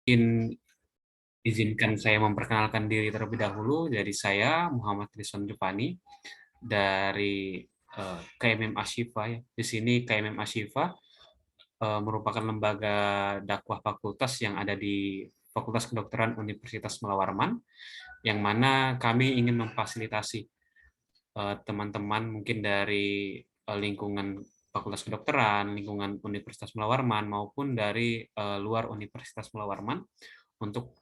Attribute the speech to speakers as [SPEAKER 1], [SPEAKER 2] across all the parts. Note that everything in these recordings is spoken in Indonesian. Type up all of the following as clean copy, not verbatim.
[SPEAKER 1] Mungkin izinkan saya memperkenalkan diri terlebih dahulu. Dari saya Muhammad Rizwan Jupani dari KMM Ashifa ya. Di sini KMM Ashifa merupakan lembaga dakwah fakultas yang ada di Fakultas Kedokteran Universitas Mula Warman, yang mana kami ingin memfasilitasi teman-teman mungkin dari lingkungan Fakultas Kedokteran, lingkungan Universitas Mula Warman, maupun dari luar Universitas Mula Warman untuk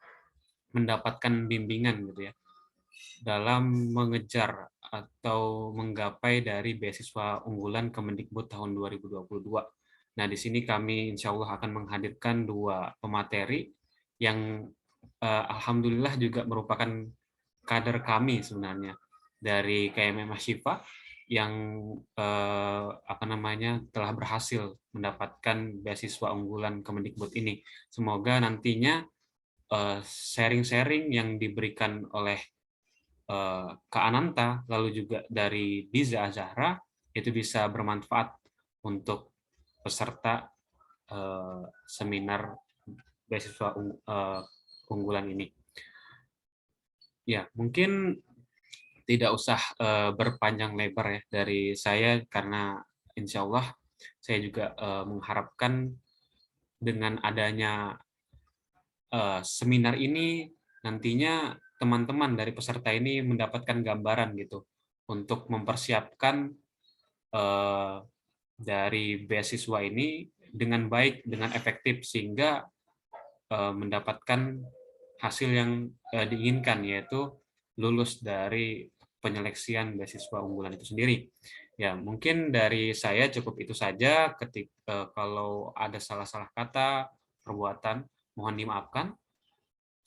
[SPEAKER 1] mendapatkan bimbingan gitu ya dalam mengejar atau menggapai dari beasiswa unggulan Kemendikbud tahun 2022. Nah, di sini kami insya Allah akan menghadirkan dua pemateri yang alhamdulillah juga merupakan kader kami sebenarnya dari KMM Ashifa yang telah berhasil mendapatkan beasiswa unggulan Kemendikbud ini. Semoga nantinya sharing-sharing yang diberikan oleh Kak Ananta, lalu juga dari Diza Azahra, itu bisa bermanfaat untuk peserta seminar beasiswa unggulan ini. Ya, mungkin tidak usah berpanjang lebar ya dari saya, karena insya Allah saya juga mengharapkan dengan adanya seminar ini nantinya teman-teman dari peserta ini mendapatkan gambaran gitu untuk mempersiapkan dari beasiswa ini dengan baik, dengan efektif, sehingga mendapatkan hasil yang diinginkan, yaitu lulus dari penyeleksian beasiswa unggulan itu sendiri. Ya, mungkin dari saya cukup itu saja. Kalau ada salah-salah kata, perbuatan, mohon dimaafkan.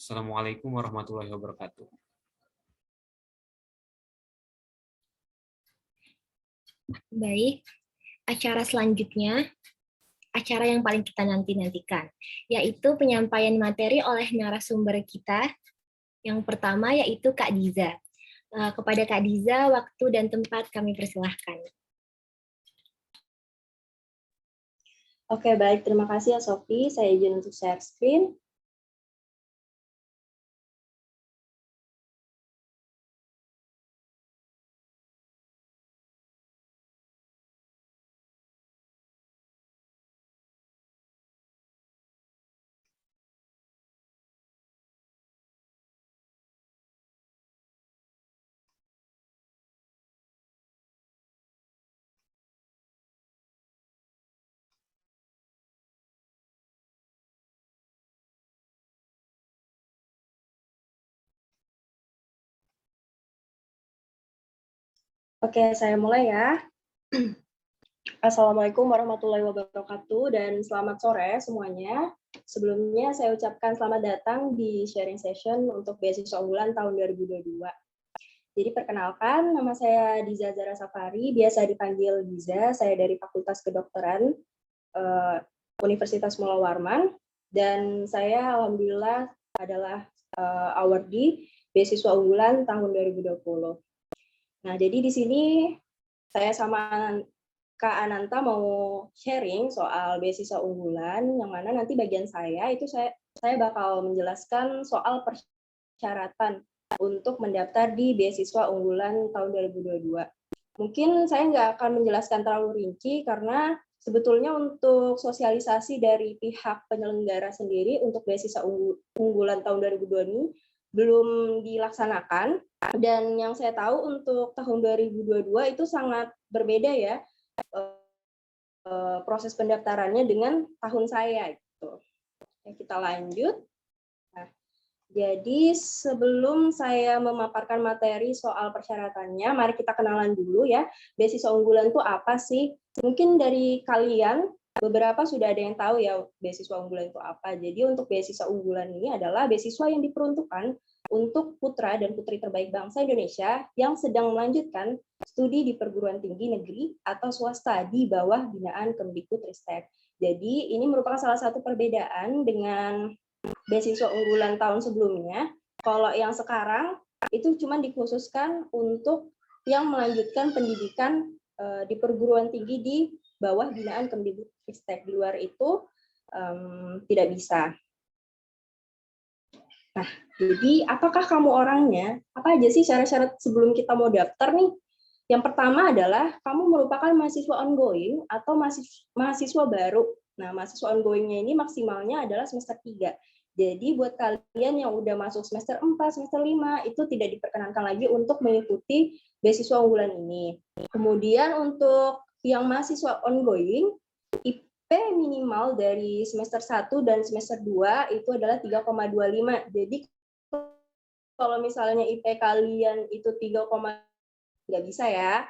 [SPEAKER 1] Assalamualaikum warahmatullahi wabarakatuh.
[SPEAKER 2] Baik, acara selanjutnya, acara yang paling kita nanti-nantikan, yaitu penyampaian materi oleh narasumber kita. Yang pertama yaitu Kak Diza. Kepada Kak Diza, waktu dan tempat kami persilahkan.
[SPEAKER 3] Oke, baik. Terima kasih ya, Sophie. Saya izin untuk share screen. Oke, saya mulai ya. Assalamualaikum warahmatullahi wabarakatuh dan selamat sore semuanya. Sebelumnya saya ucapkan selamat datang di sharing session untuk beasiswa unggulan tahun 2022. Jadi perkenalkan, nama saya Diza Zara Safari, biasa dipanggil Diza. Saya dari Fakultas Kedokteran Universitas Mula Warman, dan saya alhamdulillah adalah awardee beasiswa unggulan tahun 2020. Nah, jadi di sini saya sama Kak Ananta mau sharing soal beasiswa unggulan, yang mana nanti bagian saya itu saya bakal menjelaskan soal persyaratan untuk mendaftar di beasiswa unggulan tahun 2022. Mungkin saya nggak akan menjelaskan terlalu rinci karena sebetulnya untuk sosialisasi dari pihak penyelenggara sendiri untuk beasiswa unggulan tahun 2022 ini belum dilaksanakan, dan yang saya tahu untuk tahun 2022 itu sangat berbeda ya proses pendaftarannya dengan tahun saya itu. Kita lanjut. Nah, jadi sebelum saya memaparkan materi soal persyaratannya, mari kita kenalan dulu ya. Beasiswa unggulan itu apa sih? Mungkin dari kalian beberapa sudah ada yang tahu ya beasiswa unggulan itu apa. Jadi untuk beasiswa unggulan ini adalah beasiswa yang diperuntukkan untuk putra dan putri terbaik bangsa Indonesia yang sedang melanjutkan studi di perguruan tinggi negeri atau swasta di bawah binaan Kemdikbudristek. Jadi ini merupakan salah satu perbedaan dengan beasiswa unggulan tahun sebelumnya. Kalau yang sekarang itu cuma dikhususkan untuk yang melanjutkan pendidikan di perguruan tinggi di bawah binaan Kemdikbudristek. Di luar itu tidak bisa. Nah, jadi apakah kamu orangnya? Apa aja sih syarat-syarat sebelum kita mau daftar nih? Yang pertama adalah kamu merupakan mahasiswa ongoing atau mahasiswa baru. Nah, mahasiswa ongoing-nya ini maksimalnya adalah semester 3. Jadi buat kalian yang udah masuk semester 4, semester 5, itu tidak diperkenankan lagi untuk mengikuti beasiswa unggulan ini. Kemudian untuk yang mahasiswa ongoing, IP minimal dari semester 1 dan semester 2 itu adalah 3,25. Jadi kalau misalnya IP kalian itu 3, nggak bisa ya.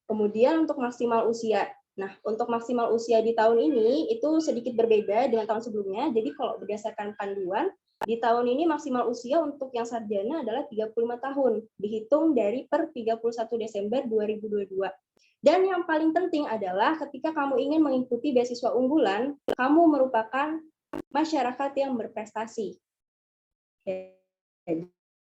[SPEAKER 3] Kemudian untuk maksimal usia. Nah, untuk maksimal usia di tahun ini itu sedikit berbeda dengan tahun sebelumnya. Jadi kalau berdasarkan panduan, di tahun ini maksimal usia untuk yang sarjana adalah 35 tahun, dihitung dari per 31 Desember 2022. Dan yang paling penting adalah ketika kamu ingin mengikuti beasiswa unggulan, kamu merupakan masyarakat yang berprestasi.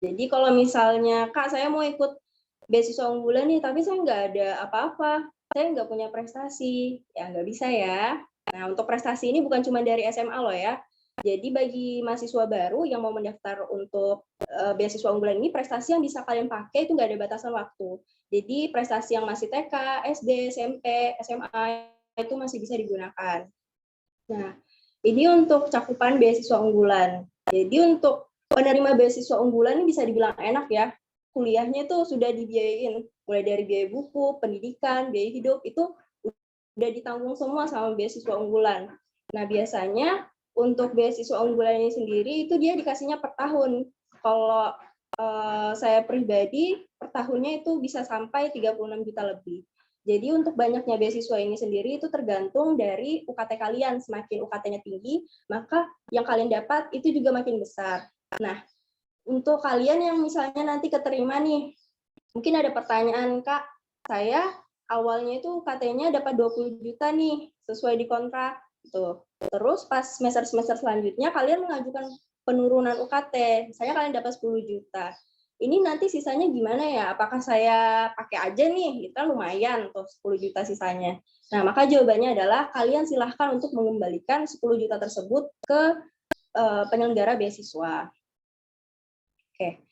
[SPEAKER 3] Jadi kalau misalnya, Kak, saya mau ikut beasiswa unggulan nih, tapi saya nggak ada apa-apa, saya nggak punya prestasi, ya nggak bisa ya. Nah, untuk prestasi ini bukan cuma dari SMA loh ya. Jadi bagi mahasiswa baru yang mau mendaftar untuk beasiswa unggulan ini, prestasi yang bisa kalian pakai itu nggak ada batasan waktu. Jadi prestasi yang masih TK, SD, SMP, SMA itu masih bisa digunakan. Nah, ini untuk cakupan beasiswa unggulan. Jadi untuk penerima beasiswa unggulan ini bisa dibilang enak ya. Kuliahnya itu sudah dibiayain, mulai dari biaya buku, pendidikan, biaya hidup, itu udah ditanggung semua sama beasiswa unggulan. Nah, biasanya untuk beasiswa unggulan ini sendiri itu dia dikasihnya per tahun. Kalau saya pribadi, per tahunnya itu bisa sampai 36 juta lebih. Jadi untuk banyaknya beasiswa ini sendiri itu tergantung dari UKT kalian. Semakin UKT-nya tinggi, maka yang kalian dapat itu juga makin besar. Nah, untuk kalian yang misalnya nanti keterima nih, mungkin ada pertanyaan, Kak, saya awalnya itu UKT-nya dapat 20 juta nih, sesuai di kontrak. Tuh. Terus pas semester-semester selanjutnya kalian mengajukan penurunan UKT, misalnya kalian dapat 10 juta. Ini nanti sisanya gimana ya? Apakah saya pakai aja nih? Itu kan lumayan tuh 10 juta sisanya. Nah, maka jawabannya adalah kalian silahkan untuk mengembalikan 10 juta tersebut ke penyelenggara beasiswa. Oke.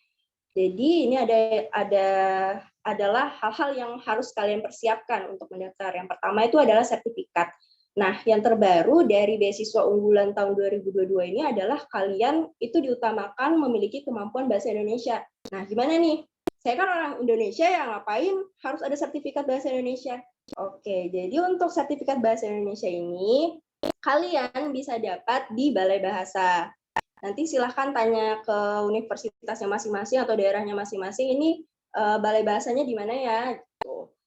[SPEAKER 3] Jadi ini adalah hal-hal yang harus kalian persiapkan untuk mendaftar. Yang pertama itu adalah sertifikat. Nah, yang terbaru dari beasiswa unggulan tahun 2022 ini adalah kalian itu diutamakan memiliki kemampuan bahasa Indonesia. Nah, gimana nih? Saya kan orang Indonesia ya, ngapain harus ada sertifikat bahasa Indonesia? Oke, jadi untuk sertifikat bahasa Indonesia ini, kalian bisa dapat di Balai Bahasa. Nanti silahkan tanya ke universitasnya masing-masing atau daerahnya masing-masing, ini balai bahasanya di mana ya.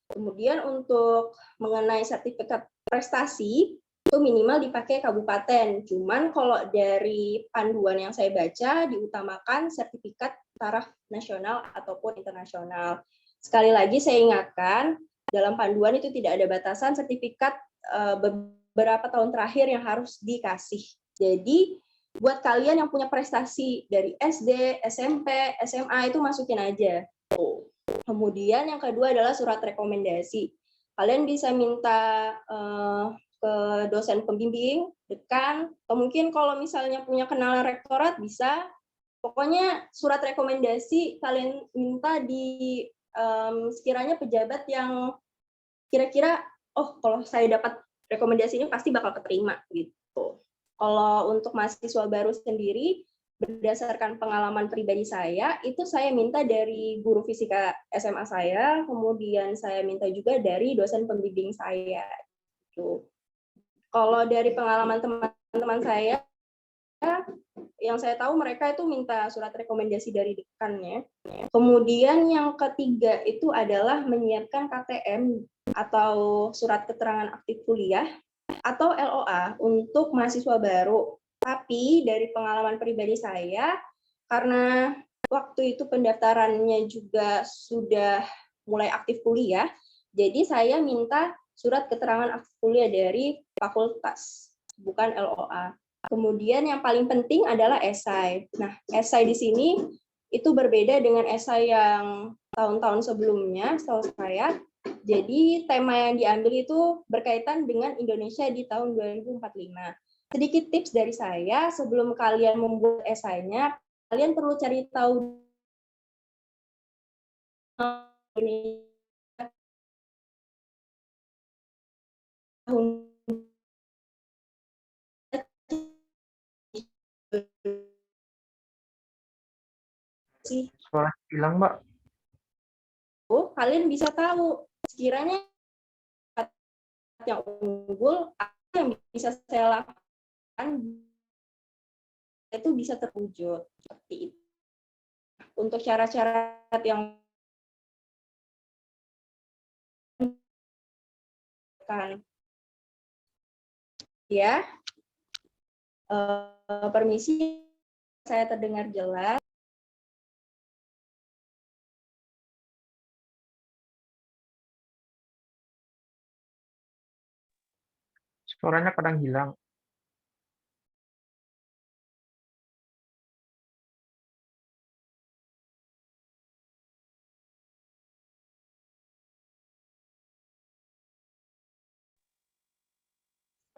[SPEAKER 3] Kemudian untuk mengenai sertifikat prestasi, itu minimal dipakai kabupaten. Cuman kalau dari panduan yang saya baca, diutamakan sertifikat taraf nasional ataupun internasional. Sekali lagi saya ingatkan, dalam panduan itu tidak ada batasan sertifikat beberapa tahun terakhir yang harus dikasih. Jadi, buat kalian yang punya prestasi dari SD, SMP, SMA itu masukin aja. Kemudian yang kedua adalah surat rekomendasi. Kalian bisa minta ke dosen pembimbing, dekan, atau mungkin kalau misalnya punya kenalan rektorat bisa. Pokoknya surat rekomendasi kalian minta di sekiranya pejabat yang kira-kira, oh kalau saya dapat rekomendasi ini pasti bakal keterima gitu. Kalau untuk mahasiswa baru sendiri, berdasarkan pengalaman pribadi saya, itu saya minta dari guru fisika SMA saya, kemudian saya minta juga dari dosen pembimbing saya. Gitu. Kalau dari pengalaman teman-teman saya, yang saya tahu mereka itu minta surat rekomendasi dari dekannya. Kemudian yang ketiga itu adalah menyiapkan KTM atau surat keterangan aktif kuliah atau LOA untuk mahasiswa baru. Tapi dari pengalaman pribadi saya, karena waktu itu pendaftarannya juga sudah mulai aktif kuliah, jadi saya minta surat keterangan aktif kuliah dari fakultas, bukan LOA. Kemudian yang paling penting adalah esai. Nah, esai di sini itu berbeda dengan esai yang tahun-tahun sebelumnya, setahu saya. Jadi tema yang diambil itu berkaitan dengan Indonesia di tahun 2045. Sedikit tips dari saya, sebelum kalian membuat esainya, kalian perlu cari tahu ini tahun sih.
[SPEAKER 4] Suara hilang, Mbak.
[SPEAKER 3] Kalian bisa tahu sekiranya yang unggul apa yang bisa saya lakukan itu bisa terwujud seperti itu. Untuk syarat-syarat yang kan ya, permisi, saya terdengar jelas.
[SPEAKER 4] Suaranya kadang hilang.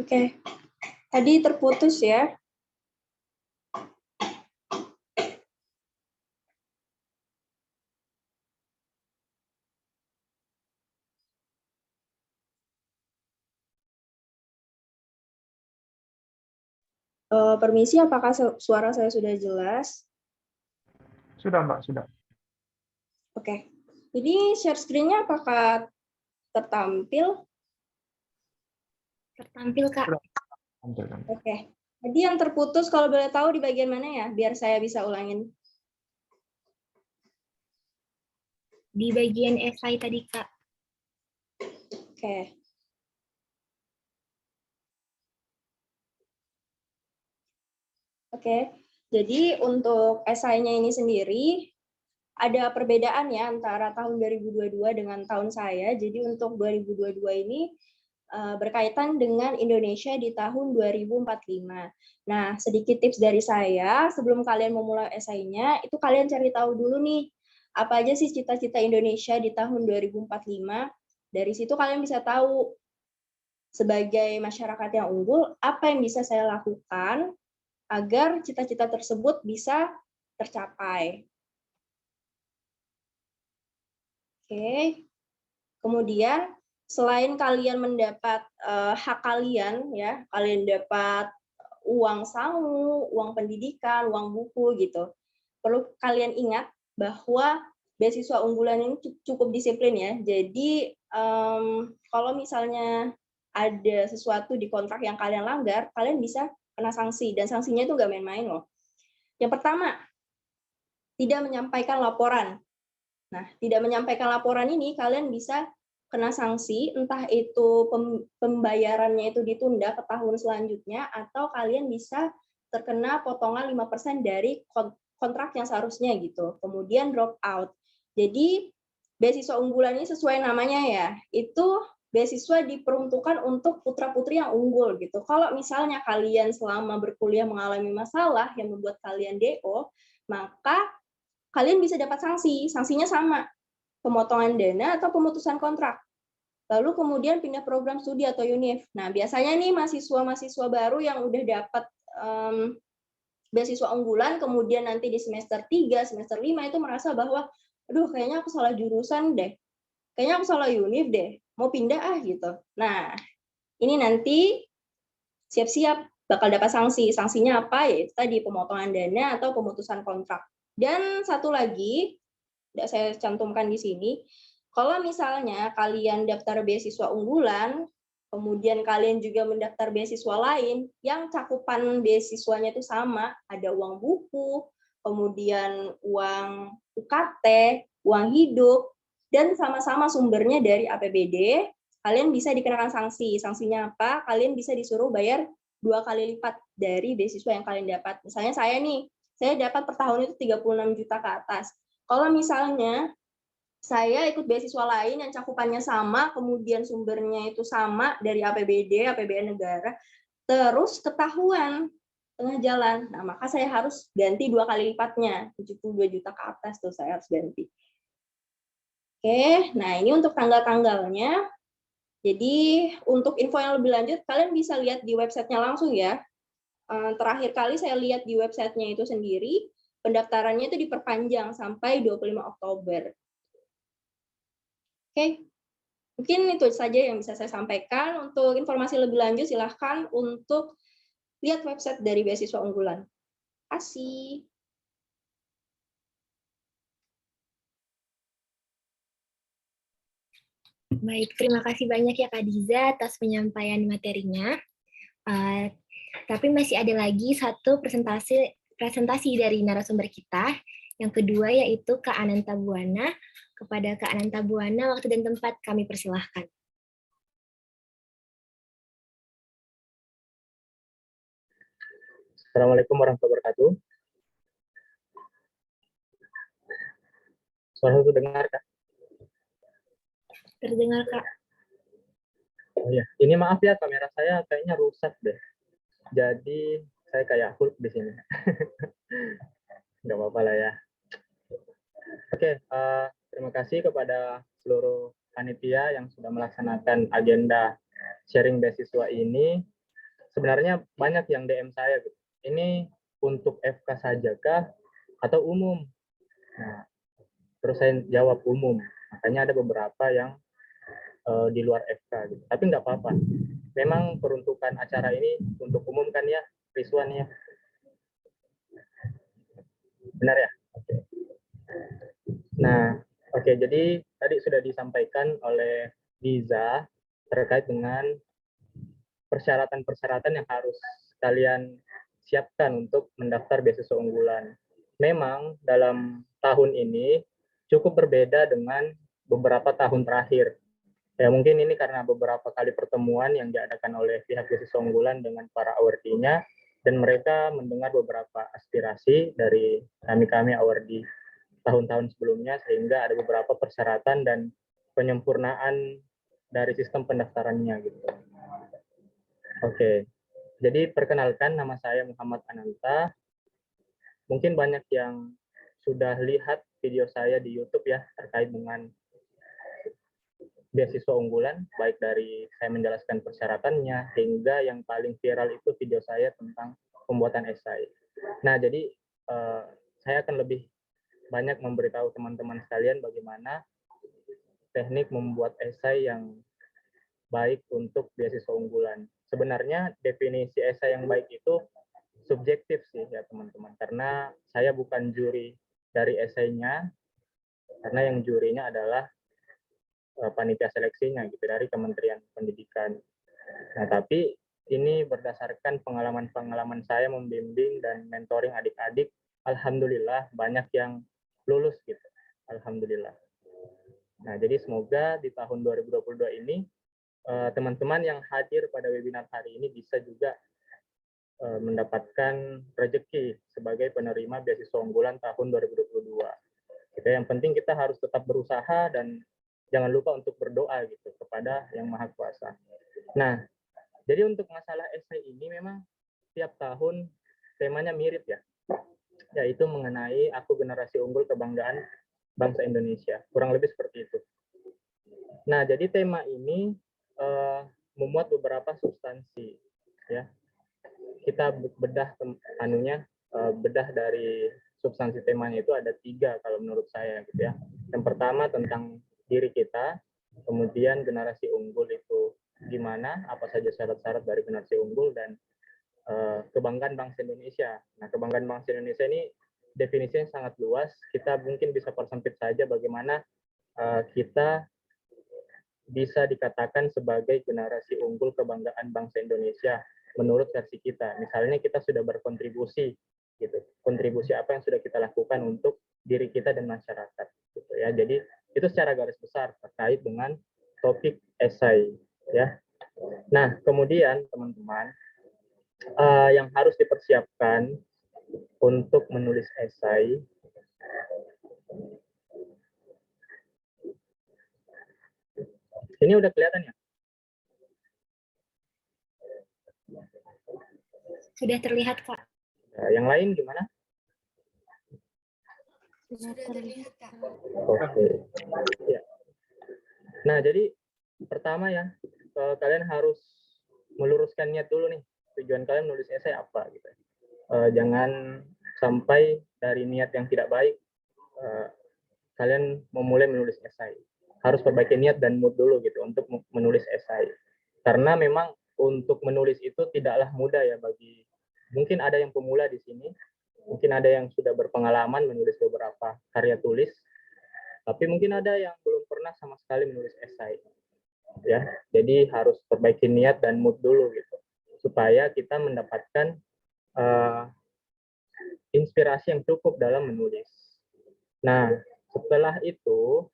[SPEAKER 3] Oke, tadi terputus ya. Permisi, apakah suara saya sudah jelas?
[SPEAKER 4] Sudah, Mbak, sudah.
[SPEAKER 3] Oke, ini share screen-nya apakah tertampil?
[SPEAKER 2] Tertampil, Kak.
[SPEAKER 4] Sudah. Tampil, tampil.
[SPEAKER 3] Oke, jadi yang terputus kalau boleh tahu di bagian mana ya, biar saya bisa ulangin.
[SPEAKER 2] Di bagian esai tadi, Kak.
[SPEAKER 3] Oke. Oke, jadi untuk esainya ini sendiri ada perbedaan ya antara tahun 2022 dengan tahun saya. Jadi untuk 2022 ini berkaitan dengan Indonesia di tahun 2045. Nah, sedikit tips dari saya sebelum kalian memulai esainya, itu kalian cari tahu dulu nih, apa aja sih cita-cita Indonesia di tahun 2045. Dari situ kalian bisa tahu sebagai masyarakat yang unggul, apa yang bisa saya lakukan agar cita-cita tersebut bisa tercapai. Oke. Kemudian selain kalian mendapat hak kalian ya, kalian dapat uang sangu, uang pendidikan, uang buku gitu. Perlu kalian ingat bahwa beasiswa unggulan ini cukup disiplin ya. Jadi kalau misalnya ada sesuatu di kontrak yang kalian langgar, kalian bisa kena sanksi, dan sanksinya itu nggak main-main loh. Yang pertama, tidak menyampaikan laporan. Nah, tidak menyampaikan laporan ini kalian bisa kena sanksi, entah itu pembayarannya itu ditunda ke tahun selanjutnya, atau kalian bisa terkena potongan 5% dari kontrak yang seharusnya gitu. Kemudian drop out. Jadi, beasiswa unggulan ini sesuai namanya ya, itu beasiswa diperuntukkan untuk putra-putri yang unggul gitu. Kalau misalnya kalian selama berkuliah mengalami masalah yang membuat kalian DO, maka kalian bisa dapat sanksi. Sanksinya sama, pemotongan dana atau pemutusan kontrak. Lalu kemudian pindah program studi atau univ. Nah, biasanya nih mahasiswa-mahasiswa baru yang udah dapat beasiswa unggulan, kemudian nanti di semester 3, semester 5 itu merasa bahwa, aduh kayaknya aku salah jurusan deh, kayaknya aku salah univ deh, mau pindah gitu. Nah, ini nanti siap-siap bakal dapat sanksi. Sanksinya apa? Yaitu tadi pemotongan dana atau pemutusan kontrak. Dan satu lagi, tidak saya cantumkan di sini, kalau misalnya kalian daftar beasiswa unggulan, kemudian kalian juga mendaftar beasiswa lain, yang cakupan beasiswanya itu sama, ada uang buku, kemudian uang UKT, uang hidup, dan sama-sama sumbernya dari APBD, kalian bisa dikenakan sanksi. Sanksinya apa? Kalian bisa disuruh bayar 2 kali lipat dari beasiswa yang kalian dapat. Misalnya saya nih, saya dapat per tahun itu 36 juta ke atas. Kalau misalnya saya ikut beasiswa lain yang cakupannya sama, kemudian sumbernya itu sama dari APBD, APBN negara, terus ketahuan tengah jalan, nah maka saya harus ganti 2 kali lipatnya, 72 juta ke atas tuh saya harus ganti. Oke, nah ini untuk tanggal-tanggalnya. Jadi untuk info yang lebih lanjut, kalian bisa lihat di websitenya langsung ya. Terakhir kali saya lihat di websitenya itu sendiri, pendaftarannya itu diperpanjang sampai 25 Oktober. Oke, mungkin itu saja yang bisa saya sampaikan. Untuk informasi lebih lanjut, silahkan untuk lihat website dari Beasiswa Unggulan. Terima kasih.
[SPEAKER 2] Baik, terima kasih banyak ya Kak Diza atas penyampaian materinya. Tapi masih ada lagi satu presentasi dari narasumber kita. Yang kedua yaitu Kak Ananta Buana. Kepada Kak Ananta Buana, waktu dan tempat kami persilahkan.
[SPEAKER 5] Assalamualaikum warahmatullahi wabarakatuh. Suara itu dengar, Kak?
[SPEAKER 2] Terdengar, Kak.
[SPEAKER 5] Oh ya, ini maaf ya, kamera saya kayaknya rusak deh. Jadi saya kayak Hulk di sini. Nggak apa-apa lah ya. Oke, terima kasih kepada seluruh panitia yang sudah melaksanakan agenda sharing beasiswa ini. Sebenarnya banyak yang DM saya. Ini untuk FK saja kah atau umum? Nah, terus saya jawab umum. Makanya ada beberapa yang di luar FK gitu. Tapi nggak apa-apa. Memang peruntukan acara ini untuk umum kan ya, Rizwan ya. Benar ya? Oke. Nah, oke, jadi tadi sudah disampaikan oleh Diza terkait dengan persyaratan-persyaratan yang harus kalian siapkan untuk mendaftar beasiswa unggulan. Memang dalam tahun ini cukup berbeda dengan beberapa tahun terakhir. Ya mungkin ini karena beberapa kali pertemuan yang diadakan oleh pihak beasiswa unggulan dengan para awardee-nya, dan mereka mendengar beberapa aspirasi dari kami awardee tahun-tahun sebelumnya, sehingga ada beberapa persyaratan dan penyempurnaan dari sistem pendaftarannya gitu. Oke, jadi perkenalkan, nama saya Muhammad Ananta. Mungkin banyak yang sudah lihat video saya di YouTube ya terkait dengan beasiswa unggulan, baik dari saya menjelaskan persyaratannya hingga yang paling viral itu video saya tentang pembuatan esai. Nah, jadi saya akan lebih banyak memberitahu teman-teman sekalian bagaimana teknik membuat esai yang baik untuk beasiswa unggulan. Sebenarnya definisi esai yang baik itu subjektif sih ya teman-teman, karena saya bukan juri dari esainya, karena yang jurinya adalah panitia seleksinya gitu dari Kementerian Pendidikan. Nah, tapi ini berdasarkan pengalaman-pengalaman saya membimbing dan mentoring adik-adik, alhamdulillah banyak yang lulus gitu. Alhamdulillah. Nah, jadi semoga di tahun 2022 ini teman-teman yang hadir pada webinar hari ini bisa juga mendapatkan rezeki sebagai penerima beasiswa unggulan tahun 2022. Gitu. Yang penting kita harus tetap berusaha dan jangan lupa untuk berdoa gitu kepada Yang Maha Kuasa. Nah, jadi untuk masalah esai ini memang tiap tahun temanya mirip ya, yaitu mengenai aku generasi unggul kebanggaan bangsa Indonesia. Kurang lebih seperti itu. Nah, jadi tema ini memuat beberapa substansi ya. Kita bedah bedah dari substansi temanya itu ada 3 kalau menurut saya gitu ya. Yang pertama tentang diri kita, kemudian generasi unggul itu gimana, apa saja syarat-syarat dari generasi unggul, dan kebanggaan bangsa Indonesia. Nah, kebanggaan bangsa Indonesia ini definisinya sangat luas. Kita mungkin bisa persempit saja bagaimana kita bisa dikatakan sebagai generasi unggul kebanggaan bangsa Indonesia menurut versi kita. Misalnya kita sudah berkontribusi gitu. Kontribusi apa yang sudah kita lakukan untuk diri kita dan masyarakat gitu ya. Jadi itu secara garis besar terkait dengan topik esai ya. Nah, kemudian teman-teman yang harus dipersiapkan untuk menulis esai ini udah kelihatan ya?
[SPEAKER 2] Sudah terlihat, Kak.
[SPEAKER 5] Nah, yang lain gimana?
[SPEAKER 2] Sudah terlihat, Kak.
[SPEAKER 5] Oke. Ya. Nah, jadi pertama ya, kalian harus meluruskan niat dulu nih. Tujuan kalian menulis esai apa gitu. Jangan sampai dari niat yang tidak baik kalian memulai menulis esai. Harus perbaiki niat dan mood dulu gitu untuk menulis esai. Karena memang untuk menulis itu tidaklah mudah ya bagi, mungkin ada yang pemula di sini, mungkin ada yang sudah berpengalaman menulis beberapa karya tulis, tapi mungkin ada yang belum pernah sama sekali menulis esai. Ya, jadi harus perbaiki niat dan mood dulu gitu, supaya kita mendapatkan inspirasi yang cukup dalam menulis. Nah, setelah itu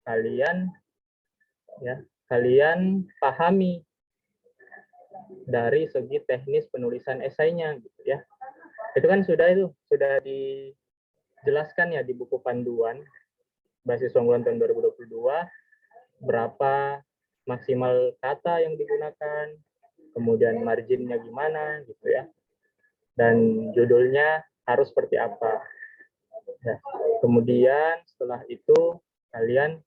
[SPEAKER 5] kalian pahami dari segi teknis penulisan esainya gitu ya. Itu kan sudah dijelaskan ya di buku panduan beasiswa unggulan tahun 2022, berapa maksimal kata yang digunakan, kemudian marginnya gimana gitu ya, dan judulnya harus seperti apa. Ya. Kemudian setelah itu kalian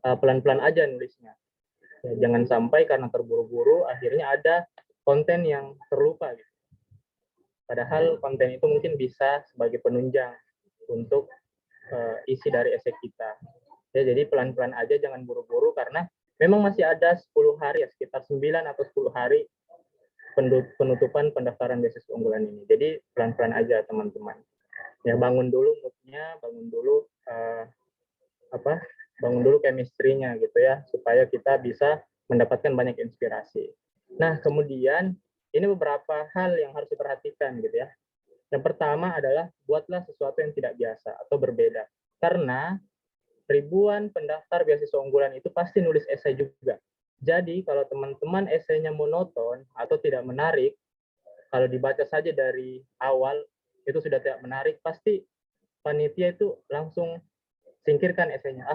[SPEAKER 5] pelan-pelan aja nulisnya. Ya, jangan sampai karena terburu-buru akhirnya ada konten yang terlupa gitu. Padahal konten itu mungkin bisa sebagai penunjang untuk isi dari esai kita. Ya, jadi pelan-pelan aja, jangan buru-buru, karena memang masih ada 10 hari, ya, sekitar 9 atau 10 hari penutupan pendaftaran beasiswa unggulan ini. Jadi pelan-pelan aja teman-teman. Ya, bangun dulu mood-nya, bangun dulu chemistry-nya gitu ya, supaya kita bisa mendapatkan banyak inspirasi. Nah, kemudian ini beberapa hal yang harus diperhatikan gitu ya. Yang pertama adalah buatlah sesuatu yang tidak biasa atau berbeda. Karena ribuan pendaftar beasiswa unggulan itu pasti nulis esai juga. Jadi kalau teman-teman esainya monoton atau tidak menarik, kalau dibaca saja dari awal itu sudah tidak menarik, pasti panitia itu langsung singkirkan esainya.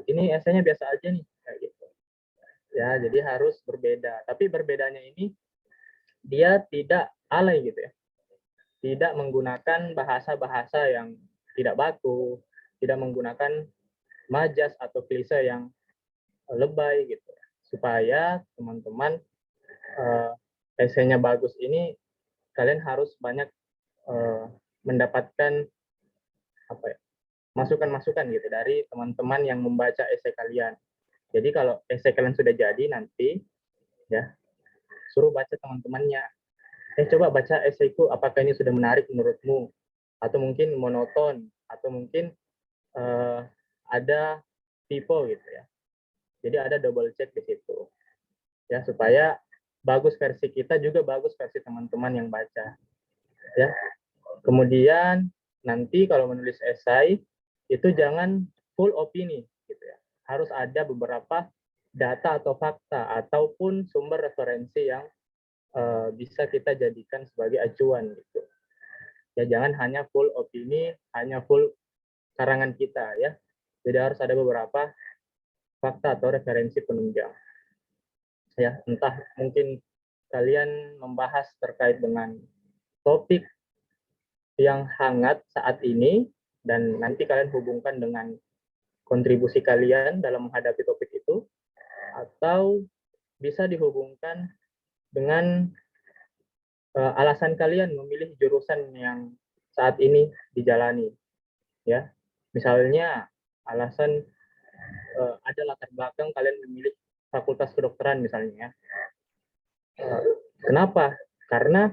[SPEAKER 5] Ini esainya biasa aja nih, kayak gitu. Ya, jadi harus berbeda. Tapi berbedanya ini dia tidak alay gitu ya. Tidak menggunakan bahasa-bahasa yang tidak baku, tidak menggunakan majas atau klise yang lebay gitu. Supaya teman-teman esainya bagus ini, kalian harus banyak mendapatkan masukan-masukan gitu dari teman-teman yang membaca esai kalian. Jadi kalau esai kalian sudah jadi nanti, ya suruh baca teman-temannya. Coba baca esaiku, apakah ini sudah menarik menurutmu? Atau mungkin monoton, atau mungkin ada typo gitu ya. Jadi ada double check di situ. Ya, supaya bagus versi kita juga bagus versi teman-teman yang baca. Ya. Kemudian nanti kalau menulis esai itu jangan full opini gitu ya. Harus ada beberapa data atau fakta ataupun sumber referensi yang bisa kita jadikan sebagai acuan gitu. Ya, jangan hanya full opini, hanya full karangan kita ya. Jadi harus ada beberapa fakta atau referensi penunjang. Ya, entah mungkin kalian membahas terkait dengan topik yang hangat saat ini dan nanti kalian hubungkan dengan kontribusi kalian dalam menghadapi topik itu, atau bisa dihubungkan dengan alasan kalian memilih jurusan yang saat ini dijalani. Ya, misalnya alasan ada latar belakang kalian memilih fakultas kedokteran misalnya. Kenapa? Karena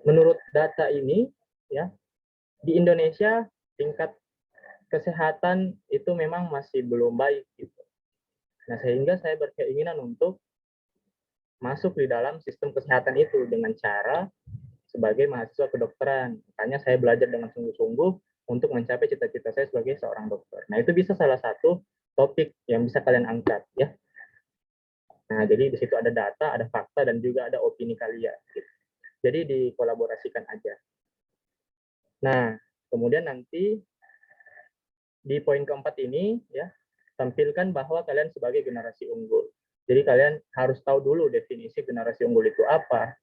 [SPEAKER 5] menurut data ini ya, di Indonesia tingkat kesehatan itu memang masih belum baik gitu. Nah, sehingga saya berkeinginan untuk masuk di dalam sistem kesehatan itu dengan cara sebagai mahasiswa kedokteran. Makanya saya belajar dengan sungguh-sungguh untuk mencapai cita-cita saya sebagai seorang dokter. Nah, itu bisa salah satu topik yang bisa kalian angkat ya. Nah, jadi di situ ada data, ada fakta, dan juga ada opini kalian. Gitu. Jadi dikolaborasikan aja. Nah, kemudian nanti di poin keempat ini ya, tampilkan bahwa kalian sebagai generasi unggul. Jadi kalian harus tahu dulu definisi generasi unggul itu apa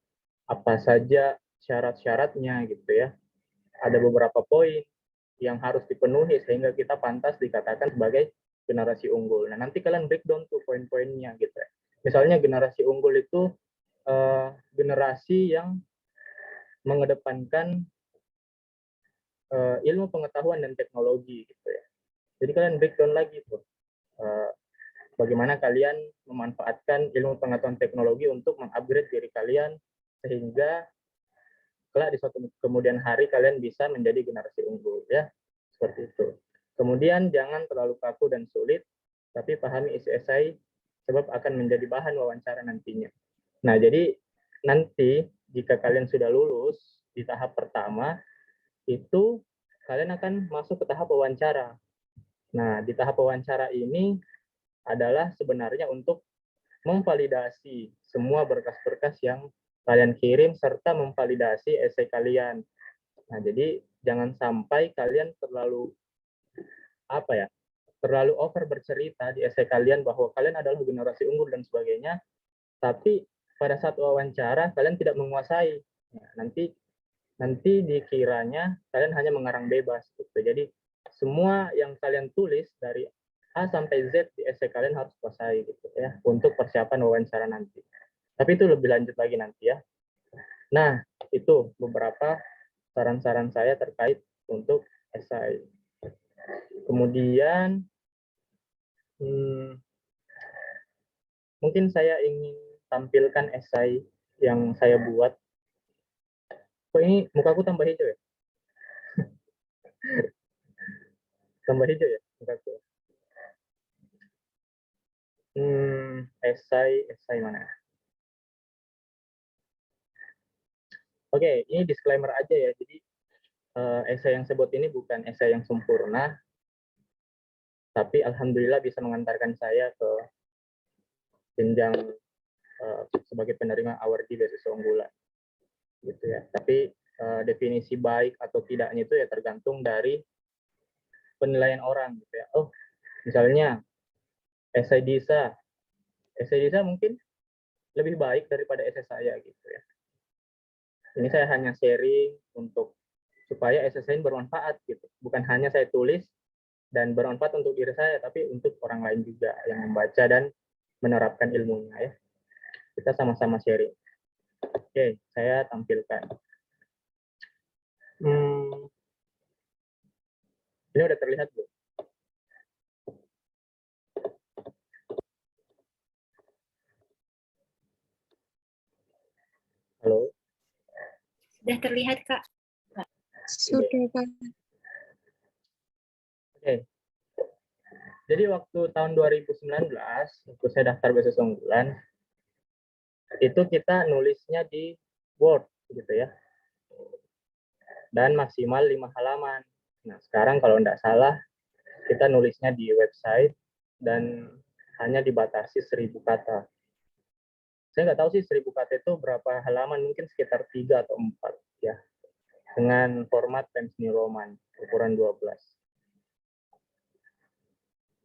[SPEAKER 5] saja syarat-syaratnya gitu ya. Ada beberapa poin yang harus dipenuhi sehingga kita pantas dikatakan sebagai generasi unggul. Nah, nanti kalian breakdown tuh poin-poinnya gitu ya. Misalnya generasi unggul itu generasi yang mengedepankan ilmu pengetahuan dan teknologi gitu ya. Jadi kalian breakdown lagi tuh bagaimana kalian memanfaatkan ilmu pengetahuan teknologi untuk mengupgrade diri kalian sehingga kelak di suatu kemudian hari kalian bisa menjadi generasi unggul ya, seperti itu. Kemudian jangan terlalu kaku dan sulit, tapi pahami isi esai sebab akan menjadi bahan wawancara nantinya. Nah, jadi nanti jika kalian sudah lulus di tahap pertama, itu kalian akan masuk ke tahap wawancara. Nah, di tahap wawancara ini adalah sebenarnya untuk memvalidasi semua berkas-berkas yang kalian kirim serta memvalidasi esai kalian. Nah, jadi jangan sampai kalian terlalu terlalu over bercerita di esai kalian bahwa kalian adalah generasi unggul dan sebagainya, tapi pada saat wawancara kalian tidak menguasai. Nah, nanti dikiranya kalian hanya mengarang bebas gitu. Jadi semua yang kalian tulis dari A sampai Z di esai kalian harus kuasai gitu ya untuk persiapan wawancara nanti. Tapi itu lebih lanjut lagi nanti ya. Nah, itu beberapa saran-saran saya terkait untuk esai. Kemudian mungkin saya ingin tampilkan esai yang saya buat. Kok ini mukaku tambah hijau ya? Tambah hijau ya mukaku. Esai mana? Oke, ini disclaimer aja ya. Jadi esai yang saya buat ini bukan esai yang sempurna, tapi alhamdulillah bisa mengantarkan saya ke jenjang sebagai penerima award di beasiswa unggulan, gitu ya. Tapi definisi baik atau tidaknya itu ya tergantung dari penilaian orang, gitu ya. Oh, misalnya esai Disa mungkin lebih baik daripada esai saya, gitu ya. Ini saya hanya sharing untuk supaya esai saya bermanfaat, gitu. Bukan hanya saya tulis dan bermanfaat untuk diri saya, tapi untuk orang lain juga yang membaca dan menerapkan ilmunya ya. Kita sama-sama sharing. Oke, saya tampilkan. Ini udah terlihat belum? Halo?
[SPEAKER 2] Sudah terlihat, Kak.
[SPEAKER 3] Sudah, Kak.
[SPEAKER 5] Oke. Jadi waktu tahun 2019, waktu saya daftar beasiswa unggulan, itu kita nulisnya di Word, gitu ya. Dan maksimal 5 halaman. Nah, sekarang kalau tidak salah, kita nulisnya di website dan hanya dibatasi 1000 kata. Saya nggak tahu sih 1000 kata itu berapa halaman, mungkin sekitar 3 atau 4 ya. Dengan format Times New Roman, ukuran 12.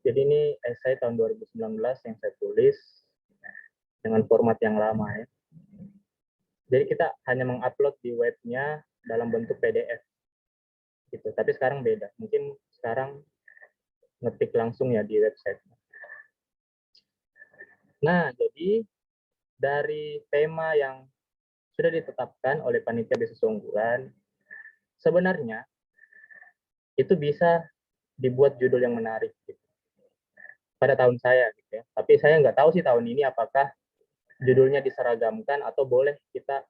[SPEAKER 5] Jadi ini esai tahun 2019 yang saya tulis dengan format yang lama ya. Jadi kita hanya mengupload di webnya dalam bentuk PDF. Gitu. Tapi sekarang beda. Mungkin sekarang ngetik langsung ya di website. Nah, jadi dari tema yang sudah ditetapkan oleh panitia beasiswa unggulan, sebenarnya itu bisa dibuat judul yang menarik gitu. Pada tahun saya gitu ya. Tapi saya nggak tahu sih tahun ini apakah judulnya diseragamkan atau boleh kita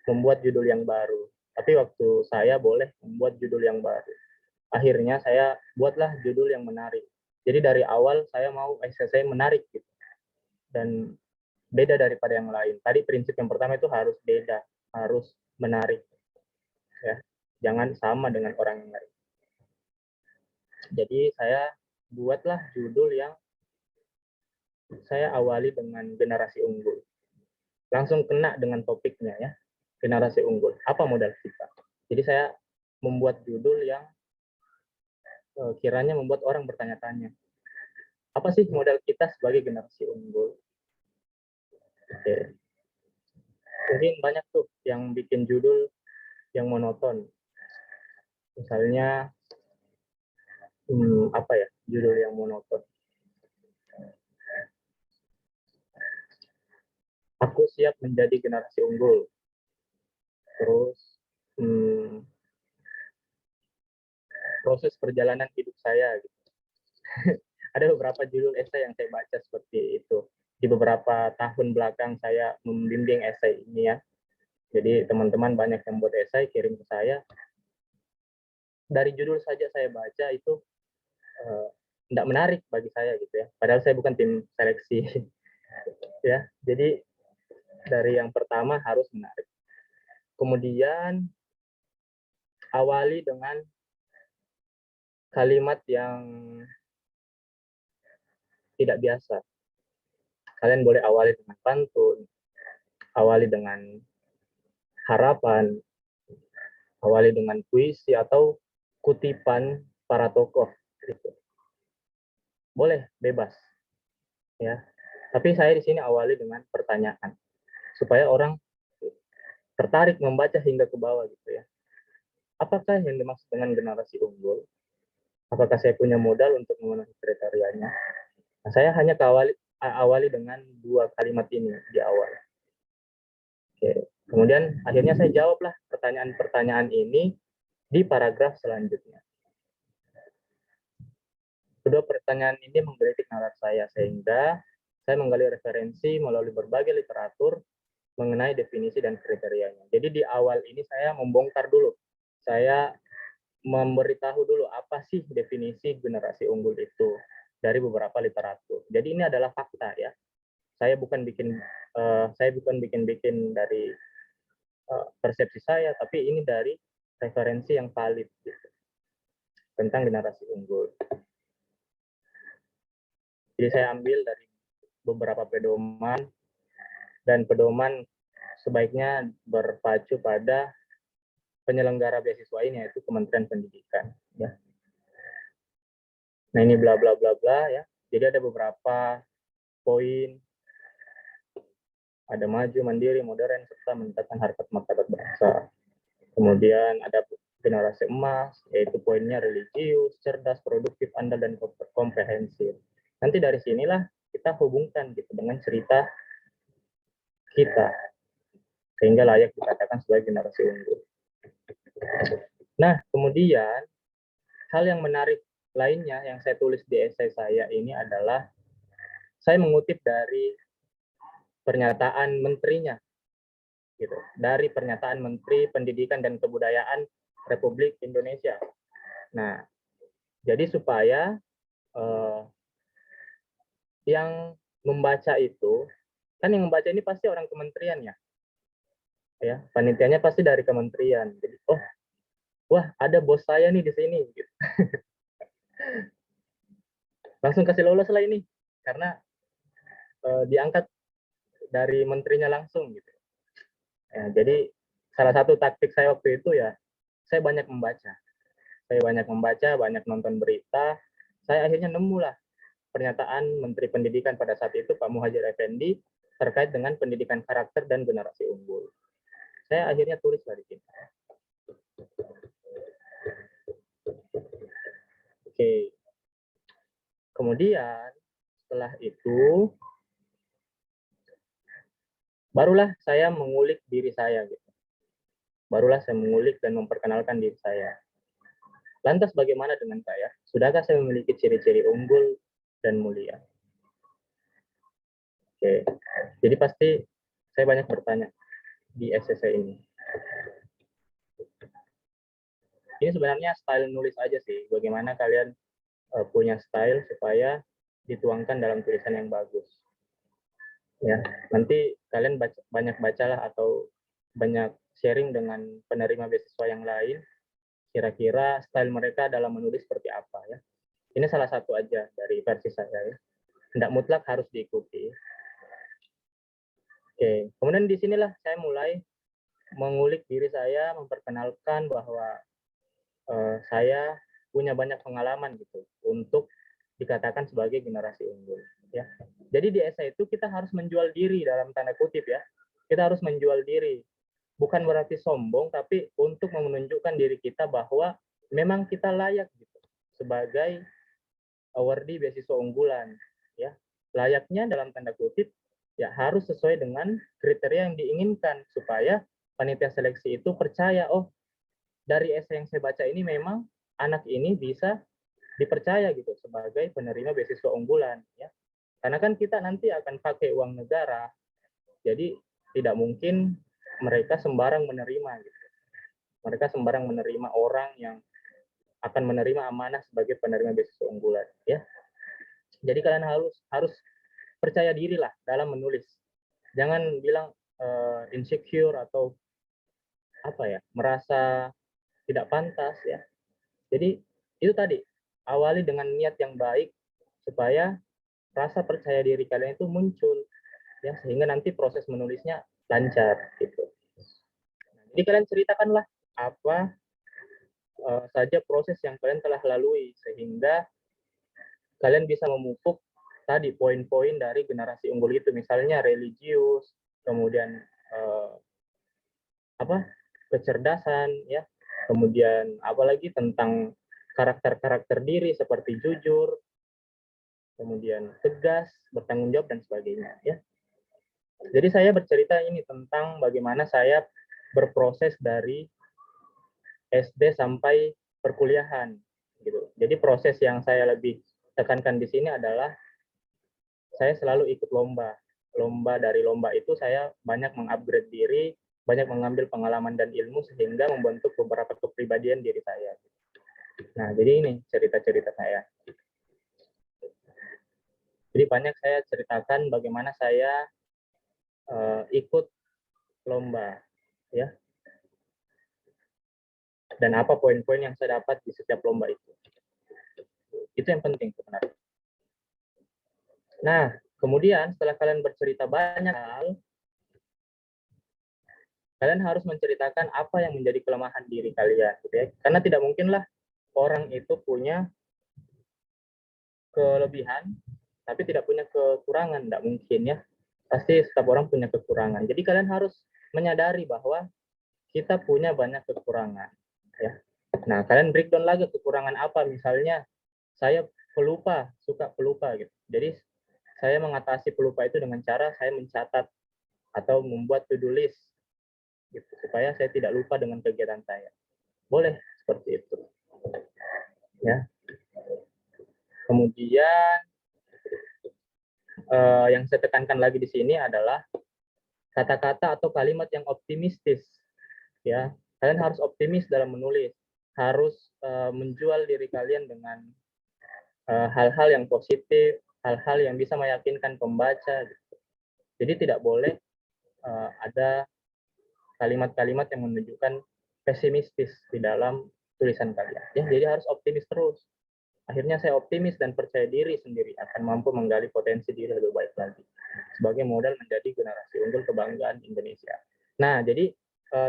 [SPEAKER 5] membuat judul yang baru. Tapi waktu saya boleh membuat judul yang baru. Akhirnya saya buatlah judul yang menarik. Jadi dari awal saya mau esai menarik gitu. Dan beda daripada yang lain. Tadi prinsip yang pertama itu harus beda, harus menarik. Ya. Jangan sama dengan orang yang lain. Jadi saya buatlah judul yang saya awali dengan generasi unggul. Langsung kena dengan topiknya ya. Generasi unggul. Apa modal kita? Jadi saya membuat judul yang kiranya membuat orang bertanya-tanya. Apa sih modal kita sebagai generasi unggul? Oke. Mungkin banyak tuh yang bikin judul yang monoton. Misalnya apa ya judul yang monoton? Aku siap menjadi generasi unggul. Terus proses perjalanan hidup saya gitu. Ada beberapa judul esai yang saya baca seperti itu di beberapa tahun belakang saya membimbing esai ini ya. Jadi teman-teman banyak yang buat esai kirim ke saya. Dari judul saja saya baca itu tidak menarik bagi saya gitu ya. Padahal saya bukan tim seleksi ya. Jadi dari yang pertama harus menarik. Kemudian awali dengan kalimat yang tidak biasa. Kalian boleh awali dengan pantun, awali dengan harapan, awali dengan puisi atau kutipan para tokoh. Gitu. Boleh, bebas. Ya. Tapi saya di sini awali dengan pertanyaan supaya orang tertarik membaca hingga ke bawah gitu ya. Apakah yang dimaksud dengan generasi unggul? Apakah saya punya modal untuk memenuhi kriterianya? Nah, saya hanya awali dengan 2 kalimat ini di awal. Oke. Kemudian akhirnya saya jawablah pertanyaan-pertanyaan ini di paragraf selanjutnya. Kedua pertanyaan ini menggelitik nalar saya sehingga saya menggali referensi melalui berbagai literatur mengenai definisi dan kriterianya. Jadi di awal ini saya membongkar dulu. Saya memberitahu dulu apa sih definisi generasi unggul itu dari beberapa literatur. Jadi ini adalah fakta ya. Saya bukan bikin dari persepsi saya, tapi ini dari referensi yang valid gitu, tentang generasi unggul. Jadi saya ambil dari beberapa pedoman dan pedoman sebaiknya berpacu pada penyelenggara beasiswa ini yaitu Kementerian Pendidikan ya. Nah ini bla bla bla bla ya. Jadi ada beberapa poin, ada maju, mandiri, modern, serta meningkatkan harkat martabat bangsa. Kemudian ada generasi emas, yaitu poinnya religius, cerdas, produktif, andal, dan komprehensif. Nanti dari sinilah kita hubungkan gitu dengan cerita kita, sehingga layak dikatakan sebagai generasi unggul. Nah, kemudian hal yang menarik lainnya yang saya tulis di esai saya ini adalah saya mengutip dari pernyataan menterinya, gitu, dari pernyataan Menteri Pendidikan dan Kebudayaan Republik Indonesia. Nah, jadi supaya yang membaca itu, kan yang membaca ini pasti orang kementerian ya, panitianya pasti dari kementerian. Jadi, oh, wah ada bos saya nih di sini, gitu. Langsung kasih lolos lah ini, karena diangkat dari menterinya langsung gitu. Ya, jadi salah satu taktik saya waktu itu ya, saya banyak membaca. Saya banyak membaca, banyak nonton berita. Saya akhirnya nemulah pernyataan Menteri Pendidikan pada saat itu, Pak Muhadjir Effendi, terkait dengan pendidikan karakter dan generasi unggul. Saya akhirnya tulis dari sini. Oke. Kemudian setelah itu, barulah saya mengulik diri saya gitu. Barulah saya mengulik dan memperkenalkan diri saya. Lantas bagaimana dengan saya? Sudahkah saya memiliki ciri-ciri unggul dan mulia? Oke. Jadi pasti saya banyak bertanya di SSC ini. Ini sebenarnya style nulis aja sih. Bagaimana kalian punya style supaya dituangkan dalam tulisan yang bagus. Ya, nanti kalian banyak bacalah atau banyak sharing dengan penerima beasiswa yang lain, kira-kira style mereka dalam menulis seperti apa ya. Ini salah satu aja dari versi saya ya. Tidak mutlak harus diikuti. Oke, kemudian di sinilah saya mulai mengulik diri saya, memperkenalkan bahwa saya punya banyak pengalaman gitu untuk dikatakan sebagai generasi unggul ya. Jadi di esai itu kita harus menjual diri dalam tanda kutip ya. Kita harus menjual diri. Bukan berarti sombong, tapi untuk menunjukkan diri kita bahwa memang kita layak gitu sebagai awardee beasiswa unggulan ya. Layaknya dalam tanda kutip ya harus sesuai dengan kriteria yang diinginkan supaya panitia seleksi itu percaya, oh dari esai yang saya baca ini memang anak ini bisa dipercaya gitu sebagai penerima beasiswa unggulan ya. Karena kan kita nanti akan pakai uang negara, jadi tidak mungkin mereka sembarang menerima gitu. Mereka sembarang menerima orang yang akan menerima amanah sebagai penerima beasiswa unggulan ya. Jadi kalian harus percaya diri lah dalam menulis. Jangan bilang insecure atau apa ya, merasa tidak pantas ya. Jadi itu tadi, awali dengan niat yang baik supaya rasa percaya diri kalian itu muncul ya, sehingga nanti proses menulisnya lancar gitu. Jadi kalian ceritakanlah apa saja proses yang kalian telah lalui sehingga kalian bisa memupuk tadi poin-poin dari generasi unggul itu, misalnya religius, kemudian kecerdasan ya, kemudian apalagi tentang karakter-karakter diri seperti jujur, kemudian tegas, bertanggung jawab dan sebagainya ya. Jadi saya bercerita ini tentang bagaimana saya berproses dari SD sampai perkuliahan gitu. Jadi proses yang saya lebih tekankan di sini adalah saya selalu ikut lomba. Dari lomba itu saya banyak mengupgrade diri, banyak mengambil pengalaman dan ilmu sehingga membentuk beberapa kepribadian diri saya. Nah, jadi ini cerita-cerita saya. Jadi banyak saya ceritakan bagaimana saya ikut lomba, ya. Dan apa poin-poin yang saya dapat di setiap lomba itu. Itu yang penting sebenarnya. Nah, kemudian setelah kalian bercerita banyak hal, kalian harus menceritakan apa yang menjadi kelemahan diri kalian, gitu ya. Karena tidak mungkinlah orang itu punya kelebihan, tapi tidak punya kekurangan, tidak mungkin ya. Pasti setiap orang punya kekurangan. Jadi kalian harus menyadari bahwa kita punya banyak kekurangan, ya. Nah, kalian breakdown lagi kekurangan apa, misalnya saya pelupa, suka pelupa gitu. Jadi saya mengatasi pelupa itu dengan cara saya mencatat atau membuat to-do list gitu, supaya saya tidak lupa dengan kegiatan saya. Boleh seperti itu. Ya. Kemudian yang saya tekankan lagi di sini adalah kata-kata atau kalimat yang optimistis. Ya, kalian harus optimis dalam menulis, harus menjual diri kalian dengan hal-hal yang positif, hal-hal yang bisa meyakinkan pembaca. Gitu. Jadi tidak boleh ada kalimat-kalimat yang menunjukkan pesimistis di dalam tulisan kalian. Ya, jadi harus optimis terus. Akhirnya saya optimis dan percaya diri sendiri akan mampu menggali potensi diri lebih baik lagi sebagai modal menjadi generasi unggul kebanggaan Indonesia. Nah, jadi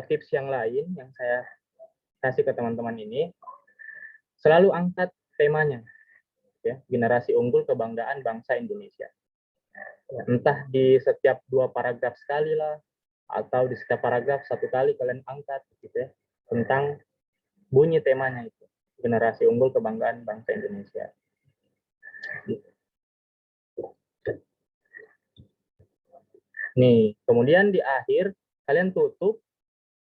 [SPEAKER 5] tips yang lain yang saya kasih ke teman-teman ini, selalu angkat temanya, ya, generasi unggul kebanggaan bangsa Indonesia. Ya, entah di setiap 2 paragraf sekali lah, atau di setiap paragraf 1 kali kalian angkat, gitu ya, tentang bunyi temanya itu. Generasi unggul kebanggaan bangsa Indonesia. Nih, kemudian di akhir kalian tutup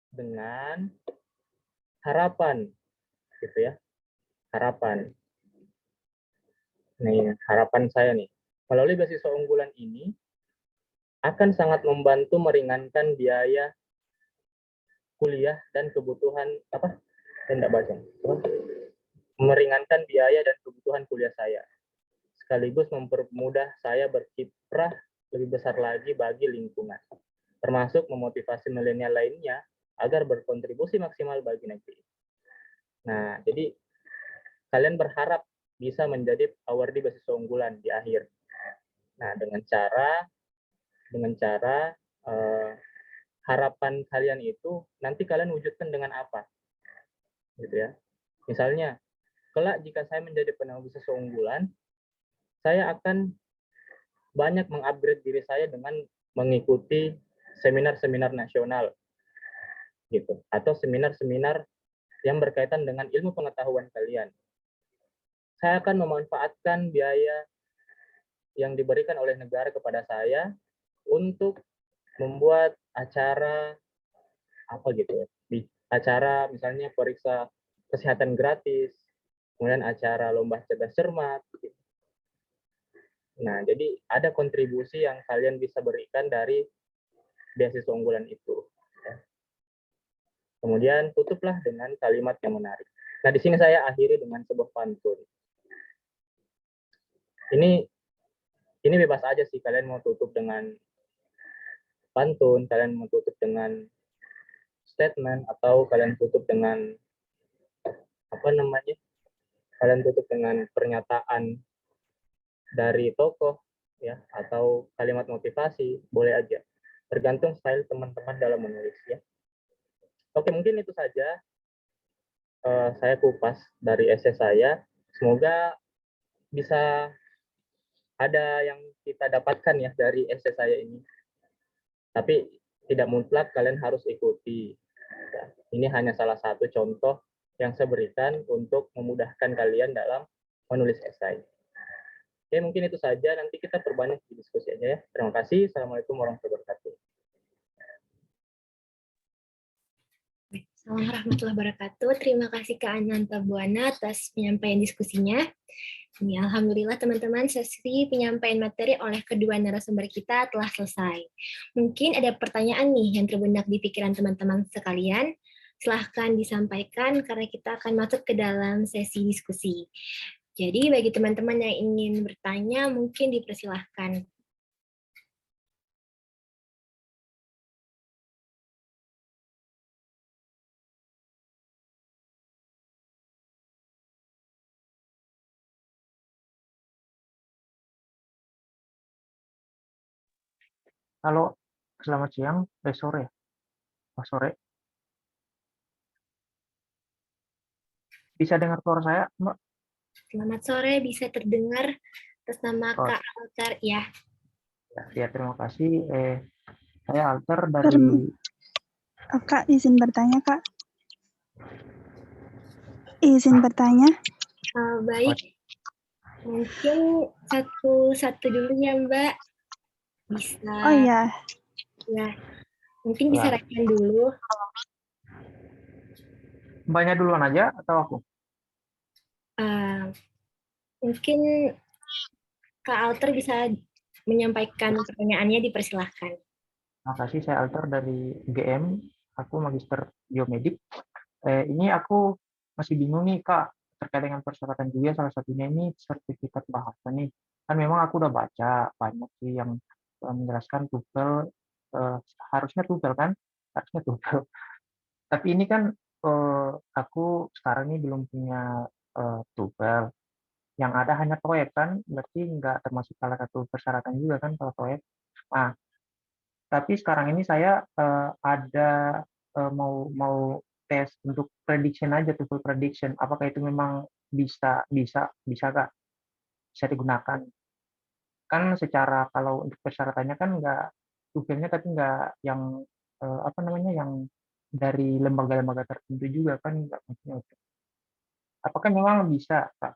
[SPEAKER 5] dengan harapan, gitu ya. Harapan. Nih, harapan saya nih. Melalui beasiswa unggulan ini akan sangat membantu meringankan biaya kuliah dan kebutuhan apa? Saya tidak baca. Meringankan biaya dan kebutuhan kuliah saya, sekaligus mempermudah saya berkiprah lebih besar lagi bagi lingkungan, termasuk memotivasi milenial lainnya agar berkontribusi maksimal bagi negeri. Nah, jadi kalian berharap bisa menjadi awardee beasiswa unggulan di akhir. Nah, dengan cara harapan kalian itu nanti kalian wujudkan dengan apa, gitu ya. Misalnya, kelak jika saya menjadi penerima beasiswa unggulan, saya akan banyak mengupgrade diri saya dengan mengikuti seminar-seminar nasional, gitu, atau seminar-seminar yang berkaitan dengan ilmu pengetahuan kalian. Saya akan memanfaatkan biaya yang diberikan oleh negara kepada saya untuk membuat acara apa gitu ya, acara misalnya periksa kesehatan gratis, kemudian acara lomba cerdas cermat. Nah, jadi ada kontribusi yang kalian bisa berikan dari beasiswa unggulan itu. Kemudian tutuplah dengan kalimat yang menarik. Nah, di sini saya akhiri dengan sebuah pantun. Ini bebas aja sih, kalian mau tutup dengan pantun, kalian mau tutup dengan statement, atau kalian tutup dengan apa namanya? Kalian tutup dengan pernyataan dari tokoh ya, atau kalimat motivasi, boleh aja. Tergantung style teman-teman dalam menulis ya. Oke, mungkin itu saja saya kupas dari essay saya. Semoga bisa ada yang kita dapatkan ya dari essay saya ini. Tapi tidak mutlak kalian harus ikuti. Ini hanya salah satu contoh yang saya berikan untuk memudahkan kalian dalam menulis essay. Oke, mungkin itu saja. Nanti kita perbanyak di diskusi aja ya. Terima kasih. Assalamualaikum warahmatullahi wabarakatuh.
[SPEAKER 2] Assalamualaikum warahmatullahi wabarakatuh. Terima kasih Kak Ananta Buana atas penyampaian diskusinya. Ini alhamdulillah teman-teman, sesi penyampaian materi oleh kedua narasumber kita telah selesai. Mungkin ada pertanyaan nih yang terbenak di pikiran teman-teman sekalian. Silahkan disampaikan karena kita akan masuk ke dalam sesi diskusi. Jadi bagi teman-teman yang ingin bertanya mungkin dipersilahkan.
[SPEAKER 4] Halo, selamat siang, sore. Oh, sore. Bisa dengar suara saya, Mbak?
[SPEAKER 2] Selamat sore, bisa terdengar atas nama
[SPEAKER 4] Oh,
[SPEAKER 2] Kak Altar ya.
[SPEAKER 4] ya, terima kasih. Saya Alter dari...
[SPEAKER 6] Kak, izin bertanya, Kak. Izin bertanya.
[SPEAKER 2] Baik, mungkin satu-satu dulu ya Mbak. Bisa.
[SPEAKER 6] Oh iya.
[SPEAKER 2] Ya, mungkin bisa rakyat dulu.
[SPEAKER 4] Mbaknya duluan aja atau aku?
[SPEAKER 2] Mungkin Kak Alter bisa menyampaikan pertanyaannya, dipersilahkan.
[SPEAKER 4] Terima kasih, saya Alter dari UGM. Aku magister biomedik. Ini aku masih bingung nih Kak, terkait dengan persyaratan juga, salah satunya ini sertifikat bahasa nih. Kan memang aku udah baca banyak sih yang menjelaskan TOEFL, harusnya TOEFL kan, harusnya TOEFL. Tapi ini kan aku sekarang ini belum punya TOEFL. Yang ada hanya TOEIC kan, berarti nggak termasuk salah satu persyaratan juga kan kalau TOEIC. Nah, tapi sekarang ini saya ada mau tes untuk prediction aja, TOEFL prediction. Apakah itu memang bisa Kak? Bisa digunakan? Kan secara kalau untuk persyaratannya kan nggak TOEFL-nya, tapi nggak yang apa namanya, yang dari lembaga-lembaga tertentu juga kan, nggak maksudnya itu. Apakah memang bisa Kak?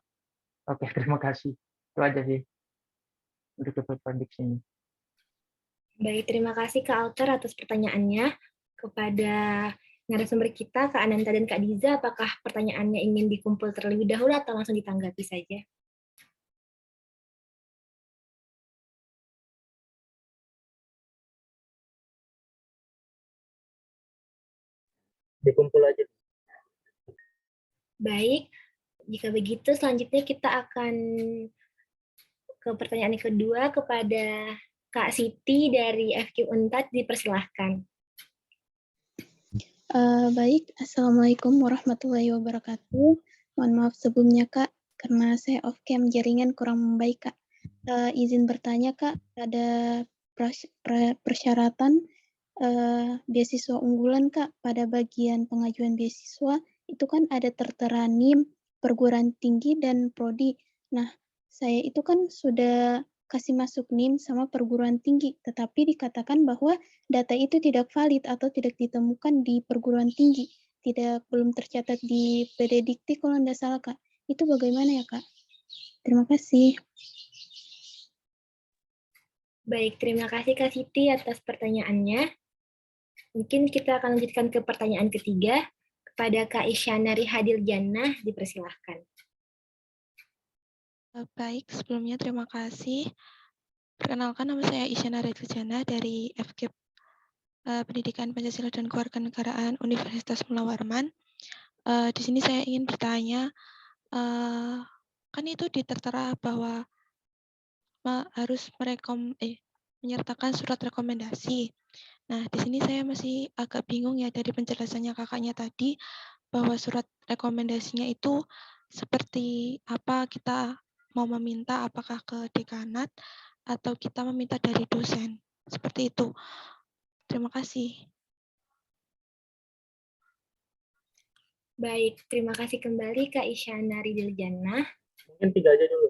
[SPEAKER 4] Oke, terima kasih. Itu aja sih untuk TOEFL prediction.
[SPEAKER 2] Baik, terima kasih Kak Alter atas pertanyaannya. Kepada narasumber kita, Kak Ananta dan Kak Diza, apakah pertanyaannya ingin dikumpul terlebih dahulu atau langsung ditanggapi saja?
[SPEAKER 5] Dikumpul aja.
[SPEAKER 2] Baik, jika begitu selanjutnya kita akan ke pertanyaan yang kedua kepada Kak Siti dari FQ Unpad, dipersilahkan.
[SPEAKER 6] Baik, Assalamualaikum warahmatullahi wabarakatuh. Mohon maaf sebelumnya Kak, karena saya off cam jaringan kurang membaik Kak. Izin bertanya Kak, ada persyaratan beasiswa unggulan Kak pada bagian pengajuan beasiswa itu kan ada tertera NIM, perguruan tinggi dan prodi. Nah, saya itu kan sudah kasih masuk NIM sama perguruan tinggi, tetapi dikatakan bahwa data itu tidak valid atau tidak ditemukan di perguruan tinggi, belum tercatat di PD Dikti kalau tidak salah Kak. Itu bagaimana ya Kak? Terima kasih.
[SPEAKER 2] Baik, terima kasih Kak Siti atas pertanyaannya. Mungkin kita akan lanjutkan ke pertanyaan ketiga kepada Kak Isyana Rihadil Jannah, dipersilahkan.
[SPEAKER 6] Baik, sebelumnya terima kasih. Perkenalkan, nama saya Isyana Redwijana dari FKIP Pendidikan Pancasila dan Kewarganegaraan Universitas Mula Warman. Di sini saya ingin bertanya, kan itu ditertera bahwa harus menyertakan surat rekomendasi. Nah, di sini saya masih agak bingung ya dari penjelasannya kakaknya tadi, bahwa surat rekomendasinya itu seperti apa, kita mau meminta apakah ke dekanat atau kita meminta dari dosen. Seperti itu. Terima kasih.
[SPEAKER 2] Baik, terima kasih kembali Kak Isyana Ridhiljana.
[SPEAKER 5] Mungkin 3 aja dulu.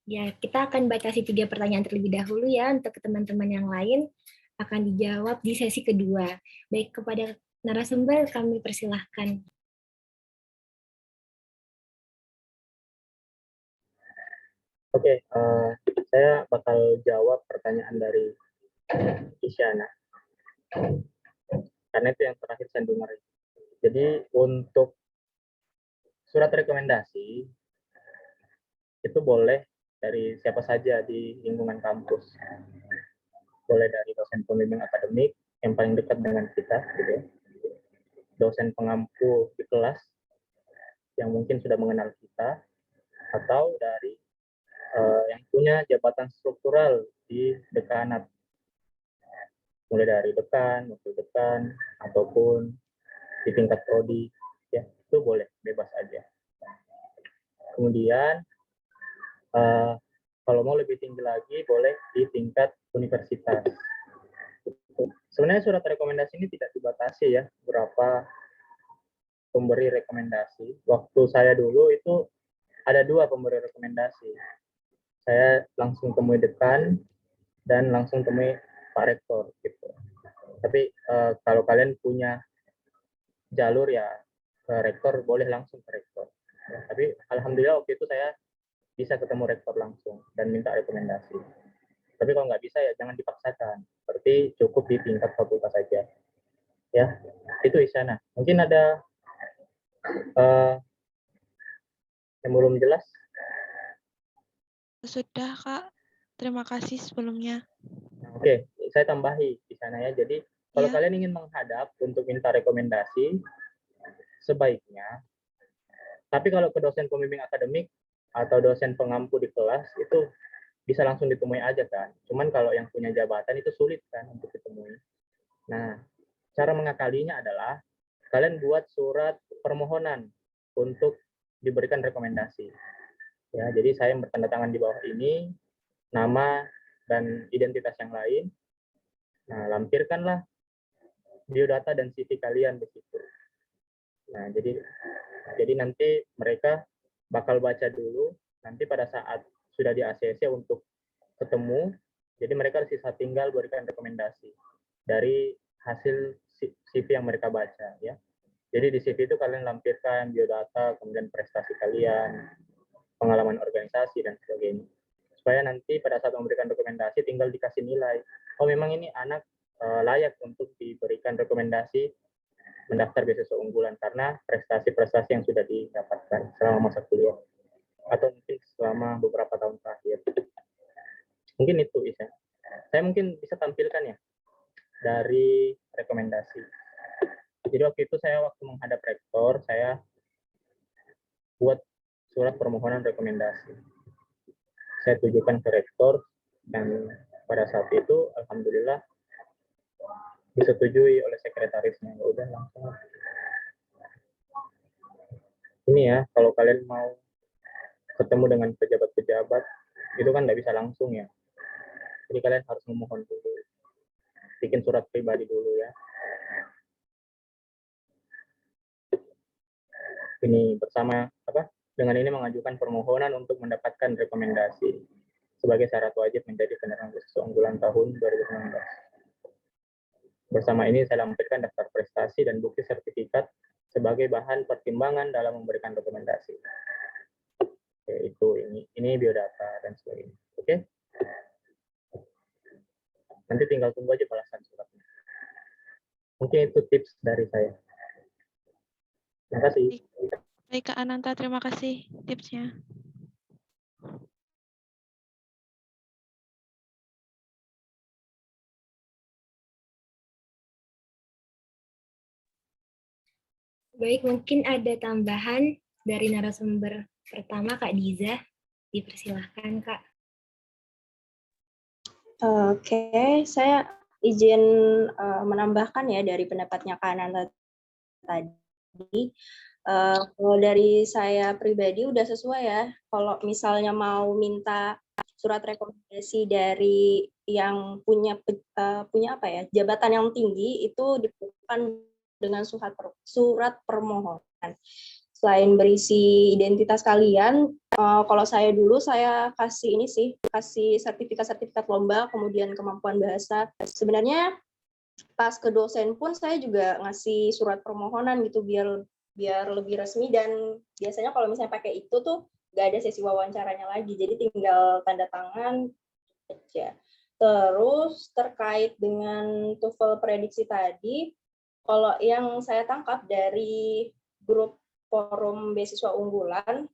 [SPEAKER 2] Ya, kita akan batasi 3 pertanyaan terlebih dahulu ya, untuk teman-teman yang lain akan dijawab di sesi kedua. Baik, kepada narasumber kami persilahkan.
[SPEAKER 5] Oke, saya bakal jawab pertanyaan dari Isyana, karena itu yang terakhir saya dengar. Jadi untuk surat rekomendasi itu boleh dari siapa saja di lingkungan kampus. Boleh dari dosen pembimbing akademik yang paling dekat dengan kita, gitu ya. Dosen pengampu di kelas yang mungkin sudah mengenal kita, atau dari yang punya jabatan struktural di dekanat, mulai dari dekan, wakil dekan, ataupun di tingkat prodi, ya itu boleh, bebas aja. Kemudian kalau mau lebih tinggi lagi, boleh di tingkat universitas. Sebenarnya surat rekomendasi ini tidak dibatasi ya, berapa pemberi rekomendasi. Waktu saya dulu itu ada 2 pemberi rekomendasi. Saya langsung temui dekan dan langsung temui Pak Rektor gitu. Tapi kalau kalian punya jalur ya ke rektor, boleh langsung ke rektor. Ya, tapi alhamdulillah waktu itu saya bisa ketemu rektor langsung dan minta rekomendasi. Tapi kalau nggak bisa ya jangan dipaksakan. Berarti cukup di tingkat fakultas saja. Ya, itu Isyana. Mungkin ada yang belum jelas?
[SPEAKER 6] Sudah, Kak. Terima kasih sebelumnya.
[SPEAKER 5] Oke, saya tambahi di sana ya. Jadi kalau
[SPEAKER 6] Ya,
[SPEAKER 5] kalian ingin menghadap untuk minta rekomendasi, sebaiknya, tapi kalau ke dosen pembimbing akademik atau dosen pengampu di kelas, itu bisa langsung ditemui aja kan. Cuman kalau yang punya jabatan itu sulit kan untuk ditemui. Nah, cara mengakalinya adalah kalian buat surat permohonan untuk diberikan rekomendasi. Ya, jadi saya bertanda tangan di bawah ini, nama dan identitas yang lain. Nah, lampirkanlah biodata dan CV kalian di situ. Nah, jadi nanti mereka bakal baca dulu, nanti pada saat sudah di ACC untuk ketemu, jadi mereka sisa tinggal berikan rekomendasi dari hasil CV yang mereka baca ya. Jadi di CV itu kalian lampirkan biodata, kemudian prestasi kalian, pengalaman organisasi dan sebagainya. Supaya nanti pada saat memberikan rekomendasi tinggal dikasih nilai. Oh memang ini anak layak untuk diberikan rekomendasi mendaftar beasiswa unggulan karena prestasi-prestasi yang sudah didapatkan selama masa kuliah atau mungkin selama beberapa tahun terakhir. Mungkin itu bisa. Saya mungkin bisa tampilkan ya dari rekomendasi. Jadi waktu itu saya waktu menghadap rektor, saya buat surat permohonan rekomendasi. Saya tujukan ke rektor dan pada saat itu alhamdulillah disetujui oleh sekretarisnya. Ya udah langsung. Ini ya, kalau kalian mau ketemu dengan pejabat-pejabat itu kan nggak bisa langsung ya. Jadi kalian harus memohon dulu, bikin surat pribadi dulu ya. Ini bersama dengan ini mengajukan permohonan untuk mendapatkan rekomendasi sebagai syarat wajib menjadi penerima beasiswa unggulan tahun 2019. Bersama ini saya lampirkan daftar prestasi dan bukti sertifikat sebagai bahan pertimbangan dalam memberikan rekomendasi. Oke, itu ini biodata dan sebagainya. Oke. Nanti tinggal tunggu aja balasan suratnya. Mungkin itu tips dari saya. Terima kasih.
[SPEAKER 6] baik Kak Ananta, terima kasih tipsnya.
[SPEAKER 2] Baik, mungkin ada tambahan dari narasumber pertama, Kak Diza. Dipersilahkan, Kak.
[SPEAKER 3] Oke, saya izin menambahkan ya dari pendapatnya Kak Nanda tadi. Kalau dari saya pribadi udah sesuai ya. Kalau misalnya mau minta surat rekomendasi dari yang punya apa ya, jabatan yang tinggi, itu diperlukan dengan surat permohonan. Selain berisi identitas kalian, kalau saya dulu saya kasih ini sih, kasih sertifikat lomba, kemudian kemampuan bahasa. Sebenarnya pas ke dosen pun saya juga ngasih surat permohonan gitu biar lebih resmi, dan biasanya kalau misalnya pakai itu tuh nggak ada sesi wawancaranya lagi, jadi tinggal tanda tangan aja. Terus terkait dengan TOEFL prediksi tadi, kalau yang saya tangkap dari grup forum beasiswa unggulan,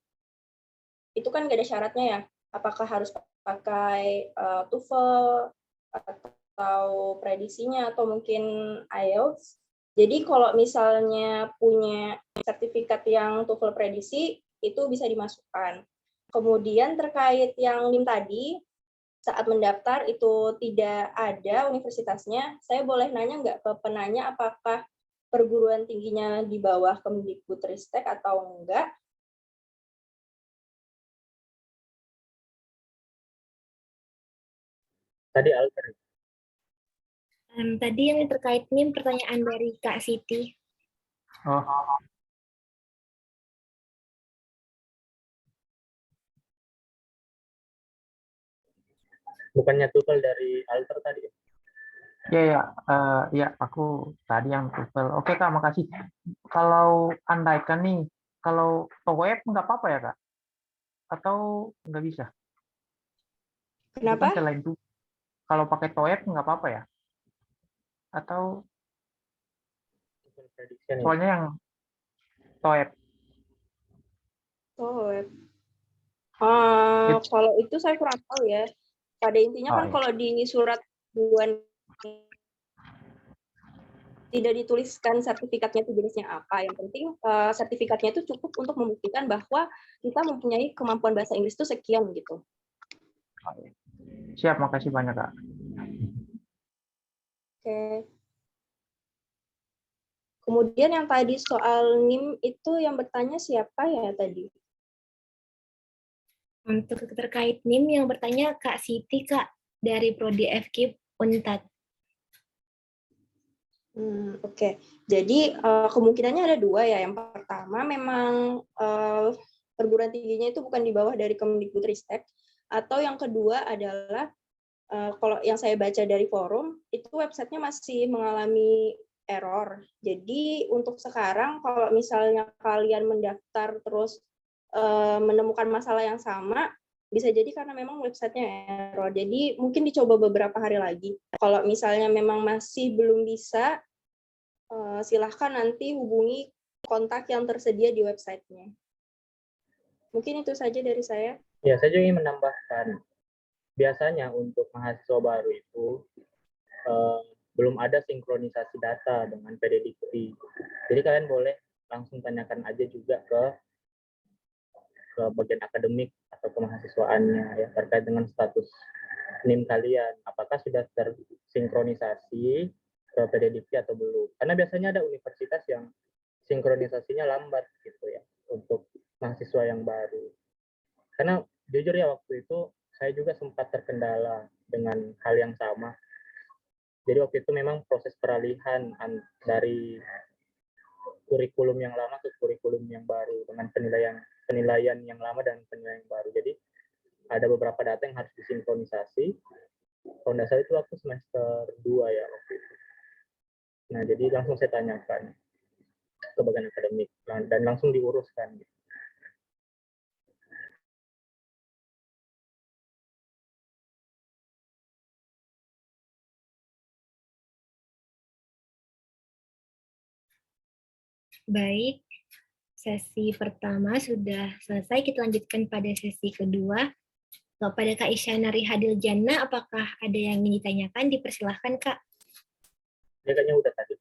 [SPEAKER 3] itu kan nggak ada syaratnya ya, apakah harus pakai TOEFL atau prediksinya atau mungkin IELTS. Jadi kalau misalnya punya sertifikat yang TOEFL prediksi, itu bisa dimasukkan. Kemudian terkait yang NIM tadi, saat mendaftar itu tidak ada universitasnya, saya boleh nanya nggak ke penanya apakah perguruan tingginya di bawah Kemdikbudristek atau enggak?
[SPEAKER 5] Tadi Alter.
[SPEAKER 2] Tadi yang terkait NIM, pertanyaan dari Kak Siti.
[SPEAKER 4] Oh,
[SPEAKER 5] Bukannya TOEFL dari Alter tadi ya?
[SPEAKER 4] ya, aku tadi yang TOEFL. Oke Kak, makasih. Kalau andaikan nih, kalau TOEFL nggak apa-apa ya Kak? Atau nggak bisa? Itu kan
[SPEAKER 3] Kenapa?
[SPEAKER 4] selain itu, kalau pakai TOEFL nggak apa-apa ya? Atau
[SPEAKER 5] TOEFL prediction ya.
[SPEAKER 4] soalnya yang TOEFL
[SPEAKER 3] Oh,
[SPEAKER 4] itu,
[SPEAKER 3] kalau itu saya kurang tahu ya. Pada intinya kan
[SPEAKER 4] iya.
[SPEAKER 3] kalau di surat tujuan tidak dituliskan sertifikatnya itu jenisnya apa. Yang penting sertifikatnya itu cukup untuk membuktikan bahwa kita mempunyai kemampuan bahasa Inggris itu sekian gitu.
[SPEAKER 4] Siap, makasih banyak Kak.
[SPEAKER 3] Oke. Kemudian yang tadi soal NIM itu yang bertanya siapa ya tadi?
[SPEAKER 2] Untuk terkait NIM yang bertanya Kak Siti, Kak, dari Prodi FKIP Unpad.
[SPEAKER 3] Oke. Jadi kemungkinannya ada dua ya. Yang pertama memang perguruan tingginya itu bukan di bawah dari Kemdikbudristek, atau yang kedua adalah kalau yang saya baca dari forum itu websitenya masih mengalami error. Jadi untuk sekarang kalau misalnya kalian mendaftar terus menemukan masalah yang sama, bisa jadi karena memang websitenya error. Jadi mungkin dicoba beberapa hari lagi. Kalau misalnya memang masih belum bisa, silahkan nanti hubungi kontak yang tersedia di websitenya. Mungkin itu saja dari saya.
[SPEAKER 5] Ya, saya juga ingin menambahkan, biasanya untuk mahasiswa baru itu belum ada sinkronisasi data dengan PDDikti. Jadi kalian boleh langsung tanyakan aja juga ke bagian akademik atau kemahasiswaannya ya, terkait dengan status NIM kalian. Apakah sudah tersinkronisasi ke PDDikti atau belum? Karena biasanya ada universitas yang sinkronisasinya lambat gitu ya untuk mahasiswa yang baru. Karena jujur ya waktu itu saya juga sempat terkendala dengan hal yang sama. Jadi waktu itu memang proses peralihan dari kurikulum yang lama ke kurikulum yang baru dengan penilaian yang lama dan penilaian yang baru. Jadi ada beberapa data yang harus disinkronisasi. Kalau tidak salah itu waktu semester 2 ya waktu itu. Nah, jadi langsung saya tanyakan ke bagian akademik dan langsung diuruskan.
[SPEAKER 2] Baik, sesi pertama sudah selesai. Kita lanjutkan pada sesi kedua. Pada Kak Isyana Rihadil Jannah, apakah ada yang ingin ditanyakan? Dipersilahkan, Kak.
[SPEAKER 5] Ya, kayaknya udah tadi.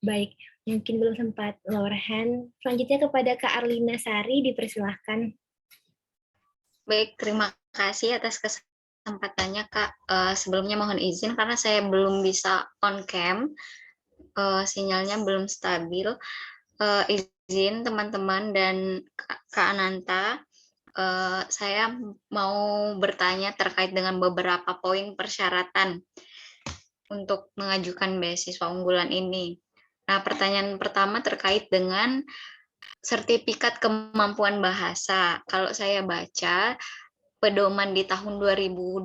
[SPEAKER 2] Baik, Mungkin belum sempat lower hand. Selanjutnya kepada Kak Arlina Sari, dipersilahkan.
[SPEAKER 7] Baik, terima kasih atas kesempatannya, Kak. Sebelumnya mohon izin karena saya belum bisa on cam, sinyalnya belum stabil. Izin teman-teman dan Kak Ananta, saya mau bertanya terkait dengan beberapa poin persyaratan untuk mengajukan beasiswa unggulan ini. Nah, pertanyaan pertama terkait dengan sertifikat kemampuan bahasa. Kalau saya baca, pedoman di tahun 2021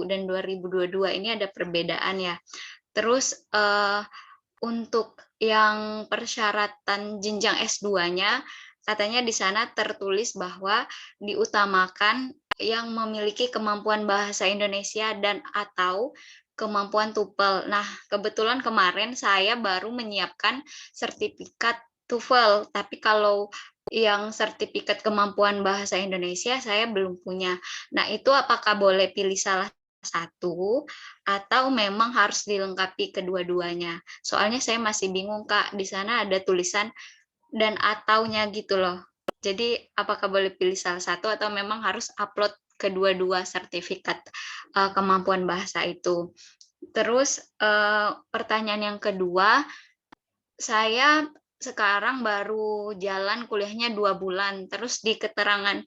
[SPEAKER 7] dan 2022 ini ada perbedaan ya. Terus untuk yang persyaratan jenjang S2-nya, katanya di sana tertulis bahwa diutamakan yang memiliki kemampuan bahasa Indonesia dan atau kemampuan TOEFL. Nah, kebetulan kemarin saya baru menyiapkan sertifikat TOEFL, tapi kalau yang sertifikat kemampuan bahasa Indonesia saya belum punya. Nah, itu apakah boleh pilih salah satu atau memang harus dilengkapi kedua-duanya? Soalnya saya masih bingung, Kak. Di sana ada tulisan dan ataunya gitu loh. Jadi apakah boleh pilih salah satu atau memang harus upload kedua-dua sertifikat kemampuan bahasa itu? Terus pertanyaan yang kedua, saya sekarang baru jalan kuliahnya 2 bulan, terus di keterangan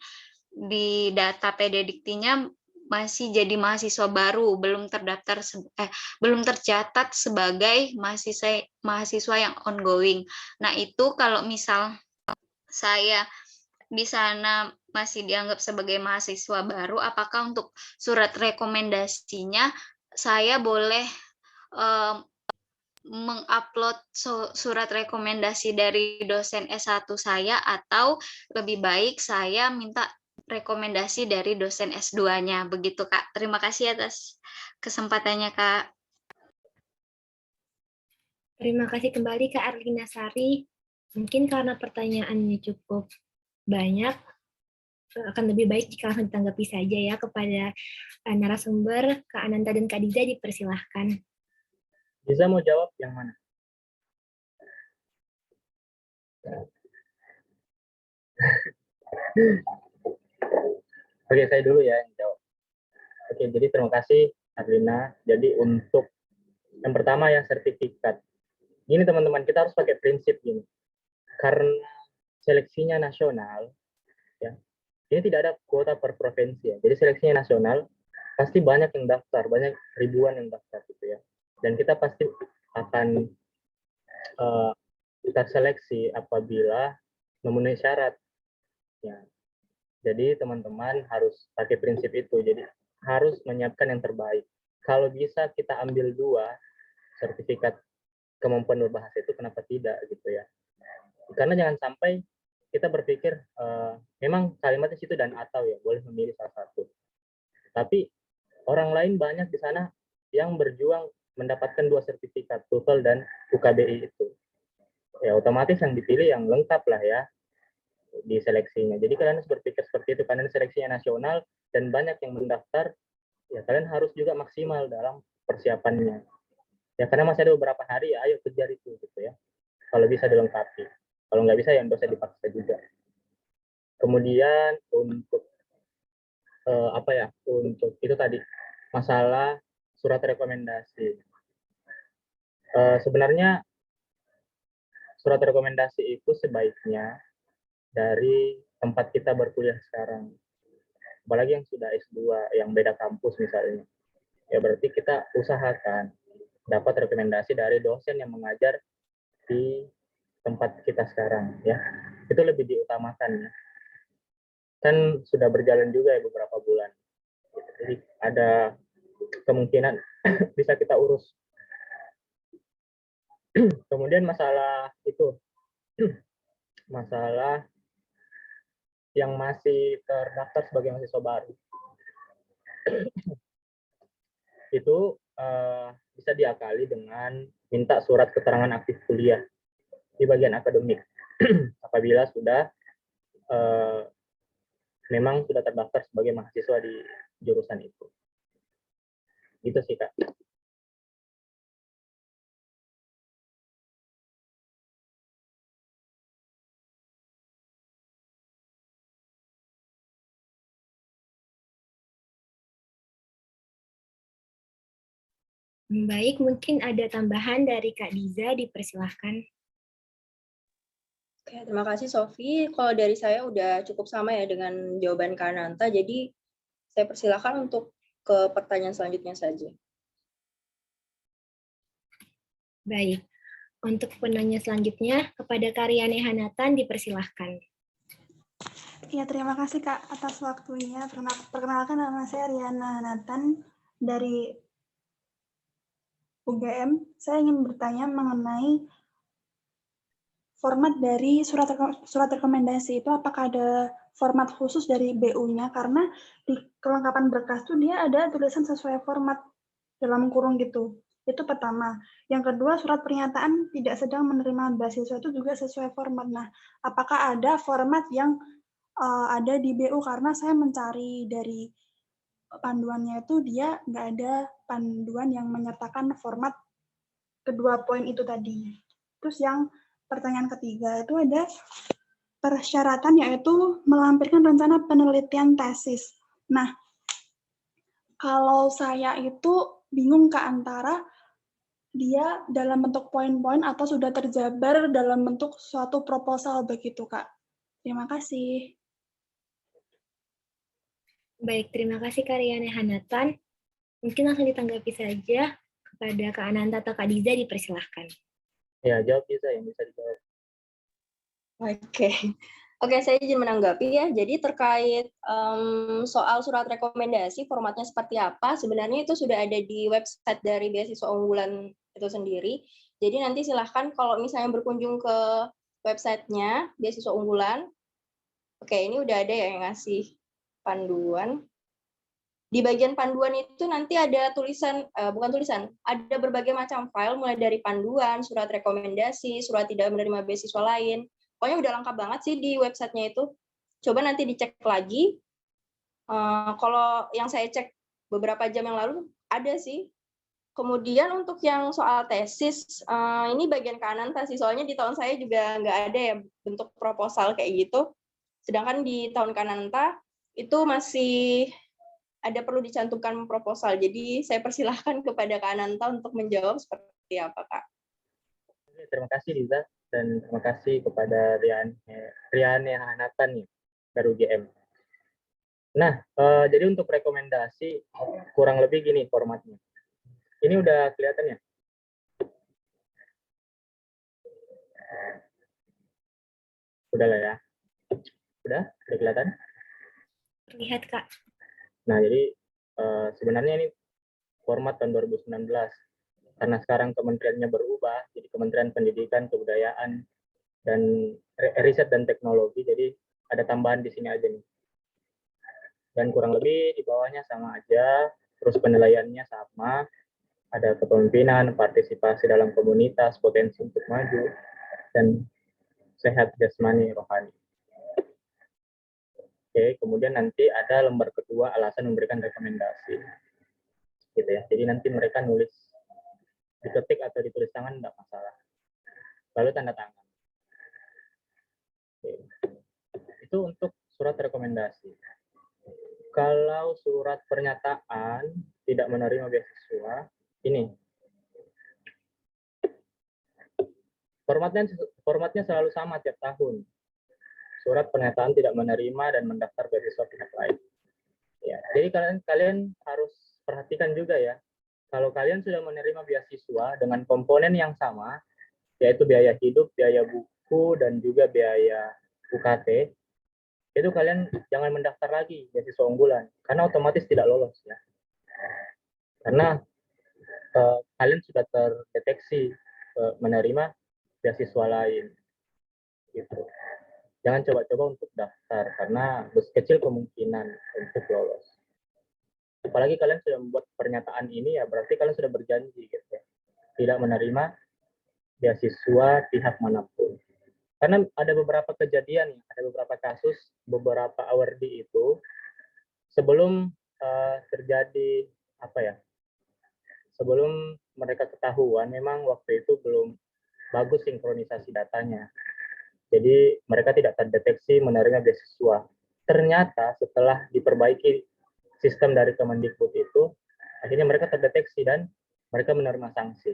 [SPEAKER 7] di data PD Diktinya masih jadi mahasiswa baru, belum tercatat sebagai mahasiswa yang ongoing. Nah, itu kalau misal saya di sana masih dianggap sebagai mahasiswa baru, apakah untuk surat rekomendasinya saya boleh mengupload surat rekomendasi dari dosen S1 saya atau lebih baik saya minta rekomendasi dari dosen S2-nya, begitu Kak. Terima kasih atas kesempatannya Kak.
[SPEAKER 2] Terima kasih kembali Kak Arlina Sari. Mungkin karena pertanyaannya cukup banyak, akan lebih baik jika langsung ditanggapi saja ya kepada narasumber. Kak Ananta dan Kak Diza dipersilahkan.
[SPEAKER 5] Diza mau jawab yang mana? Oke, saya dulu ya yang jawab. Oke, jadi terima kasih Arlina. Jadi untuk yang pertama ya sertifikat. Gini teman-teman, kita harus pakai prinsip gini. Karena seleksinya nasional, ya, ini tidak ada kuota per provinsi ya. Jadi seleksinya nasional, pasti banyak yang daftar, banyak ribuan yang daftar gitu ya. Dan kita pasti akan kita seleksi apabila memenuhi syarat. Ya. Jadi teman-teman harus pakai prinsip itu. Jadi harus menyiapkan yang terbaik. Kalau bisa kita ambil 2 sertifikat kemampuan berbahasa itu, kenapa tidak gitu ya? Karena jangan sampai kita berpikir memang kalimatnya situ dan atau ya boleh memilih salah satu. Tapi orang lain banyak di sana yang berjuang mendapatkan 2 sertifikat TOEFL dan UKBI itu. Ya otomatis yang dipilih yang lengkap lah ya di seleksinya. Jadi kalian harus berpikir seperti itu karena seleksinya nasional dan banyak yang mendaftar. Ya kalian harus juga maksimal dalam persiapannya. Ya karena masih ada beberapa hari ya ayo kejar itu gitu ya. Kalau bisa dilengkapi. Kalau nggak bisa yang dosa dipaksa juga. Kemudian untuk untuk itu tadi masalah surat rekomendasi. Sebenarnya surat rekomendasi itu sebaiknya dari tempat kita berkuliah sekarang. Apalagi yang sudah S2, yang beda kampus misalnya. Ya berarti kita usahakan dapat rekomendasi dari dosen yang mengajar di tempat kita sekarang ya. Itu lebih diutamakan ya. Kan sudah berjalan juga ya beberapa bulan. Jadi ada kemungkinan bisa kita urus. Kemudian masalah itu, masalah yang masih terdaftar sebagai mahasiswa baru. Itu bisa diakali dengan minta surat keterangan aktif kuliah di bagian akademik. Apabila sudah memang sudah terdaftar sebagai mahasiswa di jurusan itu. Gitu sih, Kak.
[SPEAKER 2] Baik, mungkin ada tambahan dari Kak Diza, dipersilahkan.
[SPEAKER 3] Oke, terima kasih Sofi. Kalau dari saya udah cukup sama ya dengan jawaban Kak Ananta, jadi saya persilakan untuk ke pertanyaan selanjutnya saja.
[SPEAKER 2] Baik, untuk penanya selanjutnya kepada Karyane Hanatan dipersilahkan.
[SPEAKER 8] Ya, terima kasih Kak atas waktunya. Perkenalkan nama saya Riana Hanatan dari UGM. Saya ingin bertanya mengenai format dari surat rekomendasi itu, apakah ada format khusus dari BU-nya, karena di kelengkapan berkas itu dia ada tulisan sesuai format dalam kurung gitu. Itu pertama. Yang kedua, surat pernyataan tidak sedang menerima beasiswa itu juga sesuai format. Nah, apakah ada format yang ada di BU? Karena saya mencari dari panduannya itu dia nggak ada panduan yang menyertakan format kedua poin itu tadi. Terus yang pertanyaan ketiga itu ada persyaratan, yaitu melampirkan rencana penelitian tesis. Nah, kalau saya itu bingung ke antara dia dalam bentuk poin-poin atau sudah terjabar dalam bentuk suatu proposal begitu, Kak. Terima kasih.
[SPEAKER 2] Baik, terima kasih Karyane Hanatan. Mungkin langsung ditanggapi saja kepada Kak Ananta atau Kak Diza, dipersilahkan.
[SPEAKER 5] Ya, jawab bisa yang bisa dijawab.
[SPEAKER 3] Oke, saya izin menanggapi ya. Jadi terkait soal surat rekomendasi, formatnya seperti apa, sebenarnya itu sudah ada di website dari Beasiswa Unggulan itu sendiri. Jadi nanti silahkan kalau misalnya berkunjung ke websitenya Beasiswa Unggulan, oke ini udah ada ya yang ngasih panduan. Di bagian panduan itu nanti ada tulisan, bukan tulisan, ada berbagai macam file, mulai dari panduan, surat rekomendasi, surat tidak menerima beasiswa lain. Pokoknya udah lengkap banget sih di websitenya itu. Coba nanti dicek lagi. Kalau yang saya cek beberapa jam yang lalu, ada sih. Kemudian untuk yang soal tesis, ini bagian kanan sih, soalnya di tahun saya juga nggak ada ya bentuk proposal kayak gitu. Sedangkan di tahun Kananta itu masih ada perlu dicantumkan proposal. Jadi saya persilahkan kepada Kak Ananta untuk menjawab seperti apa, Kak.
[SPEAKER 5] Terima kasih Liza, dan terima kasih kepada Riane Hanatan nih dari UGM. Nah, jadi untuk rekomendasi kurang lebih gini formatnya. Ini udah kelihatan ya? Udah lah ya. Udah kelihatan?
[SPEAKER 2] Terlihat, Kak.
[SPEAKER 5] Nah, jadi sebenarnya ini format tahun 2019. Karena sekarang kementeriannya berubah, jadi Kementerian Pendidikan, Kebudayaan, dan Riset dan Teknologi, jadi ada tambahan di sini aja nih. Dan kurang lebih di bawahnya sama aja, terus penilaiannya sama, ada kepemimpinan, partisipasi dalam komunitas, potensi untuk maju, dan sehat jasmani rohani. Oke, kemudian nanti ada lembar kedua, alasan memberikan rekomendasi. Gitu ya. Jadi nanti mereka nulis, diketik atau ditulis tangan enggak masalah. Lalu tanda tangan. Oke. Itu untuk surat rekomendasi. Kalau surat pernyataan tidak menerima beasiswa, ini formatnya selalu sama tiap tahun. Surat pernyataan tidak menerima dan mendaftar beasiswa pihak lain. Ya, jadi kalian harus perhatikan juga ya. Kalau kalian sudah menerima beasiswa dengan komponen yang sama, yaitu biaya hidup, biaya buku, dan juga biaya UKT, itu kalian jangan mendaftar lagi beasiswa unggulan, karena otomatis tidak lolos ya. Karena kalian sudah terdeteksi menerima beasiswa lain. Gitu. Jangan coba-coba untuk daftar karena kecil kemungkinan untuk lolos. Apalagi kalian sudah membuat pernyataan ini ya berarti kalian sudah berjanji gitu ya, tidak menerima beasiswa pihak manapun. Karena ada beberapa kejadian, ada beberapa kasus, beberapa awardee itu sebelum terjadi apa ya? Sebelum mereka ketahuan memang waktu itu belum bagus sinkronisasi datanya. Jadi mereka tidak terdeteksi menerima beasiswa. Ternyata setelah diperbaiki sistem dari Kemendikbud itu, akhirnya mereka terdeteksi dan mereka menerima sanksi,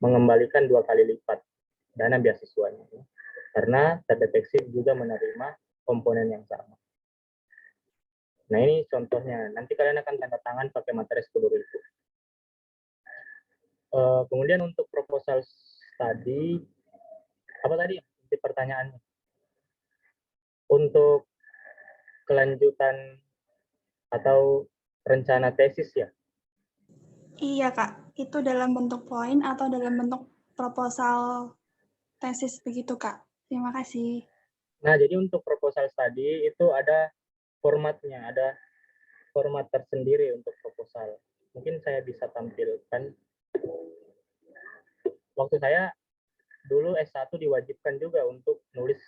[SPEAKER 5] mengembalikan 2 kali lipat dana beasiswanya, karena terdeteksi juga menerima komponen yang sama. Nah, ini contohnya. Nanti kalian akan tanda tangan pakai materi 10.000. Kemudian untuk proposal study, apa tadi inti pertanyaannya? Untuk kelanjutan atau rencana tesis ya?
[SPEAKER 8] Iya, Kak. Itu dalam bentuk poin atau dalam bentuk proposal tesis begitu, Kak. Terima kasih.
[SPEAKER 5] Nah, jadi untuk proposal study itu ada formatnya, ada format tersendiri untuk proposal. Mungkin saya bisa tampilkan. Waktu saya dulu S1 diwajibkan juga untuk nulis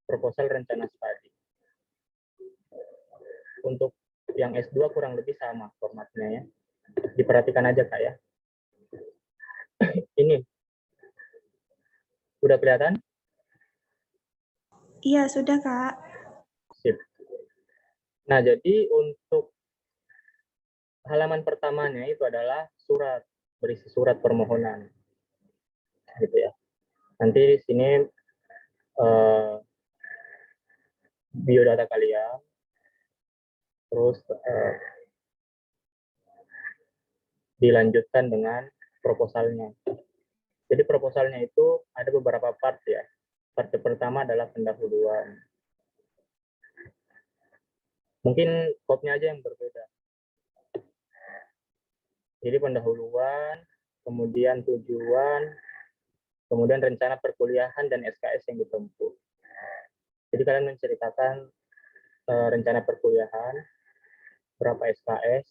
[SPEAKER 5] proposal rencana studi. Untuk yang S2 kurang lebih sama formatnya ya. Diperhatikan aja Kak ya. Ini. Udah kelihatan?
[SPEAKER 8] Iya, sudah, Kak.
[SPEAKER 5] Sip. Nah, jadi untuk halaman pertamanya itu adalah surat, berisi surat permohonan. Gitu ya. Nanti di sini biodata kalian, terus dilanjutkan dengan proposalnya. Jadi proposalnya itu ada beberapa part ya. Part pertama adalah pendahuluan. Mungkin skopnya aja yang berbeda. Jadi pendahuluan, kemudian tujuan, kemudian rencana perkuliahan dan SKS yang ditempuh. Jadi kalian menceritakan rencana perkuliahan, berapa SKS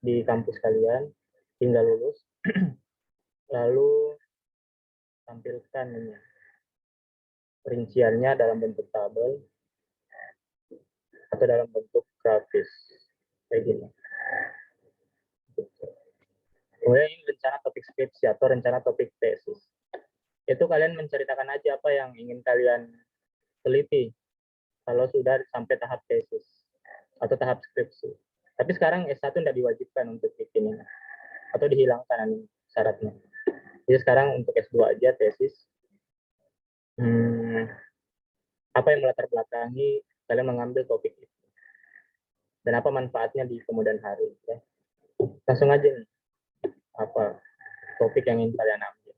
[SPEAKER 5] di kampus kalian hingga lulus, lalu tampilkan ini rinciannya dalam bentuk tabel atau dalam bentuk grafis kayak gini. Kemudian ini rencana topik skripsi atau rencana topik tesis. Itu kalian menceritakan aja apa yang ingin kalian teliti kalau sudah sampai tahap tesis atau tahap skripsi. Tapi sekarang S1 tidak diwajibkan untuk bikin ini atau dihilangkan syaratnya. Jadi sekarang untuk S2 aja tesis. Apa yang melatar belakangi kalian mengambil topik itu dan apa manfaatnya di kemudian hari ya. Langsung aja nih apa topik yang ingin kalian ambil.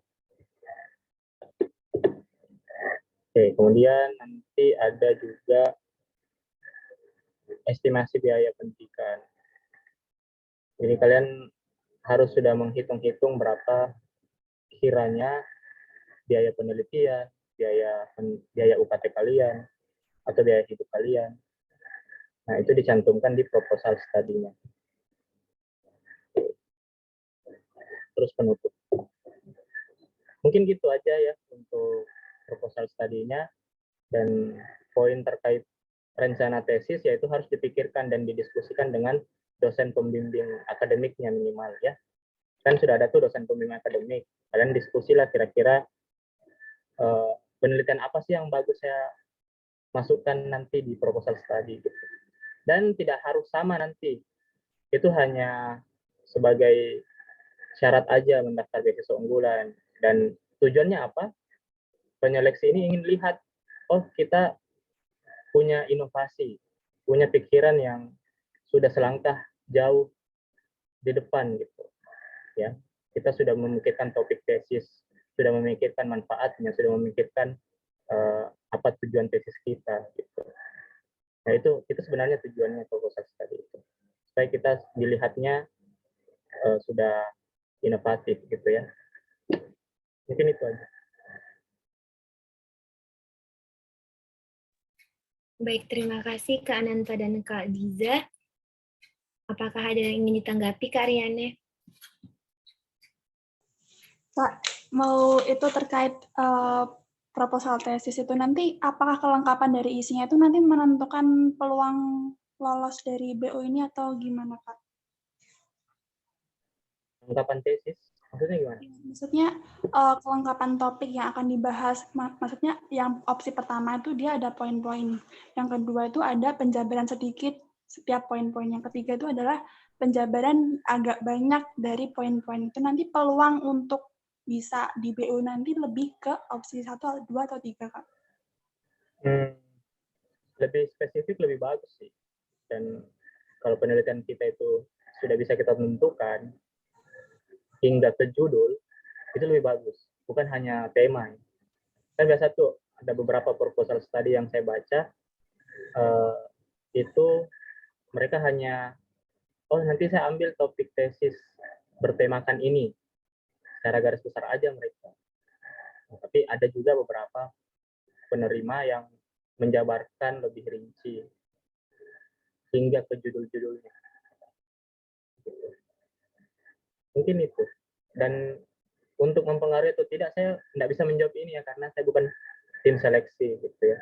[SPEAKER 5] Oke, kemudian nanti ada juga estimasi biaya pendidikan. Jadi kalian harus sudah menghitung-hitung berapa kiranya biaya penelitian, biaya UKT kalian, atau biaya hidup kalian. Nah, itu dicantumkan di proposal study-nya. Terus penutup. Mungkin gitu aja ya untuk proposal study-nya. Dan poin terkait rencana tesis yaitu harus dipikirkan dan didiskusikan dengan dosen pembimbing akademiknya minimal ya. Kan sudah ada tuh dosen pembimbing akademik. Kalian diskusilah kira-kira penelitian apa sih yang bagus saya masukkan nanti di proposal study gitu. Dan tidak harus sama nanti. Itu hanya sebagai syarat aja mendaftar beasiswa unggulan. Dan tujuannya apa? Penyeleksi ini ingin lihat, oh kita punya inovasi, punya pikiran yang sudah selangkah jauh di depan gitu. Ya, kita sudah memikirkan topik tesis, sudah memikirkan manfaatnya, sudah memikirkan apa tujuan tesis kita gitu. Nah, itu sebenarnya tujuannya proposal study itu. Supaya kita dilihatnya sudah inovatif gitu ya. Mungkin itu aja.
[SPEAKER 2] Baik, terima kasih Kak Ananta dan Kak Diza. Apakah ada yang ingin ditanggapi Kak Riane?
[SPEAKER 8] Kak, mau itu terkait proposal tesis itu nanti apakah kelengkapan dari isinya itu nanti menentukan peluang lolos dari BU ini atau gimana, Kak?
[SPEAKER 5] Kelengkapan tesis maksudnya gimana?
[SPEAKER 8] Maksudnya kelengkapan topik yang akan dibahas, maksudnya yang opsi pertama itu dia ada poin-poin, yang kedua itu ada penjabaran sedikit setiap poin-poin, yang ketiga itu adalah penjabaran agak banyak dari poin-poin itu, nanti peluang untuk bisa di BU nanti lebih ke opsi 1, 2, atau 3, Kak?
[SPEAKER 5] Lebih spesifik lebih bagus sih. Dan kalau penelitian kita itu sudah bisa kita tentukan hingga ke judul, itu lebih bagus. Bukan hanya tema. Kan biasa tuh ada beberapa proposal study yang saya baca, itu mereka hanya, oh nanti saya ambil topik tesis bertemakan ini, secara garis besar aja mereka. Tapi ada juga beberapa penerima yang menjabarkan lebih rinci hingga ke judul-judulnya. Mungkin itu. Dan untuk mempengaruhi atau tidak, saya tidak bisa menjawab ini ya, karena saya bukan tim seleksi gitu ya.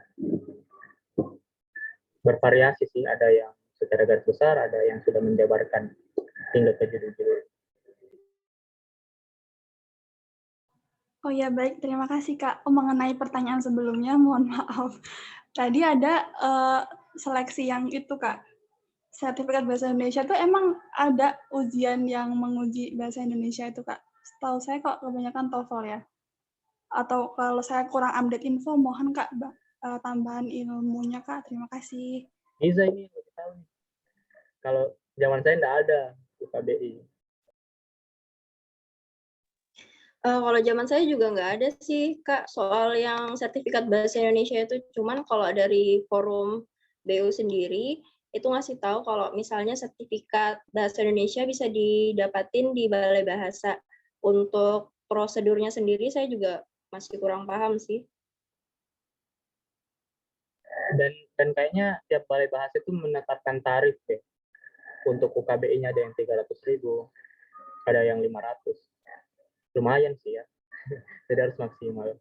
[SPEAKER 5] Bervariasi sih, ada yang secara garis besar, ada yang sudah menjabarkan hingga ke judul-judul.
[SPEAKER 8] Oh ya, baik. Terima kasih, Kak. Mengenai pertanyaan sebelumnya, mohon maaf. Tadi ada seleksi yang itu, Kak. Sertifikat Bahasa Indonesia itu emang ada ujian yang menguji Bahasa Indonesia itu, Kak? Setahu saya kok kebanyakan TOEFL ya. Atau kalau saya kurang update info, mohon Kak tambahan ilmunya, Kak. Terima kasih.
[SPEAKER 5] Bisa ini lebih tahu. Kalau zaman saya tidak ada UKBI.
[SPEAKER 3] Kalau zaman saya juga nggak ada sih, Kak, soal yang sertifikat Bahasa Indonesia itu. Cuman kalau dari forum BU sendiri, itu ngasih tahu kalau misalnya sertifikat Bahasa Indonesia bisa didapatin di Balai Bahasa. Untuk prosedurnya sendiri, saya juga masih kurang paham sih.
[SPEAKER 5] Dan kayaknya tiap Balai Bahasa itu menetapkan tarif ya. Untuk UKBI-nya ada yang 300.000, ada yang 500. Lumayan sih ya. Jadi harus maksimal.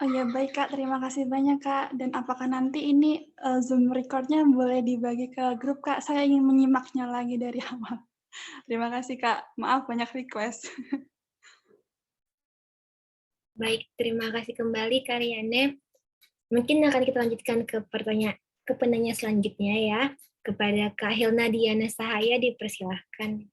[SPEAKER 8] Oh ya, baik Kak. Terima kasih banyak, Kak. Dan apakah nanti ini Zoom record-nya boleh dibagi ke grup, Kak? Saya ingin menyimaknya lagi dari awal. Terima kasih, Kak. Maaf, banyak request.
[SPEAKER 2] Baik, terima kasih kembali Kak Riane. Mungkin akan kita lanjutkan ke penanya selanjutnya ya. Kepada Kak Hilna Diana Sahaya, dipersilahkan.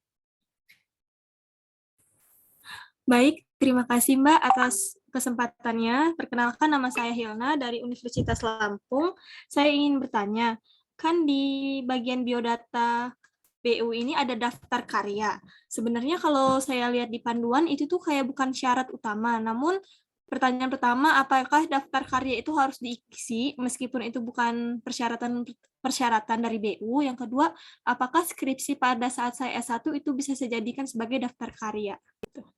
[SPEAKER 9] Baik, terima kasih Mbak atas kesempatannya. Perkenalkan, nama saya Hilna dari Universitas Lampung. Saya ingin bertanya, kan di bagian biodata BU ini ada daftar karya. Sebenarnya kalau saya lihat di panduan itu tuh kayak bukan syarat utama, namun pertanyaan pertama, apakah daftar karya itu harus diisi meskipun itu bukan persyaratan dari BU? Yang kedua, apakah skripsi pada saat saya S1 itu bisa saya jadikan sebagai daftar karya?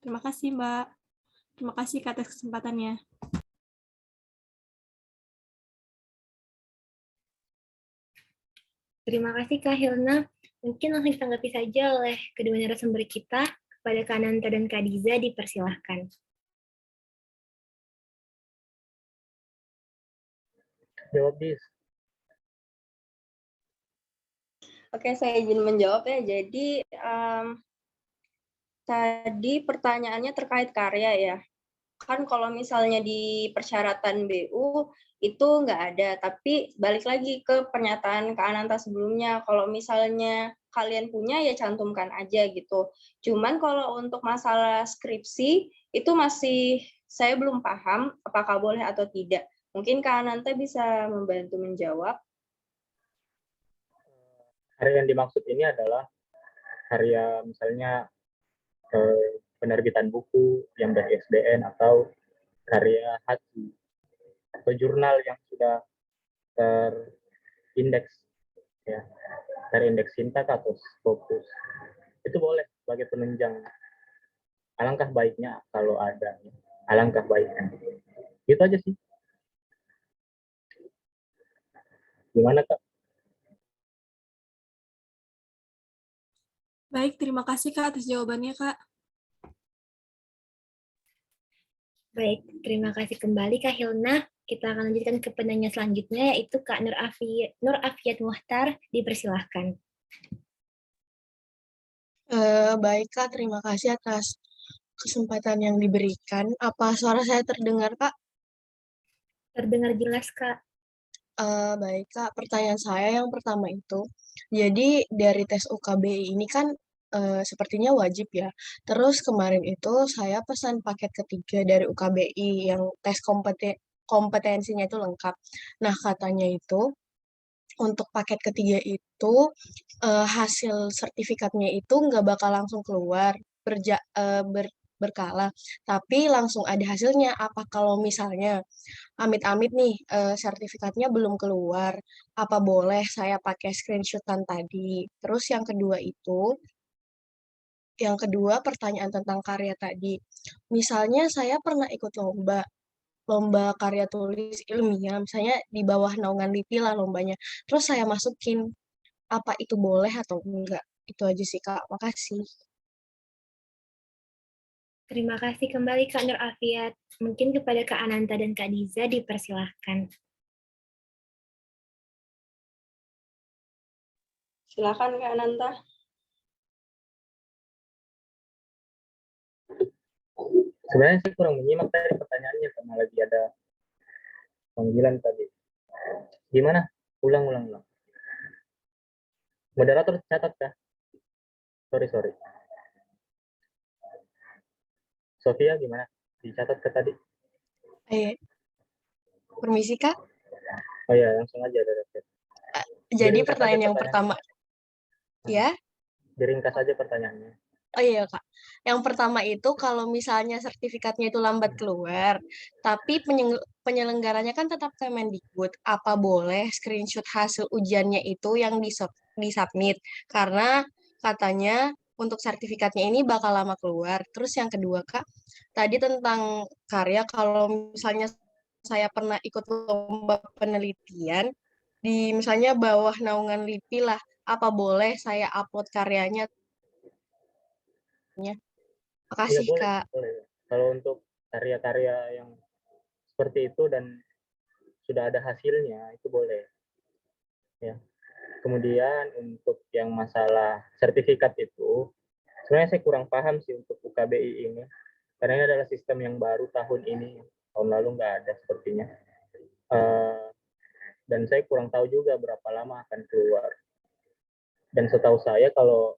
[SPEAKER 9] Terima kasih, Mbak. Terima kasih atas kesempatannya.
[SPEAKER 2] Terima kasih Kak Hilna. Mungkin langsung ditanggapi saja oleh kedua narasumber kita. Kepada Kak Nanta dan Kak Diza, dipersilahkan.
[SPEAKER 5] Jawab, Dis.
[SPEAKER 3] Oke, saya izin menjawab ya. Jadi, tadi pertanyaannya terkait karya ya. Kan kalau misalnya di persyaratan BU itu nggak ada, tapi balik lagi ke pernyataan Kak Ananta sebelumnya, kalau misalnya kalian punya ya cantumkan aja gitu. Cuman kalau untuk masalah skripsi itu masih saya belum paham apakah boleh atau tidak. Mungkin Kak Ananta bisa membantu menjawab.
[SPEAKER 5] Karya yang dimaksud ini adalah karya misalnya penerbitan buku yang dari SBN atau karya hati atau jurnal yang sudah terindeks ya, terindeks Sintak atau Scopus. Itu boleh sebagai penunjang. Alangkah baiknya kalau ada. Alangkah baiknya. Gitu aja sih. Gimana, Kak?
[SPEAKER 9] Baik, terima kasih Kak atas jawabannya, Kak.
[SPEAKER 2] Baik, terima kasih kembali Kak Hilna. Kita akan lanjutkan ke penanya selanjutnya, yaitu Kak Nur Afiat Muhtar, dipersilahkan.
[SPEAKER 10] Baik Kak, terima kasih atas kesempatan yang diberikan. Apa suara saya terdengar, Kak?
[SPEAKER 2] Terdengar jelas, Kak.
[SPEAKER 10] Baik, Kak. Pertanyaan saya yang pertama itu, jadi dari tes UKBI ini kan sepertinya wajib ya. Terus kemarin itu saya pesan paket ketiga dari UKBI yang tes kompetensinya itu lengkap. Nah, katanya itu untuk paket ketiga itu hasil sertifikatnya itu nggak bakal langsung keluar berkala, tapi langsung ada hasilnya. Apa kalau misalnya amit-amit nih sertifikatnya belum keluar, apa boleh saya pakai screenshotan tadi? Terus yang kedua pertanyaan tentang karya tadi. Misalnya saya pernah ikut lomba karya tulis ilmiah, misalnya di bawah naungan LIPI lah lombanya. Terus saya masukin, apa itu boleh atau enggak? Itu aja sih, Kak. Makasih.
[SPEAKER 2] Terima kasih kembali Kak Nur Afiat. Mungkin kepada Kak Ananta dan Kak Diza dipersilahkan.
[SPEAKER 3] Silakan Kak Ananta.
[SPEAKER 5] Sebenarnya saya kurang menyimak tadi pertanyaannya karena lagi ada panggilan tadi. Gimana? Ulang. Moderator catat ya? Sorry. Sofia gimana? Dicatat ke tadi?
[SPEAKER 10] Permisi, Kak.
[SPEAKER 5] Oh ya, langsung aja ada.
[SPEAKER 10] Jadi pertanyaan yang pertama. Ya?
[SPEAKER 5] Diringkas aja pertanyaannya.
[SPEAKER 10] Oh iya, Kak. Yang pertama itu kalau misalnya sertifikatnya itu lambat keluar, tapi penyelenggaranya kan tetap Kemendikbud, apa boleh screenshot hasil ujiannya itu yang disubmit? Karena katanya untuk sertifikatnya ini bakal lama keluar. Terus yang kedua, Kak, tadi tentang karya, kalau misalnya saya pernah ikut lomba penelitian, di misalnya bawah naungan LIPI lah, apa boleh saya upload karyanya?
[SPEAKER 5] Iya,
[SPEAKER 10] Makasih,
[SPEAKER 5] boleh.
[SPEAKER 10] Kak.
[SPEAKER 5] Kalau untuk karya-karya yang seperti itu dan sudah ada hasilnya, itu boleh. Ya. Kemudian untuk yang masalah sertifikat itu, sebenarnya saya kurang paham sih untuk UKBI ini. Karena ini adalah sistem yang baru tahun ini. Tahun lalu nggak ada sepertinya. Dan saya kurang tahu juga berapa lama akan keluar. Dan setahu saya kalau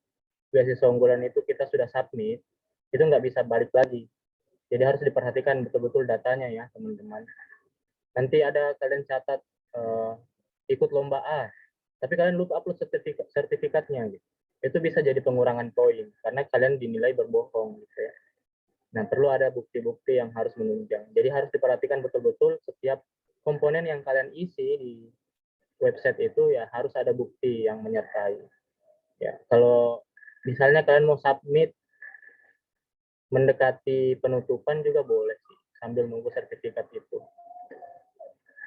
[SPEAKER 5] beasiswa unggulan itu kita sudah submit, itu nggak bisa balik lagi. Jadi harus diperhatikan betul-betul datanya ya teman-teman. Nanti ada kalian catat ikut lomba A, tapi kalian lupa upload sertifikatnya gitu. Itu bisa jadi pengurangan poin karena kalian dinilai berbohong gitu ya. Nah, perlu ada bukti-bukti yang harus menunjang. Jadi harus diperhatikan betul-betul setiap komponen yang kalian isi di website itu ya harus ada bukti yang menyertai. Ya, kalau misalnya kalian mau submit mendekati penutupan juga boleh sih sambil nunggu sertifikat itu.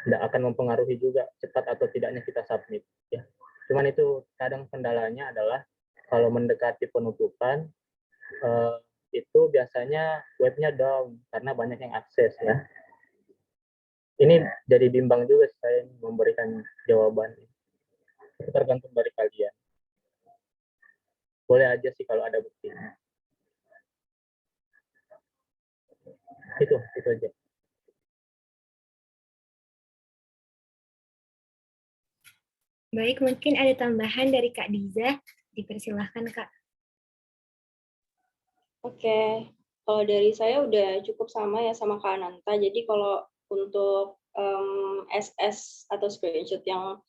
[SPEAKER 5] Tidak akan mempengaruhi juga cepat atau tidaknya kita submit ya. Cuman itu kadang kendalanya adalah kalau mendekati penutupan itu biasanya webnya down karena banyak yang akses ya. Ini jadi bimbang juga saya memberikan jawaban. Itu tergantung dari kalian. Boleh aja sih kalau ada buktinya. Itu aja.
[SPEAKER 2] Baik, mungkin ada tambahan dari Kak Diza. Dipersilahkan, Kak.
[SPEAKER 3] Oke, kalau dari saya udah cukup sama ya sama Kak Ananta. Jadi kalau untuk SS atau screenshot yang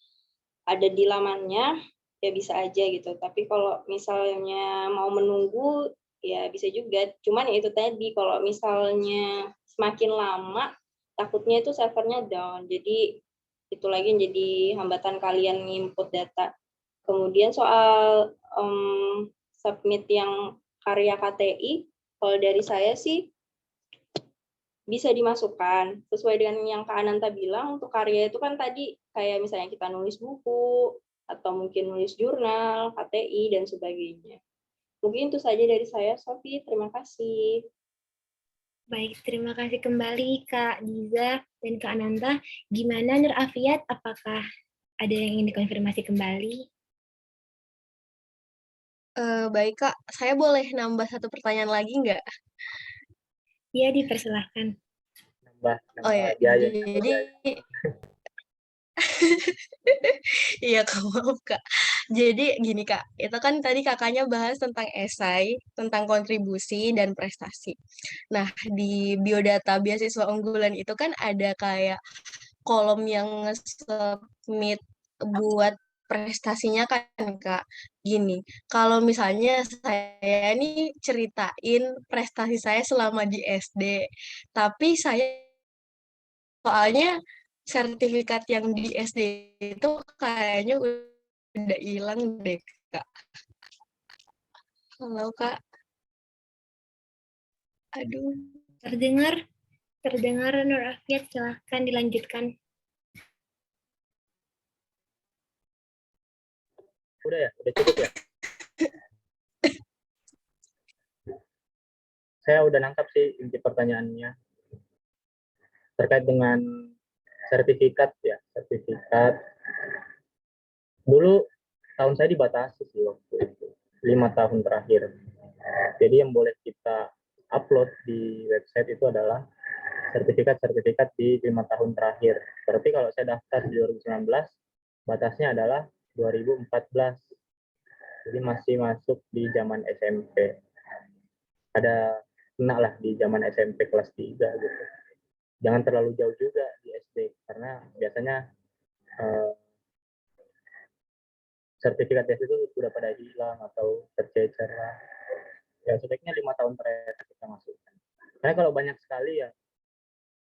[SPEAKER 3] ada di lamannya, ya bisa aja gitu. Tapi kalau misalnya mau menunggu, ya bisa juga. Cuman ya itu tadi, kalau misalnya semakin lama, takutnya itu servernya down. Jadi itu lagi yang jadi hambatan kalian nginput data. Kemudian soal submit yang karya KTI, kalau dari saya sih bisa dimasukkan sesuai dengan yang Kak Ananta bilang. Untuk karya itu kan tadi kayak misalnya kita nulis buku atau mungkin nulis jurnal, KTI dan sebagainya. Mungkin itu saja dari saya, Sofi. Terima kasih.
[SPEAKER 2] Baik, terima kasih kembali Kak Diza dan Kak Ananta. Gimana Nur Afiat, apakah ada yang ingin dikonfirmasi kembali?
[SPEAKER 10] Baik, Kak. Saya boleh nambah satu pertanyaan lagi nggak?
[SPEAKER 2] Iya, dipersilahkan.
[SPEAKER 5] Nambah
[SPEAKER 10] Oh ya,
[SPEAKER 5] biaya.
[SPEAKER 10] jadi Iya Kak, maaf Kak. Jadi gini Kak, itu kan tadi Kakaknya bahas tentang esai, tentang kontribusi dan prestasi. Nah, di biodata beasiswa unggulan itu kan ada kayak kolom yang nge-submit buat prestasinya kan Kak. Gini, kalau misalnya saya nih ceritain prestasi saya selama di SD, tapi saya soalnya sertifikat yang di SD itu kayaknya udah hilang deh, Kak. Halo, Kak. Aduh.
[SPEAKER 2] Terdengar Nur Afiat, silahkan dilanjutkan.
[SPEAKER 5] Udah ya, udah cukup ya. Saya udah nangkap sih inti pertanyaannya terkait dengan sertifikat ya, sertifikat. Dulu tahun saya dibatasi sih waktu itu, 5 tahun terakhir. Jadi yang boleh kita upload di website itu adalah sertifikat-sertifikat di 5 tahun terakhir. Berarti kalau saya daftar di 2019, batasnya adalah 2014. Jadi masih masuk di zaman SMP. Ada kena lah di zaman SMP kelas 3 gitu. Jangan terlalu jauh juga di SD, karena biasanya sertifikat tes itu sudah pada hilang atau tercecer lah. Ya sebaiknya 5 tahun terakhir kita masukkan. Karena kalau banyak sekali ya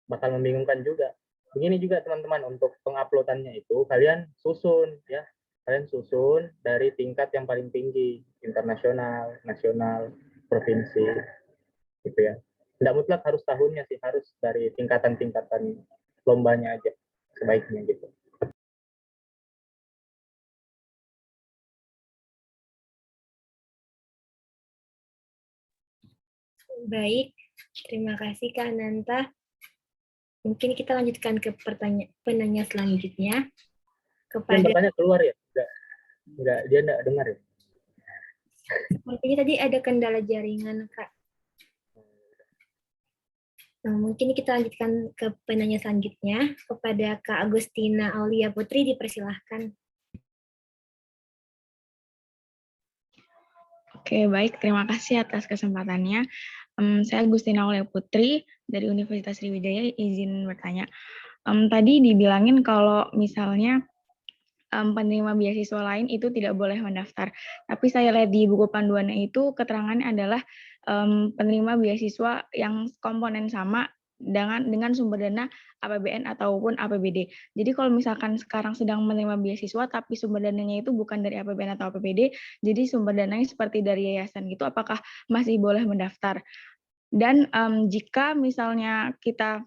[SPEAKER 5] bakal membingungkan juga. Begini juga teman-teman, untuk penguploadannya itu kalian susun ya. Kalian susun dari tingkat yang paling tinggi, internasional, nasional, provinsi, gitu ya. Tidak mutlak harus tahunnya sih, harus dari tingkatan-tingkatan lombanya aja sebaiknya gitu.
[SPEAKER 2] Baik, terima kasih Kak Ananta. Mungkin kita lanjutkan ke penanya selanjutnya.
[SPEAKER 5] Yang bertanya keluar ya? Enggak, dia enggak dengar ya?
[SPEAKER 2] Sepertinya tadi ada kendala jaringan, Kak. Nah, mungkin kita lanjutkan ke penanya selanjutnya. Kepada Kak Agustina Aulia Putri, dipersilahkan.
[SPEAKER 11] Oke, baik. Terima kasih atas kesempatannya. Saya Agustina Aulia Putri dari Universitas Sriwijaya, izin bertanya. Tadi dibilangin kalau misalnya penerima beasiswa lain itu tidak boleh mendaftar. Tapi saya lihat di buku panduannya itu keterangannya adalah penerima beasiswa yang komponen sama dengan sumber dana APBN ataupun APBD. Jadi kalau misalkan sekarang sedang menerima beasiswa tapi sumber dananya itu bukan dari APBN atau APBD, jadi sumber dananya seperti dari yayasan gitu, apakah masih boleh mendaftar? Dan jika misalnya kita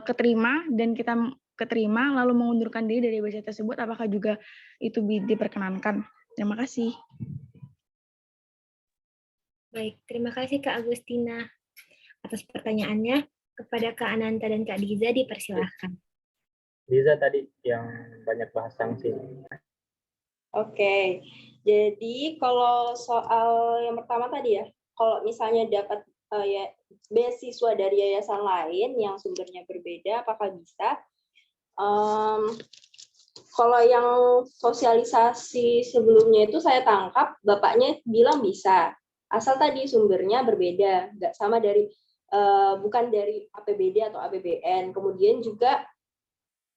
[SPEAKER 11] keterima dan kita keterima lalu mengundurkan diri dari beasiswa tersebut, apakah juga itu diperkenankan? Terima kasih.
[SPEAKER 2] Baik, terima kasih Kak Agustina atas pertanyaannya. Kepada Kak Ananta dan Kak Diza, dipersilahkan.
[SPEAKER 5] Diza tadi yang banyak bahas sanksi.
[SPEAKER 3] Oke, jadi kalau soal yang pertama tadi ya, kalau misalnya dapat ya beasiswa dari yayasan lain yang sumbernya berbeda, apakah bisa? Kalau yang sosialisasi sebelumnya itu saya tangkap bapaknya bilang bisa, asal tadi sumbernya berbeda, nggak sama dari bukan dari APBD atau APBN. Kemudian juga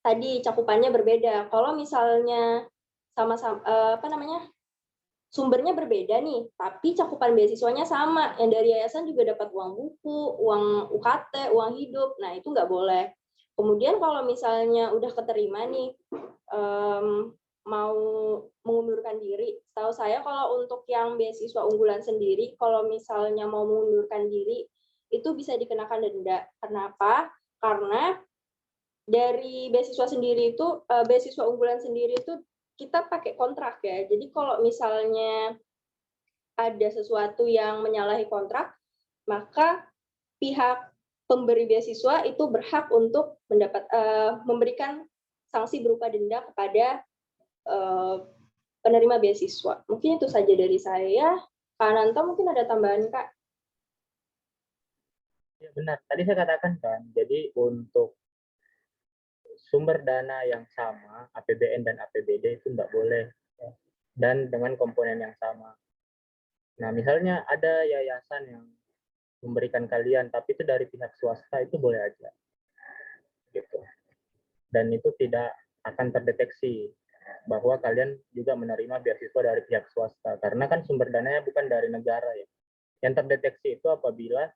[SPEAKER 3] tadi cakupannya berbeda. Kalau misalnya sama-sama sumbernya berbeda nih, tapi cakupan beasiswanya sama, yang dari yayasan juga dapat uang buku, uang UKT, uang hidup, nah itu nggak boleh. Kemudian kalau misalnya udah keterima nih, mau mengundurkan diri, setahu saya kalau untuk yang beasiswa unggulan sendiri, kalau misalnya mau mengundurkan diri, itu bisa dikenakan denda. Kenapa? Karena dari beasiswa sendiri itu, beasiswa unggulan sendiri itu kita pakai kontrak ya. Jadi kalau misalnya ada sesuatu yang menyalahi kontrak, maka pihak pemberi beasiswa itu berhak untuk memberikan sanksi berupa denda kepada penerima beasiswa. Mungkin itu saja dari saya. Kak Ananta mungkin ada tambahan, Kak?
[SPEAKER 5] Ya benar, tadi saya katakan kan, jadi untuk sumber dana yang sama, APBN dan APBD itu nggak boleh, ya. Dan dengan komponen yang sama. Nah, misalnya ada yayasan yang memberikan kalian, tapi itu dari pihak swasta, itu boleh aja. Gitu. Dan itu tidak akan terdeteksi bahwa kalian juga menerima beasiswa dari pihak swasta. Karena kan sumber dananya bukan dari negara ya. Yang terdeteksi itu apabila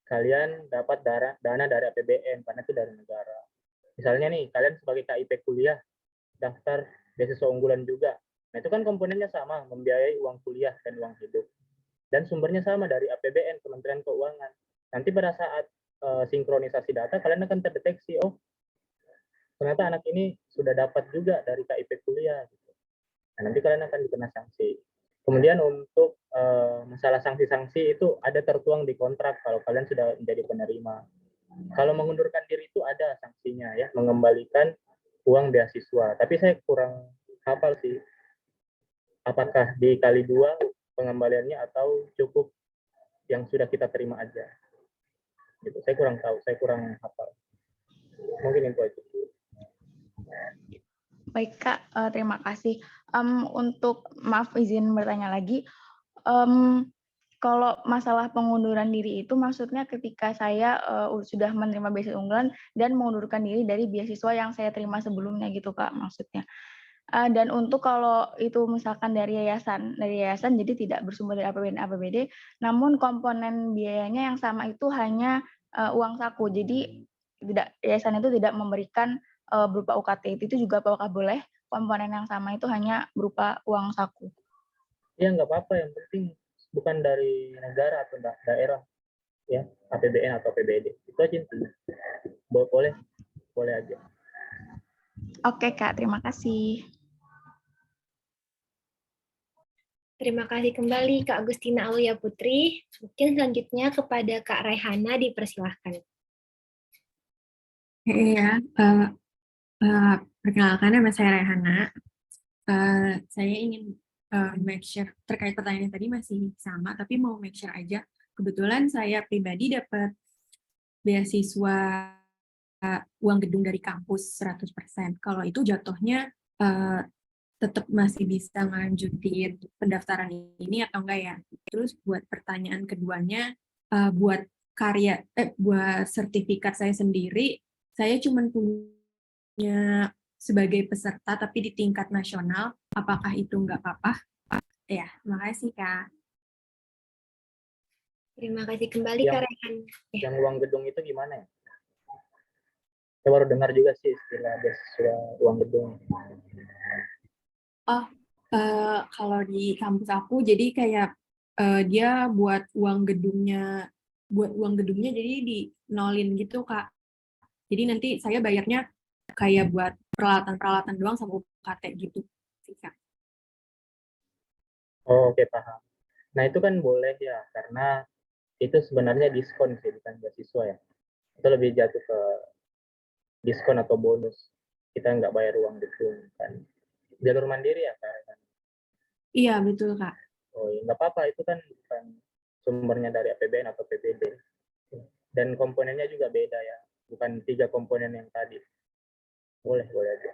[SPEAKER 5] kalian dapat dana dari APBN, karena itu dari negara. Misalnya nih, kalian sebagai KIP kuliah, daftar beasiswa unggulan juga. Nah, itu kan komponennya sama, membiayai uang kuliah dan uang hidup. Dan sumbernya sama dari APBN, Kementerian Keuangan. Nanti pada saat sinkronisasi data, kalian akan terdeteksi, oh, ternyata anak ini sudah dapat juga dari KIP kuliah. Gitu. Nah, nanti kalian akan dikena sanksi. Kemudian untuk masalah sanksi-sanksi itu ada tertuang di kontrak kalau kalian sudah menjadi penerima. Kalau mengundurkan diri itu ada sanksinya ya, mengembalikan uang beasiswa. Tapi saya kurang hafal sih, apakah dikali 2 pengembaliannya atau cukup yang sudah kita terima aja. Gitu. Saya kurang tahu, saya kurang hafal. Mungkin itu aja.
[SPEAKER 11] Baik Kak, terima kasih. Untuk maaf izin bertanya lagi, kalau masalah pengunduran diri itu maksudnya ketika saya sudah menerima beasiswa unggulan dan mengundurkan diri dari beasiswa yang saya terima sebelumnya gitu Kak maksudnya. Dan untuk kalau itu misalkan dari yayasan jadi tidak bersumber dari APBN APBD, namun komponen biayanya yang sama itu hanya uang saku. Jadi yayasan itu tidak memberikan berupa UKT. Itu juga apakah boleh komponen yang sama itu hanya berupa uang saku?
[SPEAKER 5] Ya nggak apa-apa, yang penting bukan dari negara atau daerah ya, APBN atau APBD. Itu aja intinya. Boleh aja.
[SPEAKER 11] Oke Kak, terima kasih.
[SPEAKER 2] Terima kasih kembali Kak Agustina Aulia Putri. Mungkin selanjutnya kepada Kak Raihana dipersilahkan.
[SPEAKER 12] Iya, perkenalkan nama saya Raihana. Saya ingin make sure terkait pertanyaan tadi masih sama, tapi mau make sure aja. Kebetulan saya pribadi dapat beasiswa uang gedung dari kampus 100%. Kalau itu jatuhnya tetap masih bisa melanjutin pendaftaran ini atau enggak ya? Terus buat pertanyaan keduanya, buat buat sertifikat saya sendiri, saya cuma punya sebagai peserta tapi di tingkat nasional, apakah itu nggak apa-apa? Ya, terima kasih Kak.
[SPEAKER 2] Terima kasih kembali Kak Raihana.
[SPEAKER 5] Yang uang gedung itu gimana ya? Saya baru dengar juga sih istilah beasiswa uang gedung.
[SPEAKER 12] Oh, kalau di kampus aku jadi kayak dia buat uang gedungnya jadi di nolin gitu Kak. Jadi nanti saya bayarnya kayak buat peralatan doang sama UKT gitu.
[SPEAKER 5] Oh, oke, paham. Nah, itu kan boleh ya, karena itu sebenarnya diskon sih, bukan beasiswa ya. Itu lebih jatuh ke diskon atau bonus. Kita nggak bayar uang gedung kan. Jalur mandiri ya Kak?
[SPEAKER 12] Iya, betul Kak.
[SPEAKER 5] Oh, ya, nggak apa-apa, itu kan bukan sumbernya dari APBN atau APBD. Dan komponennya juga beda ya, bukan 3 komponen yang tadi. Boleh aja.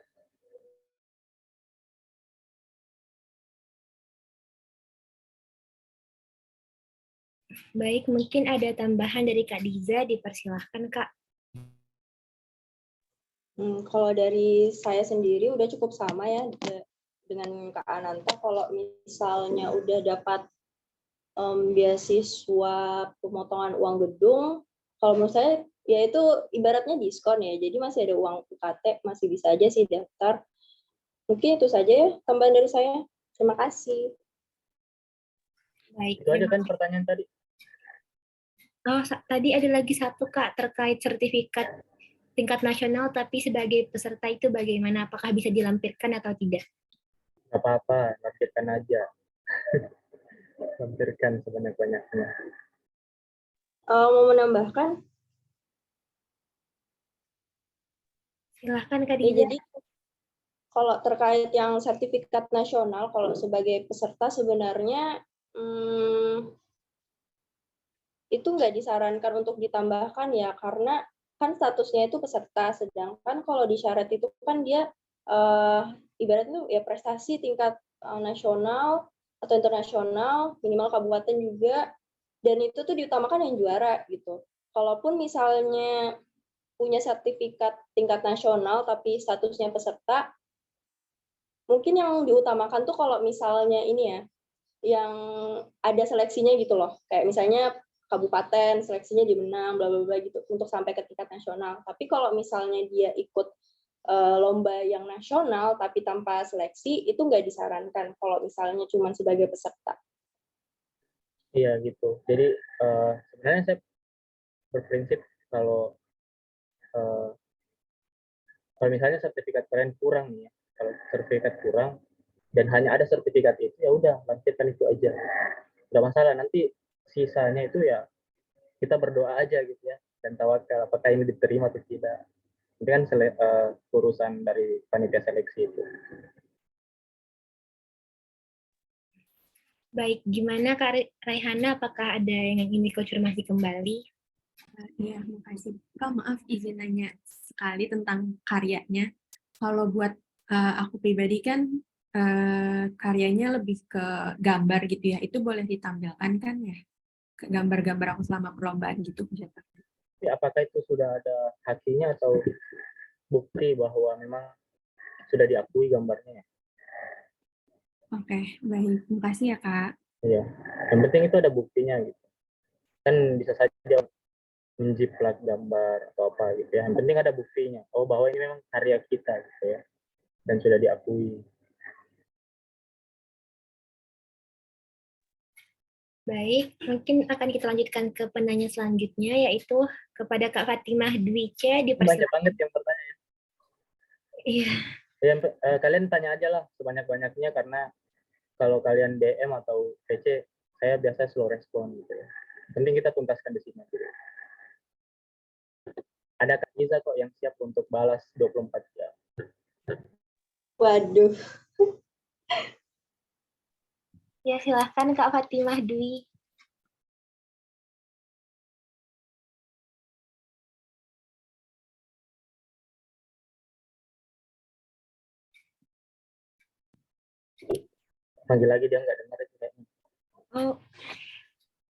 [SPEAKER 2] Baik, mungkin ada tambahan dari Kak Diza, dipersilahkan Kak.
[SPEAKER 3] Kalau dari saya sendiri udah cukup sama ya dengan Kak Ananta. Kalau misalnya udah dapat beasiswa pemotongan uang gedung, kalau menurut saya ya itu ibaratnya diskon ya, jadi masih ada uang UKT, masih bisa aja sih daftar. Mungkin itu saja ya tambahan dari saya. Terima kasih.
[SPEAKER 2] Baik.
[SPEAKER 5] Itu aja kan pertanyaan tadi.
[SPEAKER 2] Oh, tadi ada lagi satu Kak terkait sertifikat tingkat nasional, tapi sebagai peserta itu bagaimana? Apakah bisa dilampirkan atau tidak?
[SPEAKER 5] Nggak apa-apa, lampirkan aja. Lampirkan sebanyak-banyaknya.
[SPEAKER 3] Mau menambahkan?
[SPEAKER 2] Silahkan Kak Diza.
[SPEAKER 3] Ya, jadi kalau terkait yang sertifikat nasional, kalau sebagai peserta sebenarnya itu nggak disarankan untuk ditambahkan ya, karena kan statusnya itu peserta, sedangkan kalau di syarat itu kan dia ibaratnya ya prestasi tingkat nasional atau internasional, minimal kabupaten juga, dan itu tuh diutamakan yang juara gitu. Kalaupun misalnya punya sertifikat tingkat nasional tapi statusnya peserta, mungkin yang diutamakan tuh kalau misalnya ini ya, yang ada seleksinya gitu loh, kayak misalnya kabupaten seleksinya dimenang bla bla bla gitu untuk sampai ke tingkat nasional. Tapi kalau misalnya dia ikut lomba yang nasional tapi tanpa seleksi, itu nggak disarankan kalau misalnya cuma sebagai peserta.
[SPEAKER 5] Iya gitu. Jadi sebenarnya saya berprinsip kalau misalnya sertifikat kalian kurang nih ya, kalau sertifikat kurang dan hanya ada sertifikat itu, ya udah lanjutkan itu aja, nggak masalah. Nanti sisanya itu ya kita berdoa aja gitu ya, dan tawakal apakah ini diterima atau tidak. Itu kan urusan dari panitia seleksi itu.
[SPEAKER 2] Baik, gimana Kak Raihana? Apakah ada yang ingin dikonfirmasi kembali?
[SPEAKER 12] Iya, makasih. Kak, maaf izin nanya sekali tentang karyanya. Kalau buat aku pribadi kan karyanya lebih ke gambar gitu ya. Itu boleh ditampilkan kan ya? Gambar-gambar aku selama perlombaan gitu.
[SPEAKER 5] Apakah itu sudah ada hakinya atau bukti bahwa memang sudah diakui gambarnya?
[SPEAKER 12] Oke, baik. Makasih ya, Kak.
[SPEAKER 5] Iya, yang penting itu ada buktinya gitu. Kan bisa saja menjiplak gambar atau apa gitu ya. Yang penting ada buktinya. Oh, bahwa ini memang karya kita gitu ya. Dan sudah diakui.
[SPEAKER 2] Baik, mungkin akan kita lanjutkan ke penanya selanjutnya, yaitu kepada Kak Fatimah Dwi C.
[SPEAKER 5] Banyak banget yang bertanya.
[SPEAKER 2] Iya.
[SPEAKER 5] Kalian tanya aja lah sebanyak-banyaknya, karena kalau kalian DM atau PC, saya biasa slow respon gitu ya. Penting kita tuntaskan di sini. Gitu. Ada Kak Iza kok yang siap untuk balas 24 jam.
[SPEAKER 3] Waduh.
[SPEAKER 2] Ya, silahkan Kak Fatimah Dwi.
[SPEAKER 5] Panggil lagi dia nggak dengar itu kayaknya.
[SPEAKER 2] Oh,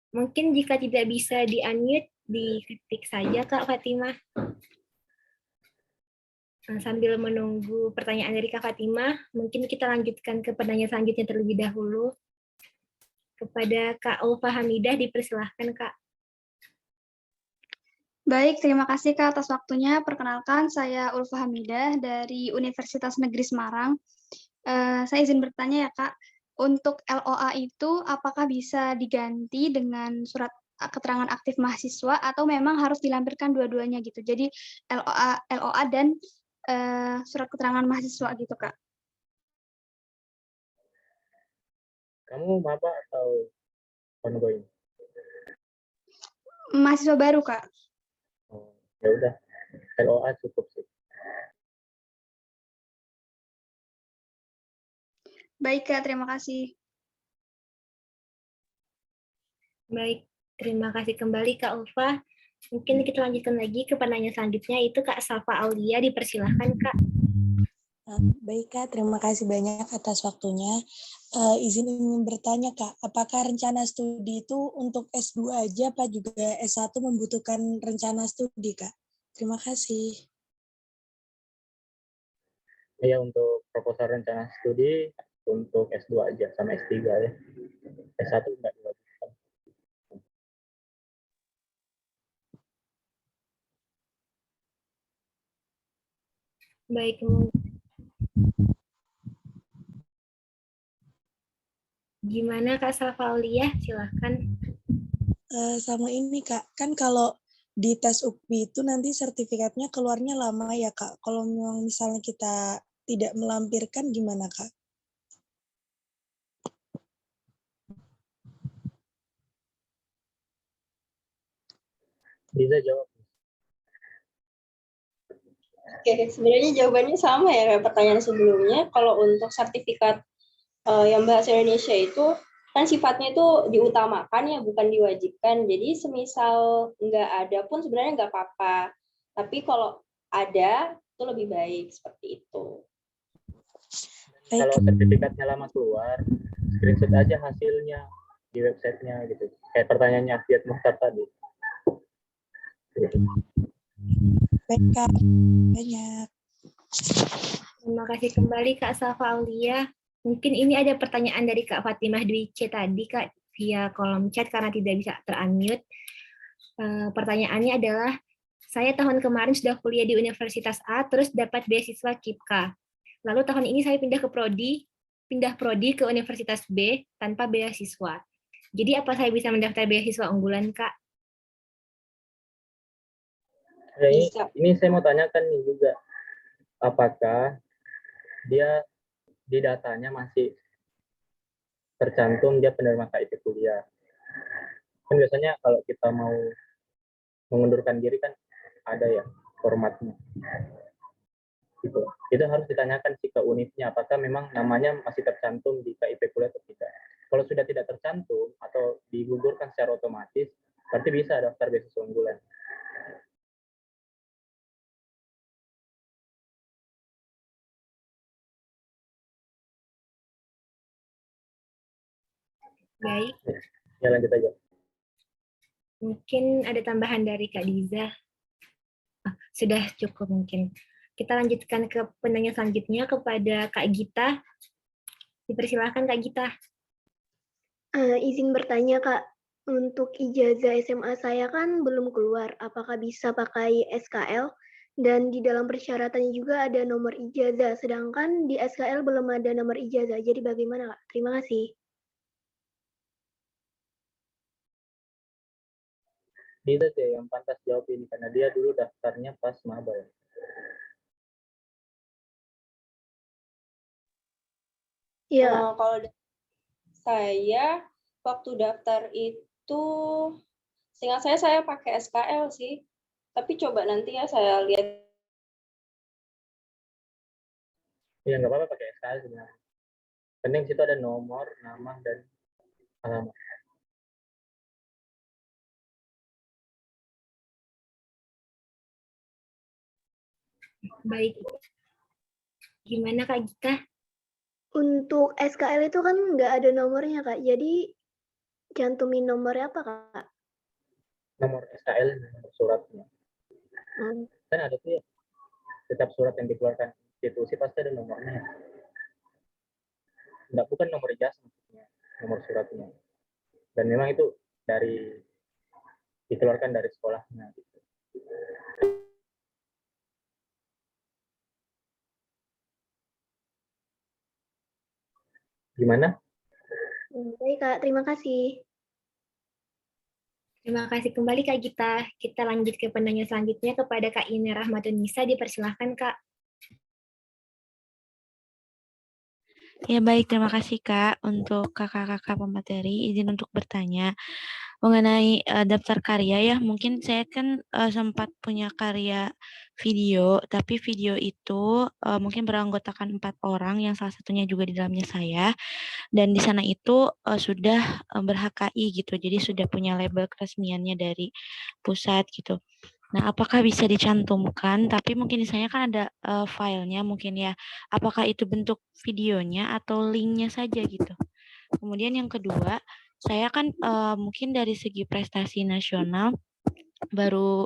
[SPEAKER 2] mungkin jika tidak bisa di-unmute, diketik saja Kak Fatimah. Sambil menunggu pertanyaan dari Kak Fatimah, mungkin kita lanjutkan ke pertanyaan selanjutnya terlebih dahulu. Kepada Kak Ulfa Hamidah, dipersilahkan Kak.
[SPEAKER 13] Baik, terima kasih Kak atas waktunya. Perkenalkan, saya Ulfa Hamidah dari Universitas Negeri Semarang. Saya izin bertanya ya Kak, untuk LOA itu apakah bisa diganti dengan surat keterangan aktif mahasiswa atau memang harus dilampirkan dua-duanya gitu? Jadi LOA dan surat keterangan mahasiswa gitu Kak.
[SPEAKER 5] Kamu maba atau ongoing?
[SPEAKER 13] Mahasiswa baru Kak.
[SPEAKER 5] Oh, ya udah, LOA cukup sih.
[SPEAKER 13] Baik Kak, terima kasih.
[SPEAKER 2] Baik, terima kasih kembali Kak Ulfa. Mungkin kita lanjutkan lagi ke pertanyaan selanjutnya, itu Kak Safa Aulia, dipersilahkan Kak.
[SPEAKER 14] Baik Kak, terima kasih banyak atas waktunya. Ingin bertanya Kak, apakah rencana studi itu untuk S2 aja, Pak, juga S1 membutuhkan rencana studi Kak? Terima kasih.
[SPEAKER 5] Ya, untuk proposal rencana studi untuk S2 aja sama S3 ya. S1 enggak diwajibkan.
[SPEAKER 2] Baik, gimana Kak Safaulia? Silahkan.
[SPEAKER 14] Sama ini Kak, kan kalau di tes UPI itu nanti sertifikatnya keluarnya lama ya Kak. Kalau misalnya kita tidak melampirkan gimana Kak?
[SPEAKER 5] Bisa jawab.
[SPEAKER 3] Oke, sebenarnya jawabannya sama ya kayak pertanyaan sebelumnya. Kalau untuk sertifikat yang bahasa Indonesia itu kan sifatnya itu diutamakan ya, bukan diwajibkan. Jadi semisal nggak ada pun sebenarnya nggak apa-apa. Tapi kalau ada, itu lebih baik seperti itu.
[SPEAKER 5] Kalau sertifikatnya lama keluar, screenshot aja hasilnya di websitenya gitu. Kayak pertanyaannya Afiat Muhtar tadi.
[SPEAKER 14] Baik, Kak. Banyak.
[SPEAKER 2] Terima kasih kembali Kak Safa Aulia. Mungkin ini ada pertanyaan dari Kak Fatimah Dwi C tadi Kak via kolom chat karena tidak bisa ter-unmute. Pertanyaannya adalah, saya tahun kemarin sudah kuliah di Universitas A, terus dapat beasiswa KIPKA. Lalu tahun ini saya pindah prodi ke Universitas B tanpa beasiswa. Jadi apa saya bisa mendaftar beasiswa unggulan, Kak?
[SPEAKER 5] Ini saya mau tanyakan nih juga, apakah dia di datanya masih tercantum dia penerima KIP kuliah? Kan biasanya kalau kita mau mengundurkan diri kan ada ya formatnya. Gitu. Itu harus ditanyakan sih ke unitnya, apakah memang namanya masih tercantum di KIP kuliah atau tidak. Kalau sudah tidak tercantum atau digugurkan secara otomatis, berarti bisa daftar beasiswa unggulan.
[SPEAKER 2] Baik.
[SPEAKER 5] Ya, lanjut aja.
[SPEAKER 2] Mungkin ada tambahan dari Kak Diza. Sudah cukup mungkin. Kita lanjutkan ke penanya selanjutnya kepada Kak Gita. Dipersilakan Kak Gita.
[SPEAKER 15] Izin bertanya Kak, untuk ijazah SMA saya kan belum keluar, apakah bisa pakai SKL? Dan di dalam persyaratannya juga ada nomor ijazah, sedangkan di SKL belum ada nomor ijazah. Jadi bagaimana Kak? Terima kasih.
[SPEAKER 5] Dia sih yang pantas jawab ini, karena dia dulu daftarnya pas maba ya.
[SPEAKER 15] Iya.
[SPEAKER 3] Kalau saya waktu daftar itu, seingat saya pakai SKL sih. Tapi coba nanti ya saya lihat.
[SPEAKER 5] Ya nggak apa-apa pakai SKL sebenarnya. Penting situ ada nomor, nama, dan alamat.
[SPEAKER 2] Baik. Gimana Kak Gita?
[SPEAKER 15] Untuk SKL itu kan nggak ada nomornya Kak, jadi cantumin nomornya apa Kak?
[SPEAKER 5] Nomor SKL, nomor suratnya. Kan ada tuh ya, setiap surat yang dikeluarkan institusi pasti ada nomornya. Enggak, bukan nomor ijazah maksudnya, nomor suratnya. Dan memang itu dikeluarkan dari sekolahnya. Gitu. Gimana?
[SPEAKER 15] Baik Kak, terima kasih.
[SPEAKER 2] Terima kasih kembali Kak Gita. Kita lanjut ke penanya selanjutnya kepada Kak Ine Rahmatunisa. Dipersilahkan Kak.
[SPEAKER 16] Ya baik, terima kasih Kak untuk kakak-kakak pemateri. Izin untuk bertanya mengenai daftar karya ya. Mungkin saya kan sempat punya karya video, tapi video itu mungkin beranggotakan 4 orang yang salah satunya juga di dalamnya saya. Dan di sana itu sudah ber-HKI gitu, jadi sudah punya label keresmiannya dari pusat gitu. Nah, apakah bisa dicantumkan? Tapi mungkin di sana kan ada filenya mungkin ya. Apakah itu bentuk videonya atau linknya saja gitu? Kemudian yang kedua, saya kan mungkin dari segi prestasi nasional baru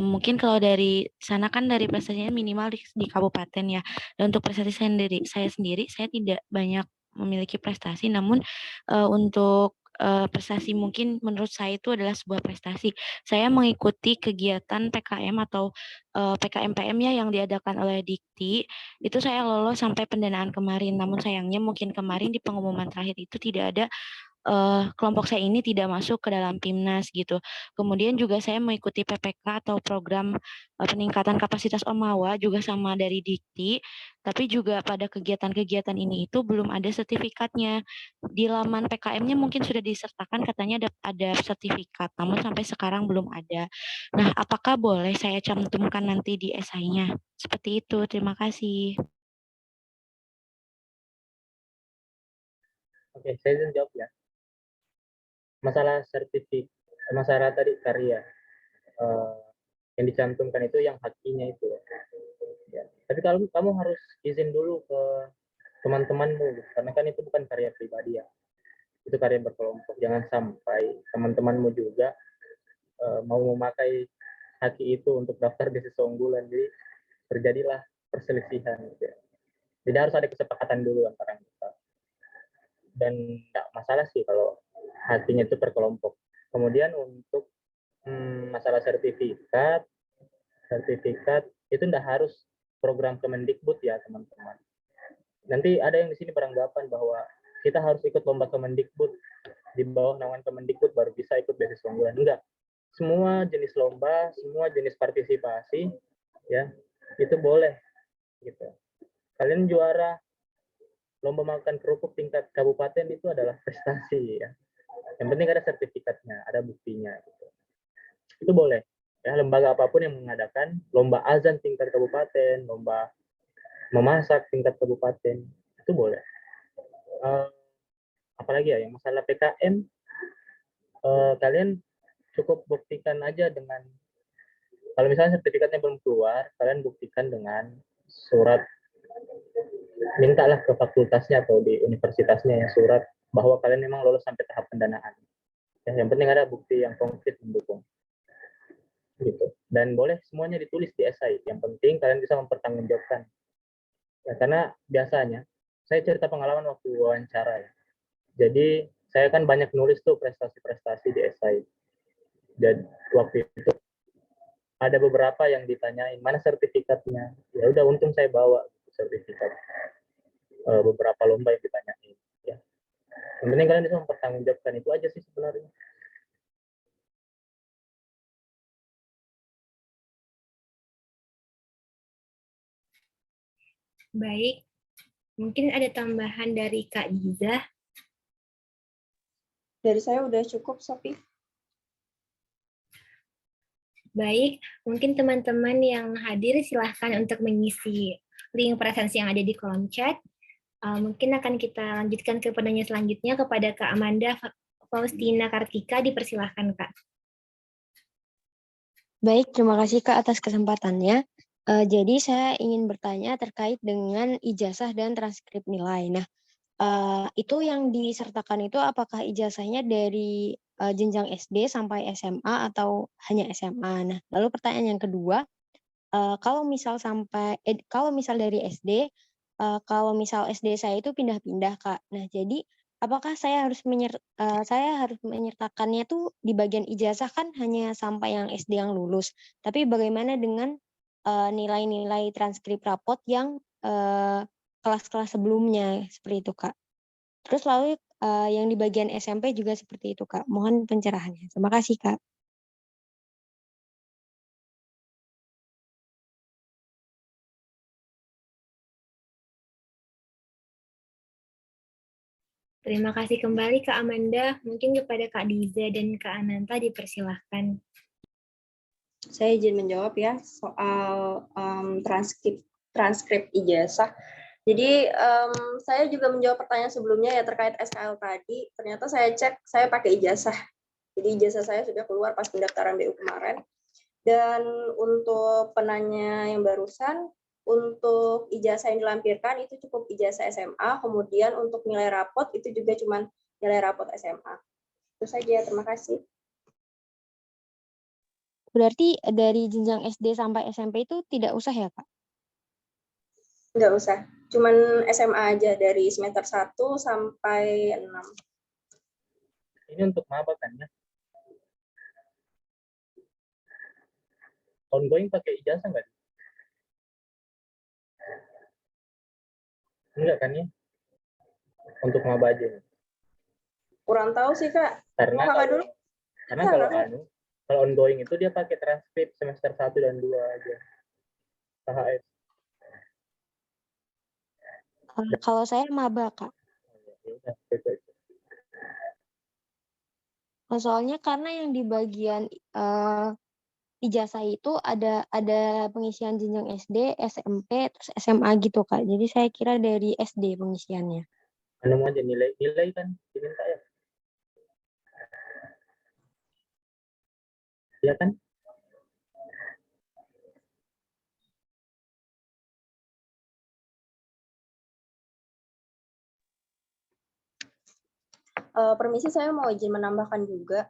[SPEAKER 16] mungkin kalau dari sana kan dari prestasinya minimal di kabupaten ya. Dan untuk prestasi saya sendiri saya tidak banyak memiliki prestasi, namun untuk prestasi mungkin menurut saya itu adalah sebuah prestasi. Saya mengikuti kegiatan PKM atau PKM-PM ya yang diadakan oleh Dikti, itu saya lolos sampai pendanaan kemarin. Namun sayangnya mungkin kemarin di pengumuman terakhir itu tidak ada kelompok saya ini tidak masuk ke dalam PIMNAS gitu. Kemudian juga saya mengikuti PPK atau program peningkatan kapasitas Ormawa juga sama dari Dikti, tapi juga pada kegiatan-kegiatan ini itu belum ada sertifikatnya. Di laman PKM-nya mungkin sudah disertakan katanya ada sertifikat, namun sampai sekarang belum ada. Nah, apakah boleh saya cantumkan nanti di esainya? Seperti itu, terima kasih.
[SPEAKER 5] Oke, saya izin jawab ya. Masalah sertifikat, masalah tadi karya, Yang dicantumkan itu yang hakinya itu. Ya. Tapi kalau kamu harus izin dulu ke teman-temanmu, karena kan itu bukan karya pribadi ya. Itu karya berkelompok. Jangan sampai teman-temanmu juga mau memakai haki itu untuk daftar beasiswa unggulan. Jadi terjadilah perselisihan. Gitu ya. Jadi harus ada kesepakatan dulu antara kita. Dan tidak masalah sih kalau hakinya itu berkelompok. Kemudian untuk masalah sertifikat itu tidak harus program Kemendikbud ya teman-teman. Nanti ada yang di sini beranggapan bahwa kita harus ikut lomba Kemendikbud, di bawah naungan Kemendikbud baru bisa ikut beasiswa unggulan. Enggak. Semua jenis lomba, semua jenis partisipasi ya, itu boleh gitu. Kalian juara lomba makan kerupuk tingkat kabupaten itu adalah prestasi ya. Yang penting ada sertifikatnya, ada buktinya gitu. Itu boleh. Ya, lembaga apapun yang mengadakan lomba azan tingkat kabupaten, lomba memasak tingkat kabupaten, itu boleh. Apalagi ya, yang masalah PKM, kalian cukup buktikan aja dengan, kalau misalnya sertifikatnya belum keluar, kalian buktikan dengan surat, mintalah ke fakultasnya atau di universitasnya ya surat bahwa kalian memang lolos sampai tahap pendanaan. Ya, yang penting ada bukti yang konkret mendukung. Gitu. Dan boleh semuanya ditulis di esai. Yang penting kalian bisa mempertanggungjawabkan. Ya, karena biasanya saya cerita pengalaman waktu wawancara ya. Jadi saya kan banyak nulis tuh prestasi-prestasi di esai. Dan waktu itu ada beberapa yang ditanyain mana sertifikatnya. Ya udah untung saya bawa sertifikat beberapa lomba yang ditanyain. Ya. Yang penting kalian bisa mempertanggungjawabkan, itu aja sih sebenarnya.
[SPEAKER 2] Baik, mungkin ada tambahan dari Kak Giza.
[SPEAKER 3] Dari saya udah cukup, Sophie.
[SPEAKER 2] Baik, mungkin teman-teman yang hadir silahkan untuk mengisi link presensi yang ada di kolom chat. Mungkin akan kita lanjutkan ke penanya selanjutnya kepada Kak Amanda Faustina Kartika, dipersilahkan Kak.
[SPEAKER 17] Baik, terima kasih Kak atas kesempatannya. Jadi saya ingin bertanya terkait dengan ijazah dan transkrip nilai. Nah, itu yang disertakan itu apakah ijazahnya dari jenjang SD sampai SMA atau hanya SMA? Nah, lalu pertanyaan yang kedua, kalau misal dari SD, kalau misal SD saya itu pindah-pindah Kak. Nah, jadi apakah saya harus menyertakannya tuh di bagian ijazah, kan hanya sampai yang SD yang lulus. Tapi bagaimana dengan nilai-nilai transkrip rapot yang kelas-kelas sebelumnya seperti itu Kak. Terus lalu yang di bagian SMP juga seperti itu Kak. Mohon pencerahannya. Terima kasih Kak.
[SPEAKER 2] Terima kasih kembali Kak Amanda. Mungkin kepada Kak Diza dan Kak Ananta dipersilahkan.
[SPEAKER 3] Saya izin menjawab ya soal transkrip ijazah. Jadi saya juga menjawab pertanyaan sebelumnya ya terkait SKL tadi. Ternyata saya cek, saya pakai ijazah. Jadi ijazah saya sudah keluar pas pendaftaran BU kemarin. Dan untuk penanya yang barusan, untuk ijazah yang dilampirkan itu cukup ijazah SMA. Kemudian untuk nilai rapot itu juga cuma nilai rapot SMA. Itu saja, terima kasih.
[SPEAKER 17] Berarti dari jenjang SD sampai SMP itu tidak usah ya, Kak?
[SPEAKER 3] Nggak usah. Cuman SMA aja dari semester 1 sampai 6.
[SPEAKER 5] Ini untuk maba kan ya? Ongoing pakai ijazah nggak? Enggak kan ya? Untuk maba aja.
[SPEAKER 3] Kurang tahu sih, Kak.
[SPEAKER 5] Karena kalau ongoing itu dia pakai transkrip semester 1 dan 2 aja. KHS.
[SPEAKER 17] Kalau saya maba, Kak. Soalnya karena yang di bagian ijazah itu ada pengisian jenjang SD, SMP, terus SMA gitu, Kak. Jadi saya kira dari SD pengisiannya.
[SPEAKER 5] Anu aja nilai kan diminta ya. Iya kan?
[SPEAKER 3] Permisi, saya mau izin menambahkan juga.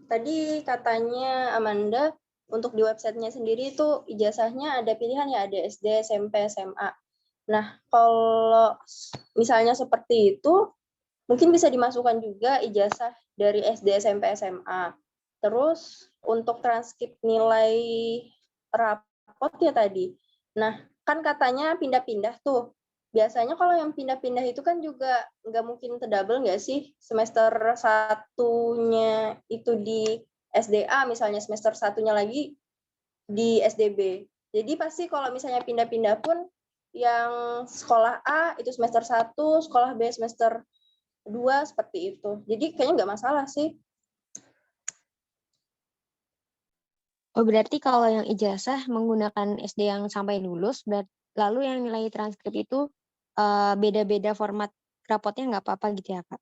[SPEAKER 3] Tadi katanya Amanda, untuk di websitenya sendiri itu ijazahnya ada pilihan ya, ada SD, SMP, SMA. Nah, kalau misalnya seperti itu, mungkin bisa dimasukkan juga ijazah dari SD, SMP, SMA. Terus untuk transkrip nilai rapot ya tadi. Nah, kan katanya pindah-pindah tuh. Biasanya kalau yang pindah-pindah itu kan juga nggak mungkin terdouble nggak sih? Semester satunya itu di SDA, misalnya semester satunya lagi di SDB. Jadi pasti kalau misalnya pindah-pindah pun yang sekolah A itu semester 1, sekolah B semester 2, seperti itu. Jadi kayaknya nggak masalah sih.
[SPEAKER 17] Oh, berarti kalau yang ijazah menggunakan SD yang sampai lulus, lalu yang nilai transkrip itu beda-beda format rapotnya nggak apa-apa gitu ya, Kak?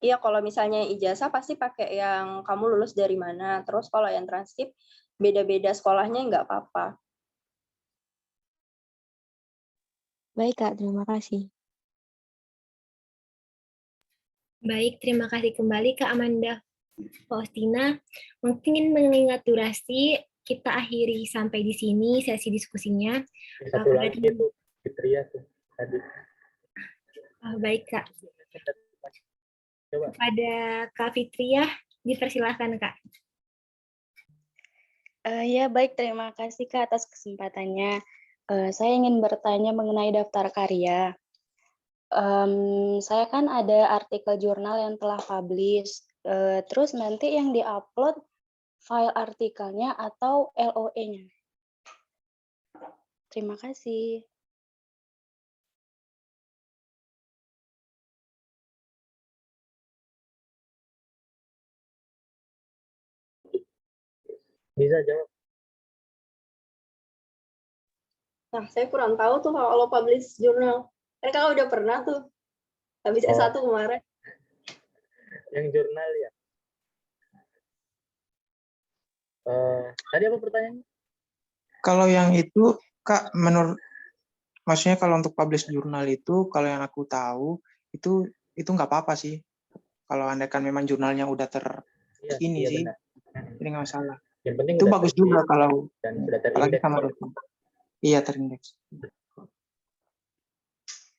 [SPEAKER 3] Iya, kalau misalnya ijazah pasti pakai yang kamu lulus dari mana. Terus kalau yang transkrip beda-beda sekolahnya nggak apa-apa.
[SPEAKER 17] Baik, Kak. Terima kasih.
[SPEAKER 2] Baik, terima kasih kembali Kak Amanda Faustina. Mungkin mengingat durasi, kita akhiri sampai di sini sesi diskusinya.
[SPEAKER 5] Satu lagi itu Fitria tuh tadi.
[SPEAKER 2] Baik, Kak.
[SPEAKER 5] Coba.
[SPEAKER 2] Kepada Kak Fitria, dipersilahkan, Kak.
[SPEAKER 18] Ya, baik. Terima kasih, Kak, atas kesempatannya. Saya ingin bertanya mengenai daftar karya. Saya kan ada artikel jurnal yang telah publish, terus nanti yang di-upload file artikelnya atau LOE-nya. Terima kasih.
[SPEAKER 5] Bisa jawab.
[SPEAKER 3] Nah, saya kurang tahu tuh kalau publish jurnal. Kan kakak udah pernah tuh. Habis S1 kemarin.
[SPEAKER 5] Yang jurnal ya. Tadi apa pertanyaannya?
[SPEAKER 4] Kalau yang itu, Kak, maksudnya kalau untuk publish jurnal itu, kalau yang aku tahu, itu nggak apa-apa sih. Kalau andaikan memang jurnalnya udah ini sih, ini nggak masalah.
[SPEAKER 5] Yang penting
[SPEAKER 4] itu bagus juga kalau
[SPEAKER 5] dan sudah
[SPEAKER 4] apalagi
[SPEAKER 5] terindeks.
[SPEAKER 4] sama dosen. Iya, terindeks.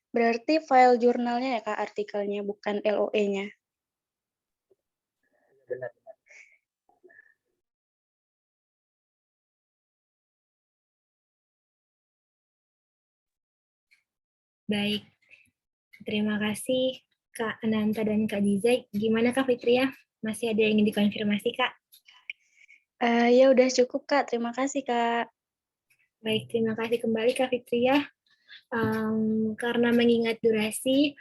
[SPEAKER 18] Berarti file jurnalnya ya, Kak, artikelnya, bukan LOE-nya.
[SPEAKER 5] Benar.
[SPEAKER 2] Baik. Terima kasih Kak Ananta dan Kak Dizay. Gimana Kak Fitria? Masih ada yang ingin dikonfirmasi, Kak?
[SPEAKER 18] Ya udah cukup, Kak. Terima kasih, Kak.
[SPEAKER 2] Baik, terima kasih kembali Kak Fitria. Karena mengingat durasi,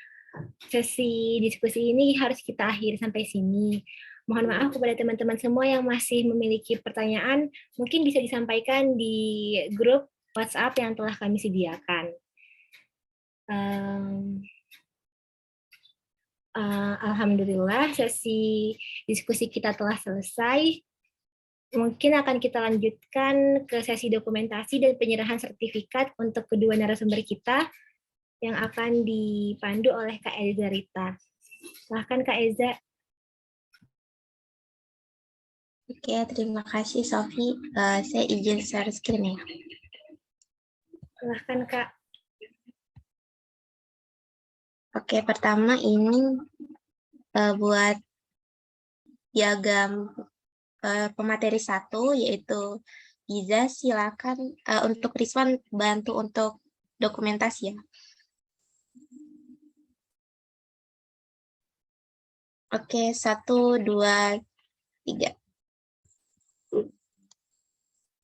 [SPEAKER 2] sesi diskusi ini harus kita akhiri sampai sini. Mohon maaf kepada teman-teman semua yang masih memiliki pertanyaan, mungkin bisa disampaikan di grup WhatsApp yang telah kami sediakan. Alhamdulillah, sesi diskusi kita telah selesai. Mungkin akan kita lanjutkan ke sesi dokumentasi dan penyerahan sertifikat untuk kedua narasumber kita yang akan dipandu oleh Kak Eza Rita. Silahkan Kak Eza.
[SPEAKER 19] Oke, terima kasih Sofi. Saya izin share screen ya.
[SPEAKER 2] Silahkan Kak.
[SPEAKER 19] Oke, pertama ini buat diagram pemateri 1, yaitu Giza, silakan untuk Rizwan bantu untuk dokumentasi ya. Oke, 1, 2, 3.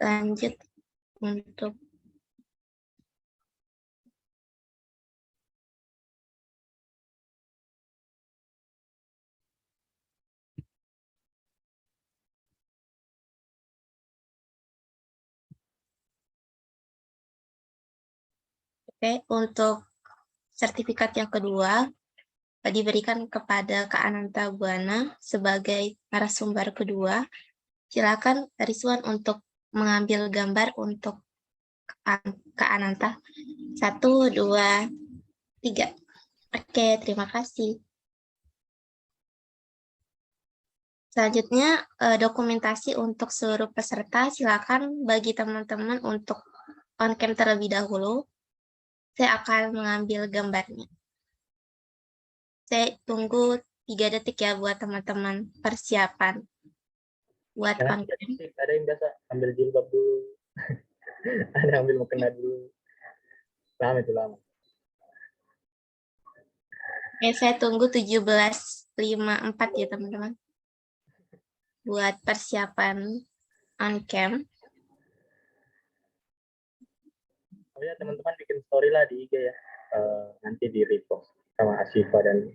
[SPEAKER 19] Lanjut untuk untuk sertifikat yang kedua diberikan kepada Kak Ananta Buana sebagai narasumber kedua. Silakan Rizwan untuk mengambil gambar untuk Kak Ananta. 1, 2, 3. Oke, terima kasih. Selanjutnya, dokumentasi untuk seluruh peserta. Silakan bagi teman-teman untuk on-cam terlebih dahulu. Saya akan mengambil gambarnya. Saya tunggu 3 detik ya buat teman-teman persiapan. Buat on-cam.
[SPEAKER 5] Ada yang biasa ambil jilbab dulu. Ada ambil mukena dulu. Lama itu lama.
[SPEAKER 19] Oke, saya tunggu 17.54 ya teman-teman. Buat persiapan on-cam.
[SPEAKER 5] Oh ya, teman-teman bikin story lah di IG ya. Nanti di repost sama Asyifa dan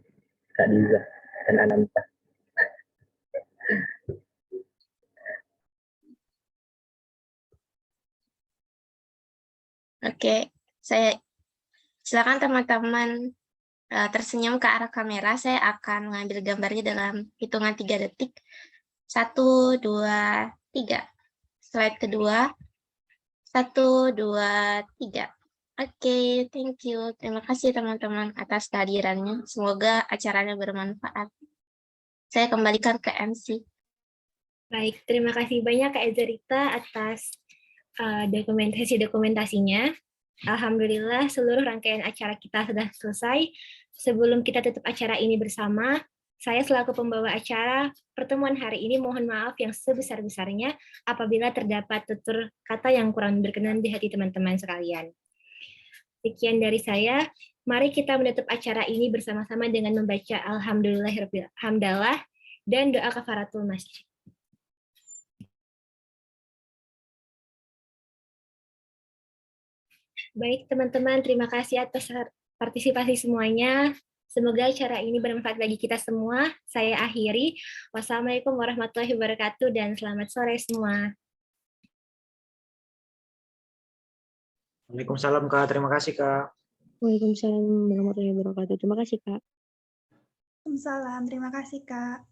[SPEAKER 5] Kak Diza dan Ananta.
[SPEAKER 19] Oke, silakan teman-teman tersenyum ke arah kamera. Saya akan mengambil gambarnya dalam hitungan 3 detik. 1, 2, 3. Slide kedua. 1, 2, 3. Oke, thank you. Terima kasih teman-teman atas kehadirannya. Semoga acaranya bermanfaat. Saya kembalikan ke MC.
[SPEAKER 2] Baik, terima kasih banyak Kak Ezerita atas dokumentasinya. Alhamdulillah seluruh rangkaian acara kita sudah selesai. Sebelum kita tutup acara ini bersama, saya selaku pembawa acara pertemuan hari ini mohon maaf yang sebesar-besarnya apabila terdapat tutur kata yang kurang berkenan di hati teman-teman sekalian. Sekian dari saya. Mari kita menutup acara ini bersama-sama dengan membaca Alhamdulillahirabbil hamdalah dan doa kafaratul masjid. Baik teman-teman, terima kasih atas partisipasi semuanya. Semoga acara ini bermanfaat bagi kita semua. Saya akhiri. Wassalamualaikum warahmatullahi wabarakatuh dan selamat sore semua.
[SPEAKER 4] Waalaikumsalam Kak, terima kasih Kak.
[SPEAKER 17] Waalaikumsalam warahmatullahi wabarakatuh. Terima kasih Kak.
[SPEAKER 8] Waalaikumsalam, terima kasih Kak.